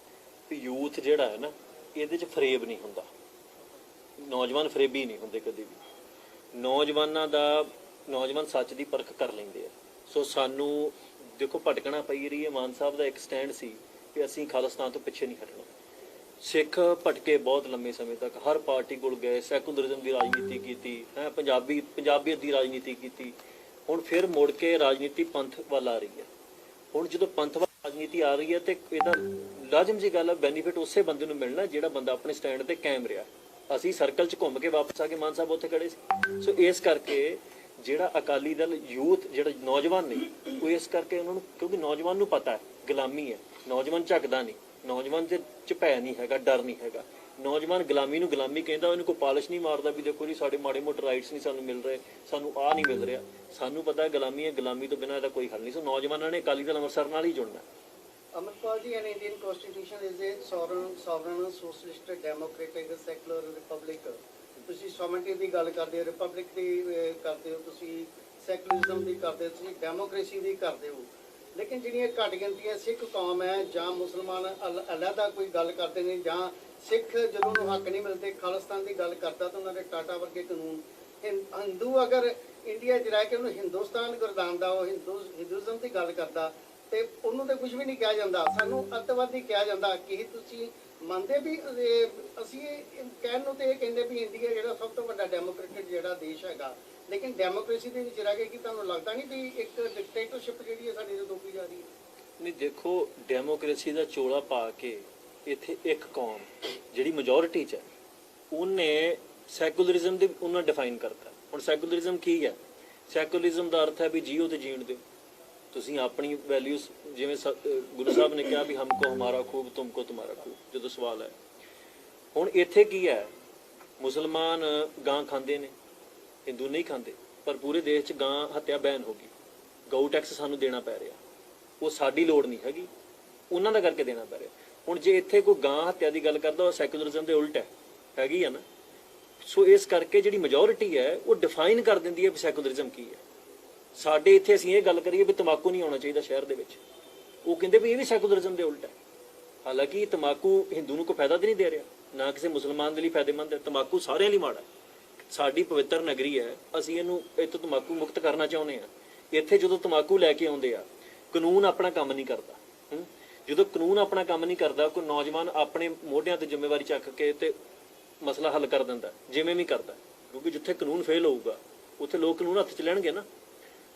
ਵੀ ਯੂਥ ਜਿਹੜਾ ਹੈ ਨਾ, ਇਹਦੇ 'ਚ ਫਰੇਬ ਨਹੀਂ ਹੁੰਦਾ, ਨੌਜਵਾਨ ਫਰੇਬੀ ਨਹੀਂ ਹੁੰਦੇ ਕਦੇ ਵੀ। ਨੌਜਵਾਨ ਸੱਚ ਦੀ ਪਰਖ ਕਰ ਲੈਂਦੇ ਆ। ਸੋ ਸਾਨੂੰ ਦੇਖੋ ਭਟਕਣਾ ਪਈ ਰਹੀ ਹੈ। ਮਾਨ ਸਾਹਿਬ ਦਾ ਇੱਕ ਸਟੈਂਡ ਸੀ ਕਿ ਅਸੀਂ ਖਾਲਿਸਤਾਨ ਤੋਂ ਪਿੱਛੇ ਨਹੀਂ ਹਟਣਾ। ਸਿੱਖ ਭਟਕੇ ਬਹੁਤ ਲੰਮੇ ਸਮੇਂ ਤੱਕ, ਹਰ ਪਾਰਟੀ ਕੋਲ ਗਏ, ਸੈਕੂਲਰਿਜ਼ਮ ਦੀ ਰਾਜਨੀਤੀ ਕੀਤੀ ਹੈ, ਪੰਜਾਬੀਅਤ ਦੀ ਰਾਜਨੀਤੀ ਕੀਤੀ। ਹੁਣ ਫਿਰ ਮੁੜ ਕੇ ਰਾਜਨੀਤੀ ਪੰਥ ਵੱਲ ਆ ਰਹੀ ਹੈ। ਹੁਣ ਜਦੋਂ ਪੰਥਵਾਦ ਰਾਜਨੀਤੀ ਆ ਰਹੀ ਹੈ ਤੇ ਇਹਦਾ ਲਾਜ਼ਮ ਜੀ ਗੱਲ ਹੈ, ਬੈਨੀਫਿਟ ਉਸੇ ਬੰਦੇ ਨੂੰ ਮਿਲਣਾ ਜਿਹੜਾ ਬੰਦਾ ਆਪਣੇ ਸਟੈਂਡ ਤੇ ਕਾਇਮ ਰਿਹਾ। ਅਸੀਂ ਸਰਕਲ 'ਚ ਘੁੰਮ ਕੇ ਵਾਪਸ ਆ ਕੇ ਮਾਨ ਸਾਹਿਬ ਉੱਥੇ ਖੜੇ ਸੀ। ਸੋ ਇਸ ਕਰਕੇ ਜਿਹੜਾ ਅਕਾਲੀ ਦਲ ਯੂਥ, ਜਿਹੜਾ ਨੌਜਵਾਨ ਨੇ, ਉਹ ਇਸ ਕਰਕੇ ਉਹਨਾਂ ਨੂੰ, ਕਿਉਂਕਿ ਨੌਜਵਾਨ ਨੂੰ ਪਤਾ ਹੈ ਗੁਲਾਮੀ ਹੈ, ਨੌਜਵਾਨ ਝੱਕਦਾ ਨਹੀਂ, ਨੌਜਵਾਨ 'ਚ ਭੈ ਨਹੀਂ ਹੈਗਾ, ਡਰ ਨਹੀਂ ਹੈਗਾ। ਨੌਜਵਾਨ ਗੁਲਾਮੀ ਨੂੰ ਗੁਲਾਮੀ ਕਹਿੰਦਾ, ਉਹਨੂੰ ਕੋਈ ਪਾਲਿਸ਼ ਨਹੀਂ ਮਾਰਦਾ ਵੀ ਦੇਖੋ ਜੀ ਸਾਡੇ ਮਾੜੇ ਮੋਟੇ ਰਾਈਟਸ ਨਹੀਂ ਸਾਨੂੰ ਮਿਲ ਰਹੇ, ਸਾਨੂੰ ਆਹ ਨਹੀਂ ਮਿਲ ਰਿਹਾ। ਸਾਨੂੰ ਪਤਾ ਹੈ ਗੁਲਾਮੀ ਹੈ, ਗੁਲਾਮੀ ਤੋਂ ਬਿਨਾਂ ਇਹਦਾ ਕੋਈ ਹੱਲ ਨਹੀਂ। ਸੋ ਨੌਜਵਾਨਾਂ ਨੇ ਅਕਾਲੀ ਦਲ ਅੰਮ੍ਰਿਤਸਰ ਨਾਲ ਹੀ ਜੁੜਨਾ। Amarpal ji, an Indian constitution is a sovereign, socialist, democratic, secular republic. ਤੁਸੀਂ sovereignty ਦੀ ਗੱਲ ਕਰਦੇ ਹੋ, ਰਿਪਬਲਿਕ ਦੀ ਕਰਦੇ ਹੋ, ਤੁਸੀਂ ਸੈਕੂਲਰਿਜ਼ਮ ਦੀ ਕਰਦੇ ਹੋ, ਤੁਸੀਂ ਡੈਮੋਕ੍ਰੇਸੀ ਦੀ ਕਰਦੇ ਹੋ। ਲੇਕਿਨ ਜਿਹੜੀਆਂ ਘੱਟ ਗਿਣਤੀਆਂ ਸਿੱਖ ਕੌਮ ਹੈ ਜਾਂ ਮੁਸਲਮਾਨ ਅਲੱਗਾ ਕੋਈ ਗੱਲ ਕਰਦੇ ਨੇ, ਜਾਂ ਸਿੱਖ ਜਦੋਂ ਉਹਨੂੰ ਹੱਕ ਨਹੀਂ ਮਿਲਦੇ ਖਾਲਿਸਤਾਨ ਦੀ ਗੱਲ ਕਰਦਾ ਤਾਂ ਉਹਨਾਂ ਦੇ ਟਾਟਾ ਵਰਗੇ ਕਾਨੂੰਨ। ਹਿੰਦੂ ਅਗਰ ਇੰਡੀਆ 'ਚ ਰਹਿ ਕੇ ਉਹਨੂੰ ਹਿੰਦੁਸਤਾਨ ਗੁਰਦਾਨਦਾ, ਉਹ ਹਿੰਦੂਇਜ਼ਮ ਦੀ ਗੱਲ ਕਰਦਾ ਤੇ ਉਹਨੂੰ ਤੇ ਕੁਝ ਵੀ ਨਹੀਂ ਕਿਹਾ ਜਾਂਦਾ। ਸਾਨੂੰ ਅੱਤਵਾਦੀ ਕਿਹਾ ਜਾਂਦਾ। ਕਿ ਤੁਸੀਂ ਮੰਨਦੇ ਵੀ ਅਸੀਂ ਕਹਿਣ ਨੂੰ ਤੇ ਇਹ ਕਹਿੰਦੇ ਵੀ ਇੰਡੀਆ ਜਿਹੜਾ ਸਭ ਤੋਂ ਵੱਡਾ ਡੈਮੋਕ੍ਰੇਟਿਕ ਜਿਹੜਾ ਦੇਸ਼ ਹੈਗਾ, ਲੇਕਿਨ ਡੈਮੋਕ੍ਰੇਸੀ ਦੇ ਵਿੱਚ ਰਹਿ ਕੇ ਕੀ ਤੁਹਾਨੂੰ ਲੱਗਦਾ ਨਹੀਂ ਵੀ ਇੱਕ ਡਿਕਟੇਟਰਸ਼ਿਪ ਜਿਹੜੀ ਹੈ ਸਾਡੀ ਤੋਂ ਤੋਪੀ ਜਾ ਰਹੀ ਹੈ? ਨਹੀਂ, ਦੇਖੋ ਡੈਮੋਕ੍ਰੇਸੀ ਦਾ ਚੋਲਾ ਪਾ ਕੇ ਇੱਥੇ ਇੱਕ ਕੌਮ ਜਿਹੜੀ ਮੈਜੋਰਿਟੀ 'ਚ ਹੈ, ਉਹਨੇ ਸੈਕੂਲਰਿਜ਼ਮ ਦੇ ਉਹਨਾਂ ਡਿਫਾਈਨ ਕਰਤਾ। ਹੁਣ ਸੈਕੂਲਰਿਜ਼ਮ ਕੀ ਹੈ? ਸੈਕੂਲਰਿਜ਼ਮ ਦਾ ਅਰਥ ਹੈ ਵੀ ਜੀਓ ਤੇ ਜੀਣ ਦਿਓ। ਤੁਸੀਂ ਆਪਣੀ ਵੈਲਿਊਜ਼, ਜਿਵੇਂ ਗੁਰੂ ਸਾਹਿਬ ਨੇ ਕਿਹਾ ਵੀ ਹਮਕੋ ਹਮਾਰਾ ਖੂਬ ਤੁਮਕੋ ਤੁਮਾਰਾ ਖੂਬ, ਜਦੋਂ ਸਵਾਲ ਹੈ। ਹੁਣ ਇੱਥੇ ਕੀ ਹੈ, ਮੁਸਲਮਾਨ ਗਾਂ ਖਾਂਦੇ ਨੇ, ਹਿੰਦੂ ਨਹੀਂ ਖਾਂਦੇ, ਪਰ ਪੂਰੇ ਦੇਸ਼ 'ਚ ਗਾਂ ਹੱਤਿਆ ਬੈਨ ਹੋ ਗਈ। ਗਊ ਟੈਕਸ ਸਾਨੂੰ ਦੇਣਾ ਪੈ ਰਿਹਾ, ਉਹ ਸਾਡੀ ਲੋੜ ਨਹੀਂ ਹੈਗੀ, ਉਹਨਾਂ ਦਾ ਕਰਕੇ ਦੇਣਾ ਪੈ ਰਿਹਾ। ਹੁਣ ਜੇ ਇੱਥੇ ਕੋਈ ਗਾਂ ਹੱਤਿਆ ਦੀ ਗੱਲ ਕਰਦਾ, ਉਹ ਸੈਕੂਲਰਿਜ਼ਮ ਦੇ ਉਲਟ ਹੈ, ਹੈਗੀ ਆ ਨਾ। ਸੋ ਇਸ ਕਰਕੇ ਜਿਹੜੀ ਮੈਜੋਰਿਟੀ ਹੈ ਉਹ ਡਿਫਾਈਨ ਕਰ ਦਿੰਦੀ ਹੈ ਵੀ ਸੈਕੂਲਰਿਜ਼ਮ ਕੀ ਹੈ। ਸਾਡੇ ਇੱਥੇ ਅਸੀਂ ਇਹ ਗੱਲ ਕਰੀਏ ਵੀ ਤੰਬਾਕੂ ਨਹੀਂ ਆਉਣਾ ਚਾਹੀਦਾ ਸ਼ਹਿਰ ਦੇ ਵਿੱਚ, ਉਹ ਕਹਿੰਦੇ ਵੀ ਇਹ ਵੀ ਸੈਕੂਲਰਿਜ਼ਮ ਦੇ ਉਲਟ ਹੈ। ਹਾਲਾਂਕਿ ਤੰਬਾਕੂ ਹਿੰਦੂ ਨੂੰ ਕੋਈ ਫਾਇਦਾ ਤਾਂ ਨਹੀਂ ਦੇ ਰਿਹਾ, ਨਾ ਕਿਸੇ ਮੁਸਲਮਾਨ ਦੇ ਲਈ ਫਾਇਦੇਮੰਦ ਹੈ। ਤੰਬਾਕੂ ਸਾਰਿਆਂ ਲਈ ਮਾੜਾ ਹੈ। ਸਾਡੀ ਪਵਿੱਤਰ ਨਗਰੀ ਹੈ, ਅਸੀਂ ਇਹਨੂੰ ਇੱਥੋਂ ਤੰਬਾਕੂ ਮੁਕਤ ਕਰਨਾ ਚਾਹੁੰਦੇ ਹਾਂ। ਇੱਥੇ ਜਦੋਂ ਤੰਬਾਕੂ ਲੈ ਕੇ ਆਉਂਦੇ ਆ, ਕਾਨੂੰਨ ਆਪਣਾ ਕੰਮ ਨਹੀਂ ਕਰਦਾ। ਜਦੋਂ ਕਾਨੂੰਨ ਆਪਣਾ ਕੰਮ ਨਹੀਂ ਕਰਦਾ, ਕੋਈ ਨੌਜਵਾਨ ਆਪਣੇ ਮੋਢਿਆਂ ਤੇ ਜ਼ਿੰਮੇਵਾਰੀ ਚੱਕ ਕੇ ਤੇ ਮਸਲਾ ਹੱਲ ਕਰ ਦਿੰਦਾ, ਜਿਵੇਂ ਵੀ ਕਰਦਾ। ਕਿਉਂਕਿ ਜਿੱਥੇ ਕਾਨੂੰਨ ਫੇਲ ਹੋਊਗਾ ਉੱਥੇ ਲੋਕ ਕਾਨੂੰਨ ਹੱਥ 'ਚ ਲੈਣਗੇ ਨਾ।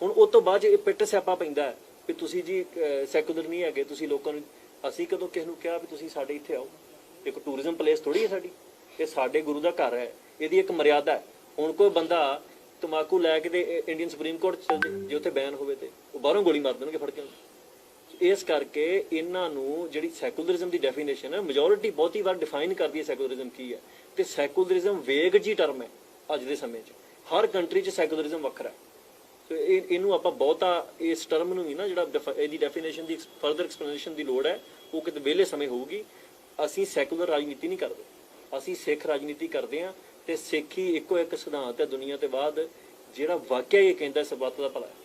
ਹੁਣ ਉਸ ਤੋਂ ਬਾਅਦ ਇਹ ਪਿੱਟ ਸਿਆਪਾ ਪੈਂਦਾ ਹੈ ਵੀ ਤੁਸੀਂ ਜੀ ਸੈਕੂਲਰ ਨਹੀਂ ਹੈਗੇ, ਤੁਸੀਂ ਲੋਕਾਂ ਨੂੰ। ਅਸੀਂ ਕਦੋਂ ਕਿਸੇ ਨੂੰ ਕਿਹਾ ਵੀ ਤੁਸੀਂ ਸਾਡੇ ਇੱਥੇ ਆਓ? ਇੱਕ ਟੂਰਿਜ਼ਮ ਪਲੇਸ ਥੋੜੀ ਹੈ ਸਾਡੀ, ਇਹ ਸਾਡੇ ਗੁਰੂ ਦਾ ਘਰ ਹੈ, ਇਹਦੀ ਇੱਕ ਮਰਿਆਦਾ ਹੈ। ਹੁਣ ਕੋਈ ਬੰਦਾ ਤੰਬਾਕੂ ਲੈ ਕੇ ਤੇ ਇੰਡੀਅਨ ਸੁਪਰੀਮ ਕੋਰਟ 'ਚ ਚੱਲ ਜੇ, ਜੇ ਉੱਥੇ ਬੈਨ ਹੋਵੇ ਤੇ ਉਹ ਬਾਹਰੋਂ ਗੋਲੀ ਮਾਰ ਦੇਣਗੇ ਫੜ ਕੇ। ਇਸ ਕਰਕੇ ਇਹਨਾਂ ਨੂੰ ਜਿਹੜੀ ਸੈਕੂਲਰਿਜ਼ਮ ਦੀ ਡੈਫੀਨੇਸ਼ਨ ਹੈ, ਮੈਜੋਰਿਟੀ ਬਹੁਤੀ ਵਾਰ ਡਿਫਾਈਨ ਕਰਦੀ ਹੈ ਸੈਕੂਲਰਿਜ਼ਮ ਕੀ ਹੈ। ਤੇ ਸੈਕੂਲਰਿਜ਼ਮ ਵੇਗ ਜੀ ਟਰਮ ਹੈ ਅੱਜ ਦੇ ਸਮੇਂ 'ਚ, ਹਰ ਕੰਟਰੀ 'ਚ ਸੈਕੂਲਰਿਜ਼ਮ ਵੱਖਰਾ ਹੈ। ਸੋ ਇਹਨੂੰ ਆਪਾਂ ਬਹੁਤਾ ਇਸ ਟਰਮ ਨੂੰ ਵੀ ਨਾ, ਜਿਹੜਾ ਇਹਦੀ ਡੈਫੀਨੇਸ਼ਨ ਦੀ ਫਰਦਰ ਐਕਸਪਲੇਨੇਸ਼ਨ ਦੀ ਲੋੜ ਹੈ, ਉਹ ਕਿਤੇ ਵਿਹਲੇ ਸਮੇਂ ਹੋਊਗੀ। ਅਸੀਂ ਸੈਕੂਲਰ ਰਾਜਨੀਤੀ ਨਹੀਂ ਕਰਦੇ, ਅਸੀਂ ਸਿੱਖ ਰਾਜਨੀਤੀ ਕਰਦੇ ਹਾਂ। ਤੇ ਸਿੱਖੀ ਇੱਕੋ ਇੱਕ ਸਿਧਾਂਤ ਹੈ ਦੁਨੀਆ ਤੇ ਬਾਅਦ, ਜਿਹੜਾ ਵਾਕਿਆ ਇਹ ਕਹਿੰਦਾ ਸਰਬੱਤ ਦਾ ਭਲਾ ਹੈ।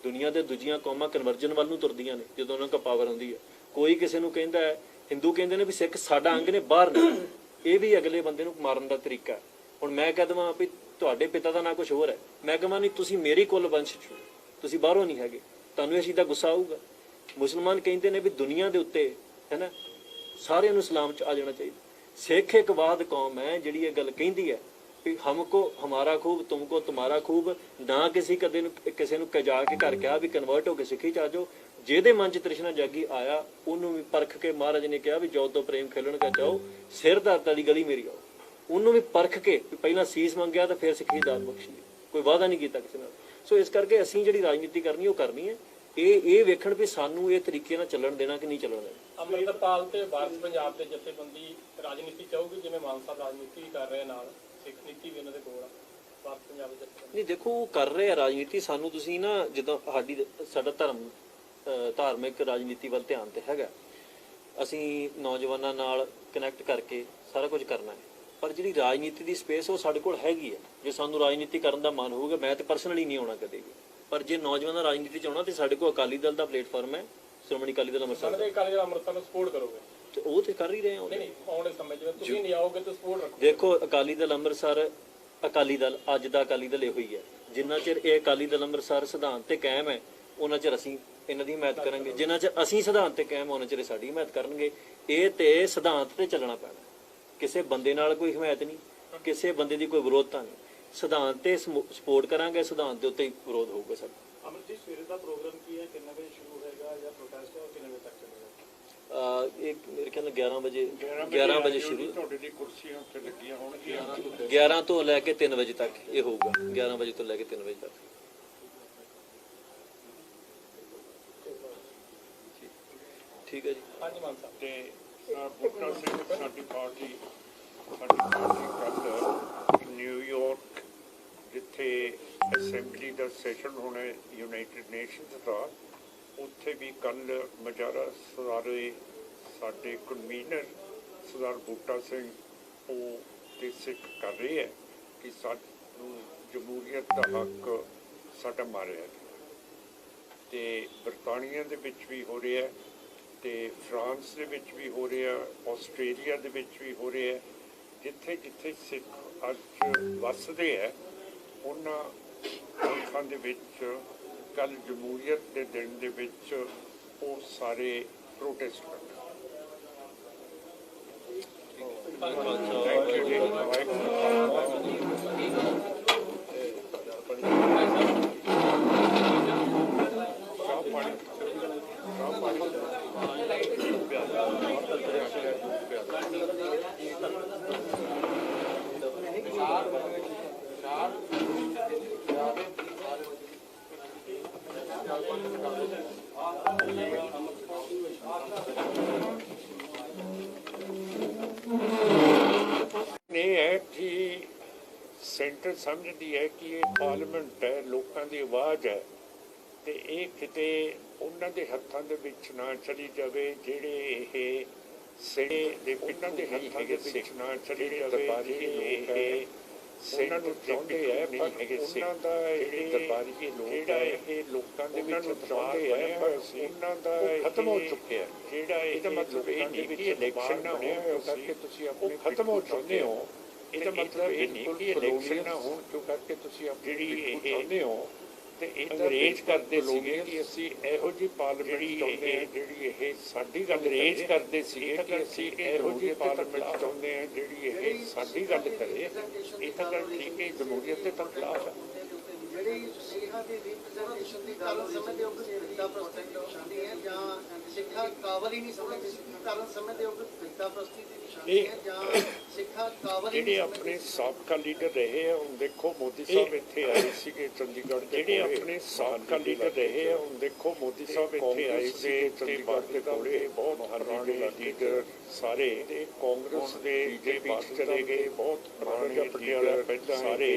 ਦੁਨੀਆ ਦੇ ਦੂਜੀਆਂ ਕੌਮਾਂ ਕਨਵਰਜਨ ਵੱਲ ਨੂੰ ਤੁਰਦੀਆਂ ਨੇ ਜਦੋਂ ਉਹਨਾਂ ਕੋਲ ਪਾਵਰ ਆਉਂਦੀ ਹੈ। ਕੋਈ ਕਿਸੇ ਨੂੰ ਕਹਿੰਦਾ ਹੈ, ਹਿੰਦੂ ਕਹਿੰਦੇ ਨੇ ਵੀ ਸਿੱਖ ਸਾਡਾ ਅੰਗ ਨੇ, ਬਾਹਰ ਨਹੀਂ, ਇਹ ਵੀ ਅਗਲੇ ਬੰਦੇ ਨੂੰ ਮਾਰਨ ਦਾ ਤਰੀਕਾ। ਹੁਣ ਮੈਂ ਕਹਿ ਦੇਵਾਂ ਵੀ ਤੁਹਾਡੇ ਪਿਤਾ ਦਾ ਨਾਂ ਕੁਝ ਹੋਰ ਹੈ, ਮੈਂ ਕਹਾਂ ਨਹੀਂ ਤੁਸੀਂ ਮੇਰੀ ਕੁੱਲ ਵੰਸ਼ ਚੋਂ, ਤੁਸੀਂ ਬਾਹਰੋਂ ਨਹੀਂ ਹੈਗੇ, ਤੁਹਾਨੂੰ ਇਸ ਚੀਜ਼ ਦਾ ਗੁੱਸਾ ਆਊਗਾ। ਮੁਸਲਮਾਨ ਕਹਿੰਦੇ ਨੇ ਵੀ ਦੁਨੀਆ ਦੇ ਉੱਤੇ ਹੈ ਨਾ ਸਾਰਿਆਂ ਨੂੰ ਇਸਲਾਮ 'ਚ ਆ ਜਾਣਾ ਚਾਹੀਦਾ। ਸਿੱਖ ਇੱਕ ਵਾਦ ਕੌਮ ਹੈ ਜਿਹੜੀ ਇਹ ਗੱਲ ਕਹਿੰਦੀ ਹੈ ਵੀ ਹਮਕੋ ਹਮਾਰਾ ਖੂਬ ਤੁਮਕੋ ਤੁਮਾਰਾ ਖੂਬ। ਨਾ ਕਿਸੇ ਨੂੰ ਕਜਾ ਕੇ ਘਰ ਕਿਹਾ ਵੀ ਕਨਵਰਟ ਹੋ ਕੇ ਸਿੱਖੀ 'ਚ ਆ ਜਾਓ। ਜਿਹਦੇ ਮਨ 'ਚ ਤ੍ਰਿਸ਼ਨਾ ਜਾਗੀ ਆਇਆ, ਉਹਨੂੰ ਵੀ ਪਰਖ ਕੇ ਮਹਾਰਾਜ ਨੇ ਕਿਹਾ ਵੀ ਜੋ ਤੋਂ ਪ੍ਰੇਮ ਖੇਲਣ ਕਾ ਚਾਹੋ, ਸਿਰ ਧਰਤਾ ਦੀ ਗਲੀ ਮੇਰੀ ਆਓ। ਉਹਨੂੰ ਵੀ ਪਰਖ ਕੇ ਪਹਿਲਾਂ ਸੀਸ ਮੰਗਿਆ ਤਾਂ ਫਿਰ ਸਿੱਖੀ ਦਾਤ ਬਖਸ਼ੀ, ਕੋਈ ਵਾਅਦਾ ਨਹੀਂ ਕੀਤਾ ਕਿਸੇ ਨਾਲ। ਸੋ ਇਸ ਕਰਕੇ ਅਸੀਂ ਜਿਹੜੀ ਰਾਜਨੀਤੀ ਕਰਨੀ ਉਹ ਕਰਨੀ ਹੈ। ਇਹ ਵੇਖਣ ਵੀ ਸਾਨੂੰ ਇਹ ਤਰੀਕੇ ਨਾਲ ਚੱਲਣ ਦੇਣਾ ਕਿ ਨਹੀਂ ਚੱਲਣ ਦੇਣਾ। ਅੰਮ੍ਰਿਤਪਾਲ ਤੇ ਵਾਰਿਸ ਪੰਜਾਬ ਦੇ ਜਥੇਬੰਦੀ ਰਾਜਨੀਤੀ ਚਾਹੂਗੀ, ਜਿਵੇਂ ਮਾਨ ਸਾਹਿਬ ਰਾਜਨੀਤੀ ਕਰ ਰਹੇ ਨਾਲ, ਸਿੱਖ ਨੀਤੀ ਵੀ ਉਹਨਾਂ ਦੇ ਕੋਲ ਆ। ਵਾਰਿਸ ਪੰਜਾਬ ਦੇ ਜਥੇਬੰਦੀ ਨਹੀਂ, ਦੇਖੋ ਉਹ ਕਰ ਰਹੇ ਆ ਰਾਜਨੀਤੀ। ਸਾਨੂੰ ਤੁਸੀਂ ਨਾ ਜਦੋਂ ਸਾਡਾ ਧਾਰਮਿਕ ਰਾਜਨੀਤੀ ਵੱਲ ਧਿਆਨ ਤੇ ਹੈਗਾ, ਅਸੀਂ ਨੌਜਵਾਨਾਂ ਨਾਲ ਕਨੈਕਟ ਕਰਕੇ ਸਾਰਾ ਕੁਝ ਕਰਨਾ ਹੈ। ਪਰ ਜਿਹੜੀ ਰਾਜਨੀਤੀ ਦੀ ਸਪੇਸ ਉਹ ਸਾਡੇ ਕੋਲ ਹੈਗੀ ਹੈ। ਜੇ ਸਾਨੂੰ ਰਾਜਨੀਤੀ ਕਰਨ ਦਾ ਮਨ ਹੋਊਗਾ, ਮੈਂ ਤੇ ਪਰਸਨਲੀ ਨਹੀਂ ਆਉਣਾ ਕਦੇ ਵੀ, ਪਰ ਜੇ ਨੌਜਵਾਨਾਂ ਰਾਜਨੀਤੀ ਚ ਆਉਣਾ ਤੇ ਸਾਡੇ ਕੋਲ ਅਕਾਲੀ ਦਲ ਦਾ ਪਲੇਟਫਾਰਮ ਹੈ, ਸ਼੍ਰੋਮਣੀ ਅਕਾਲੀ ਦਲ ਅੰਮ੍ਰਿਤਸਰ ਦਾ। ਅਕਾਲੀ ਦਲ ਅੰਮ੍ਰਿਤਸਰ ਨੂੰ ਸਪੋਰਟ ਕਰੋਗੇ? ਤੇ ਉਹ ਤੇ ਕਰ ਹੀ ਰਹੇ ਹਾਂ। ਨਹੀਂ, ਆਉਣ ਦੇ ਸਮੇਂ ਜਿਵੇਂ ਤੁਸੀਂ ਨਹੀਂ ਆਓਗੇ ਤਾਂ ਸਪੋਰਟ ਰੱਖੋ। ਦੇਖੋ ਅਕਾਲੀ ਦਲ ਅੰਮ੍ਰਿਤਸਰ, ਅਕਾਲੀ ਦਲ ਅੱਜ ਦਾ ਅਕਾਲੀ ਦਲ ਇਹੋ ਹੀ ਹੈ। ਜਿੰਨਾ ਚਿਰ ਇਹ ਅਕਾਲੀ ਦਲ ਅੰਮ੍ਰਿਤਸਰ ਸਿਧਾਂਤ ਤੇ ਕਾਇਮ ਹੈ, ਉਹਨਾਂ ਚਿਰ ਅਸੀਂ ਇਹਨਾਂ ਦੀ ਹਮਾਇਤ ਕਰਾਂਗੇ। ਜਿੰਨਾ ਚਿਰ ਅਸੀਂ ਸਿਧਾਂਤ ਤੇ ਕਾਇਮ, ਉਹਨਾਂ ਚਿਰ ਸਾਡੀ ਹਮਾਇਤ ਕਰਨਗੇ। ਇਹ ਤੇ ਸਿਧਾਂਤ ਤੇ ਚੱਲਣਾ ਪੈਣਾ, ਕਿਸੇ ਬੰਦੇ ਨਾਲ ਕੋਈ ਹਮਾਇਤ ਨਹੀਂ, ਕਿਸੇ ਬੰਦੇ ਦੀ ਕੋਈ ਵਿਰੋਧਤਾ ਨਹੀਂ। ਸਿਧਾਂਤ ਤੇ ਸਪੋਰਟ ਕਰਾਂਗੇ, ਸਿਧਾਂਤ ਦੇ ਉੱਤੇ ਹੀ ਵਿਰੋਧ ਹੋਊਗਾ ਸਾਡਾ। ਅਮਰਜੀਤ, ਸਵੇਰੇ ਦਾ ਪ੍ਰੋਗਰਾਮ ਕੀ ਹੈ? ਕਿੰਨੇ ਵਜੇ ਸ਼ੁਰੂ ਹੋਏਗਾ ਜਾਂ ਇਹ ਮੇਰੇ ਖਿਆਲ ਨਾਲ 11 ਵਜੇ ਸ਼ੁਰੂ, ਤੁਹਾਡੇ ਦੀ ਕੁਰਸੀਆਂ ਉੱਤੇ ਲੱਗੀਆਂ ਹੋਣਗੀਆਂ। 11 ਤੋਂ ਲੈ ਕੇ 3 ਵਜੇ ਤੱਕ ਇਹ ਹੋਊਗਾ, 11 ਵਜੇ ਤੋਂ ਲੈ ਕੇ 3 ਵਜੇ ਤੱਕ। ਠੀਕ ਹੈ ਜੀ। ਹਾਂਜੀ ਮਾਨ ਸਾਹਿਬ। ਤੇ ਬੂਟਾ ਸਿੰਘ ਸਾਡੀ ਪਾਰਟੀ ਕੱਲ੍ਹ ਨਿਊਯਾਰਕ ਜਿੱਥੇ ਅਸੈਂਬਲੀ ਦਾ ਸੈਸ਼ਨ ਹੋਣਾ ਯੂਨਾਈਟਿਡ ਨੇਸ਼ਨਸ ਦਾ, ਉੱਥੇ ਵੀ ਕੱਲ੍ਹ ਮੁਜ਼ਾਹਰਾ ਸਾਡੇ ਕਨਵੀਨਰ ਸਰਦਾਰ ਬੂਟਾ ਸਿੰਘ ਉਹ ਤੇ ਸਿੱਖ ਕਰ ਰਹੇ ਹੈ ਕਿ ਸਾਨੂੰ ਜਮਹੂਰੀਅਤ ਦਾ ਹੱਕ ਸਾਡਾ ਮਾਰਿਆ ਗਿਆ। ਤੇ ਬਰਤਾਨੀਆ ਦੇ ਵਿੱਚ ਵੀ ਹੋ ਰਿਹਾ, ਤੇ ਫਰਾਂਸ ਦੇ ਵਿੱਚ ਵੀ ਹੋ ਰਿਹਾ, ਆਸਟ੍ਰੇਲੀਆ ਦੇ ਵਿੱਚ ਵੀ ਹੋ ਰਿਹਾ। ਜਿੱਥੇ ਜਿੱਥੇ ਸਿੱਖ ਅੱਜ ਵੱਸਦੇ ਹੈ ਉਹਨਾਂ ਮੁਲਕਾਂ ਦੇ ਵਿੱਚ ਕੱਲ੍ਹ ਜਮਹੂਰੀਅਤ ਦੇ ਦਿਨ ਦੇ ਵਿੱਚ ਉਹ ਸਾਰੇ ਪ੍ਰੋਟੈਸਟ ਕਰਦੇ। ਥੈਂਕ ਯੂ ਜੀ। ਇਹ ਹੈ ਕਿ ਸੈਂਟਰ ਸਮਝਦੀ ਹੈ ਕਿ ਇਹ ਪਾਰਲੀਮੈਂਟ ਹੈ, ਲੋਕਾਂ ਦੀ ਆਵਾਜ਼ ਹੈ, ਤੇ ਇਹ ਕਿਤੇ ਉਹਨਾਂ ਦੇ ਹੱਥਾਂ ਦੇ ਵਿੱਚ ਨਾ ਚਲੀ ਜਾਵੇ ਜਿਹੜੇ ਇਹ ਸਿਰੇ ਦੇ ਉਹਨਾਂ ਦੇ ਹੱਥਾਂ ਦੇ ਵਿੱਚ ਨਾ ਚਲੀ ਜਾਵੇ ਜਿਹੜੇ ਉਹਨਾਂ ਨੂੰ ਚਾਹੁੰਦੇ ਹੈ, ਪਰ ਉਹਨਾਂ ਦਾ ਇਹ ਦਰਬਾਰੀ ਲੋਕ ਹੈ ਇਹ ਲੋਕਾਂ ਦੇ ਵਿੱਚ ਚਾਹੁੰਦੇ ਹੈ, ਪਰ ਉਹਨਾਂ ਦਾ ਖਤਮ ਹੋ ਚੁੱਕਿਆ। ਜਿਹੜਾ ਇਹਦਾ ਮਤਲਬ ਇਹ ਨਹੀਂ ਕਿ ਇਲੈਕਸ਼ਨ ਨਾ ਹੋਣ ਕਰਕੇ ਤੁਸੀਂ ਆਪਣੇ ਖਤਮ ਹੋ ਚੁੱਕੇ ਹੋ। ਇਹਦਾ ਮਤਲਬ ਇਹ ਨਹੀਂ ਕਿ ਇਲੈਕਸ਼ਨ ਨਾ ਹੋਣ ਕਿਉਂ ਕਰਕੇ ਤੁਸੀਂ ਜਿਹੜੀ ਇਹ ਚਾਹੁੰਦੇ ਹੋ। ਤੇ ਇਹ ਅੰਗਰੇਜ਼ ਕਰਦੇ ਸੀਗੇ ਕਿ ਅਸੀਂ ਇਹੋ ਜਿਹੀ ਪਾਰਲੀਮੈਂਟ ਚਾਹੁੰਦੇ ਹਾਂ ਜਿਹੜੀ ਇਹ ਸਾਡੀ ਗੱਲ ਅੰਗਰੇਜ਼ ਕਰਦੇ ਸੀਗੇ ਕਿ ਅਸੀਂ ਇਹੋ ਜਿਹੀ ਪਾਰਲੀਮੈਂਟ ਚਾਹੁੰਦੇ ਹਾਂ ਜਿਹੜੀ ਇਹ ਸਾਡੀ ਗੱਲ ਕਰੇ। ਇਹ ਤਾਂ ਗੱਲ ਠੀਕ ਹੈ, ਜਮਹੂਰੀਅਤ ਦੇ ਤਾਂ ਖਿਲਾਫ ਹੈ। ਜਿਹੜੀ ਸਿੱਖਾਂ ਦੀ ਰਿਪਰੈਜ਼ੈਂਟੇਸ਼ਨ ਦੀ ਕਾਰਨ ਸਮਝਦੇ ਹੋ ਕਿ ਫਿਰਕਾ ਪ੍ਰਸਤੀ ਦੀ ਨਿਸ਼ਾਨੀ ਹੈ ਜਾਂ ਸਿੱਖਾਂ ਕਾਬਲ ਹੀ ਨਹੀਂ ਸਮਝਦੇ ਕਾਰਨ ਸਮਝਦੇ ਹੋ ਕਿ ਫਿਰਕਾ ਪ੍ਰਸਤੀ ਦੀ ਨਿਸ਼ਾਨੀ ਹੈ ਜਾਂ ਸਿੱਖਾਂ ਕਾਬਲ ਜਿਹੜੇ ਆਪਣੇ ਸਾਬਕਾ ਲੀਡਰ ਰਹੇ ਆ, ਹੁਣ ਦੇਖੋ ਮੋਦੀ ਸਾਹਿਬ ਇੱਥੇ ਆਏ ਸੀਗੇ ਚੰਡੀਗੜ੍ਹ ਦੇ, ਜਿਹੜੇ ਆਪਣੇ ਸਾਬਕਾ ਲੀਡਰ ਰਹੇ ਆ, ਹੁਣ ਦੇਖੋ ਮੋਦੀ ਸਾਹਿਬ ਇੱਥੇ ਆਏ ਸੀ ਚੰਡੀਗੜ੍ਹ ਦੇ ਕੋਲੇ, ਬਹੁਤ ਪੁਰਾਣੇ ਲੀਡਰ ਸਾਰੇ, ਤੇ ਕਾਂਗਰਸ ਦੇ ਜੇ ਵਿੱਚ ਚਲੇ ਗਏ ਬਹੁਤ ਪੁਰਾਣੇ ਲੀਡਰ ਸਾਰੇ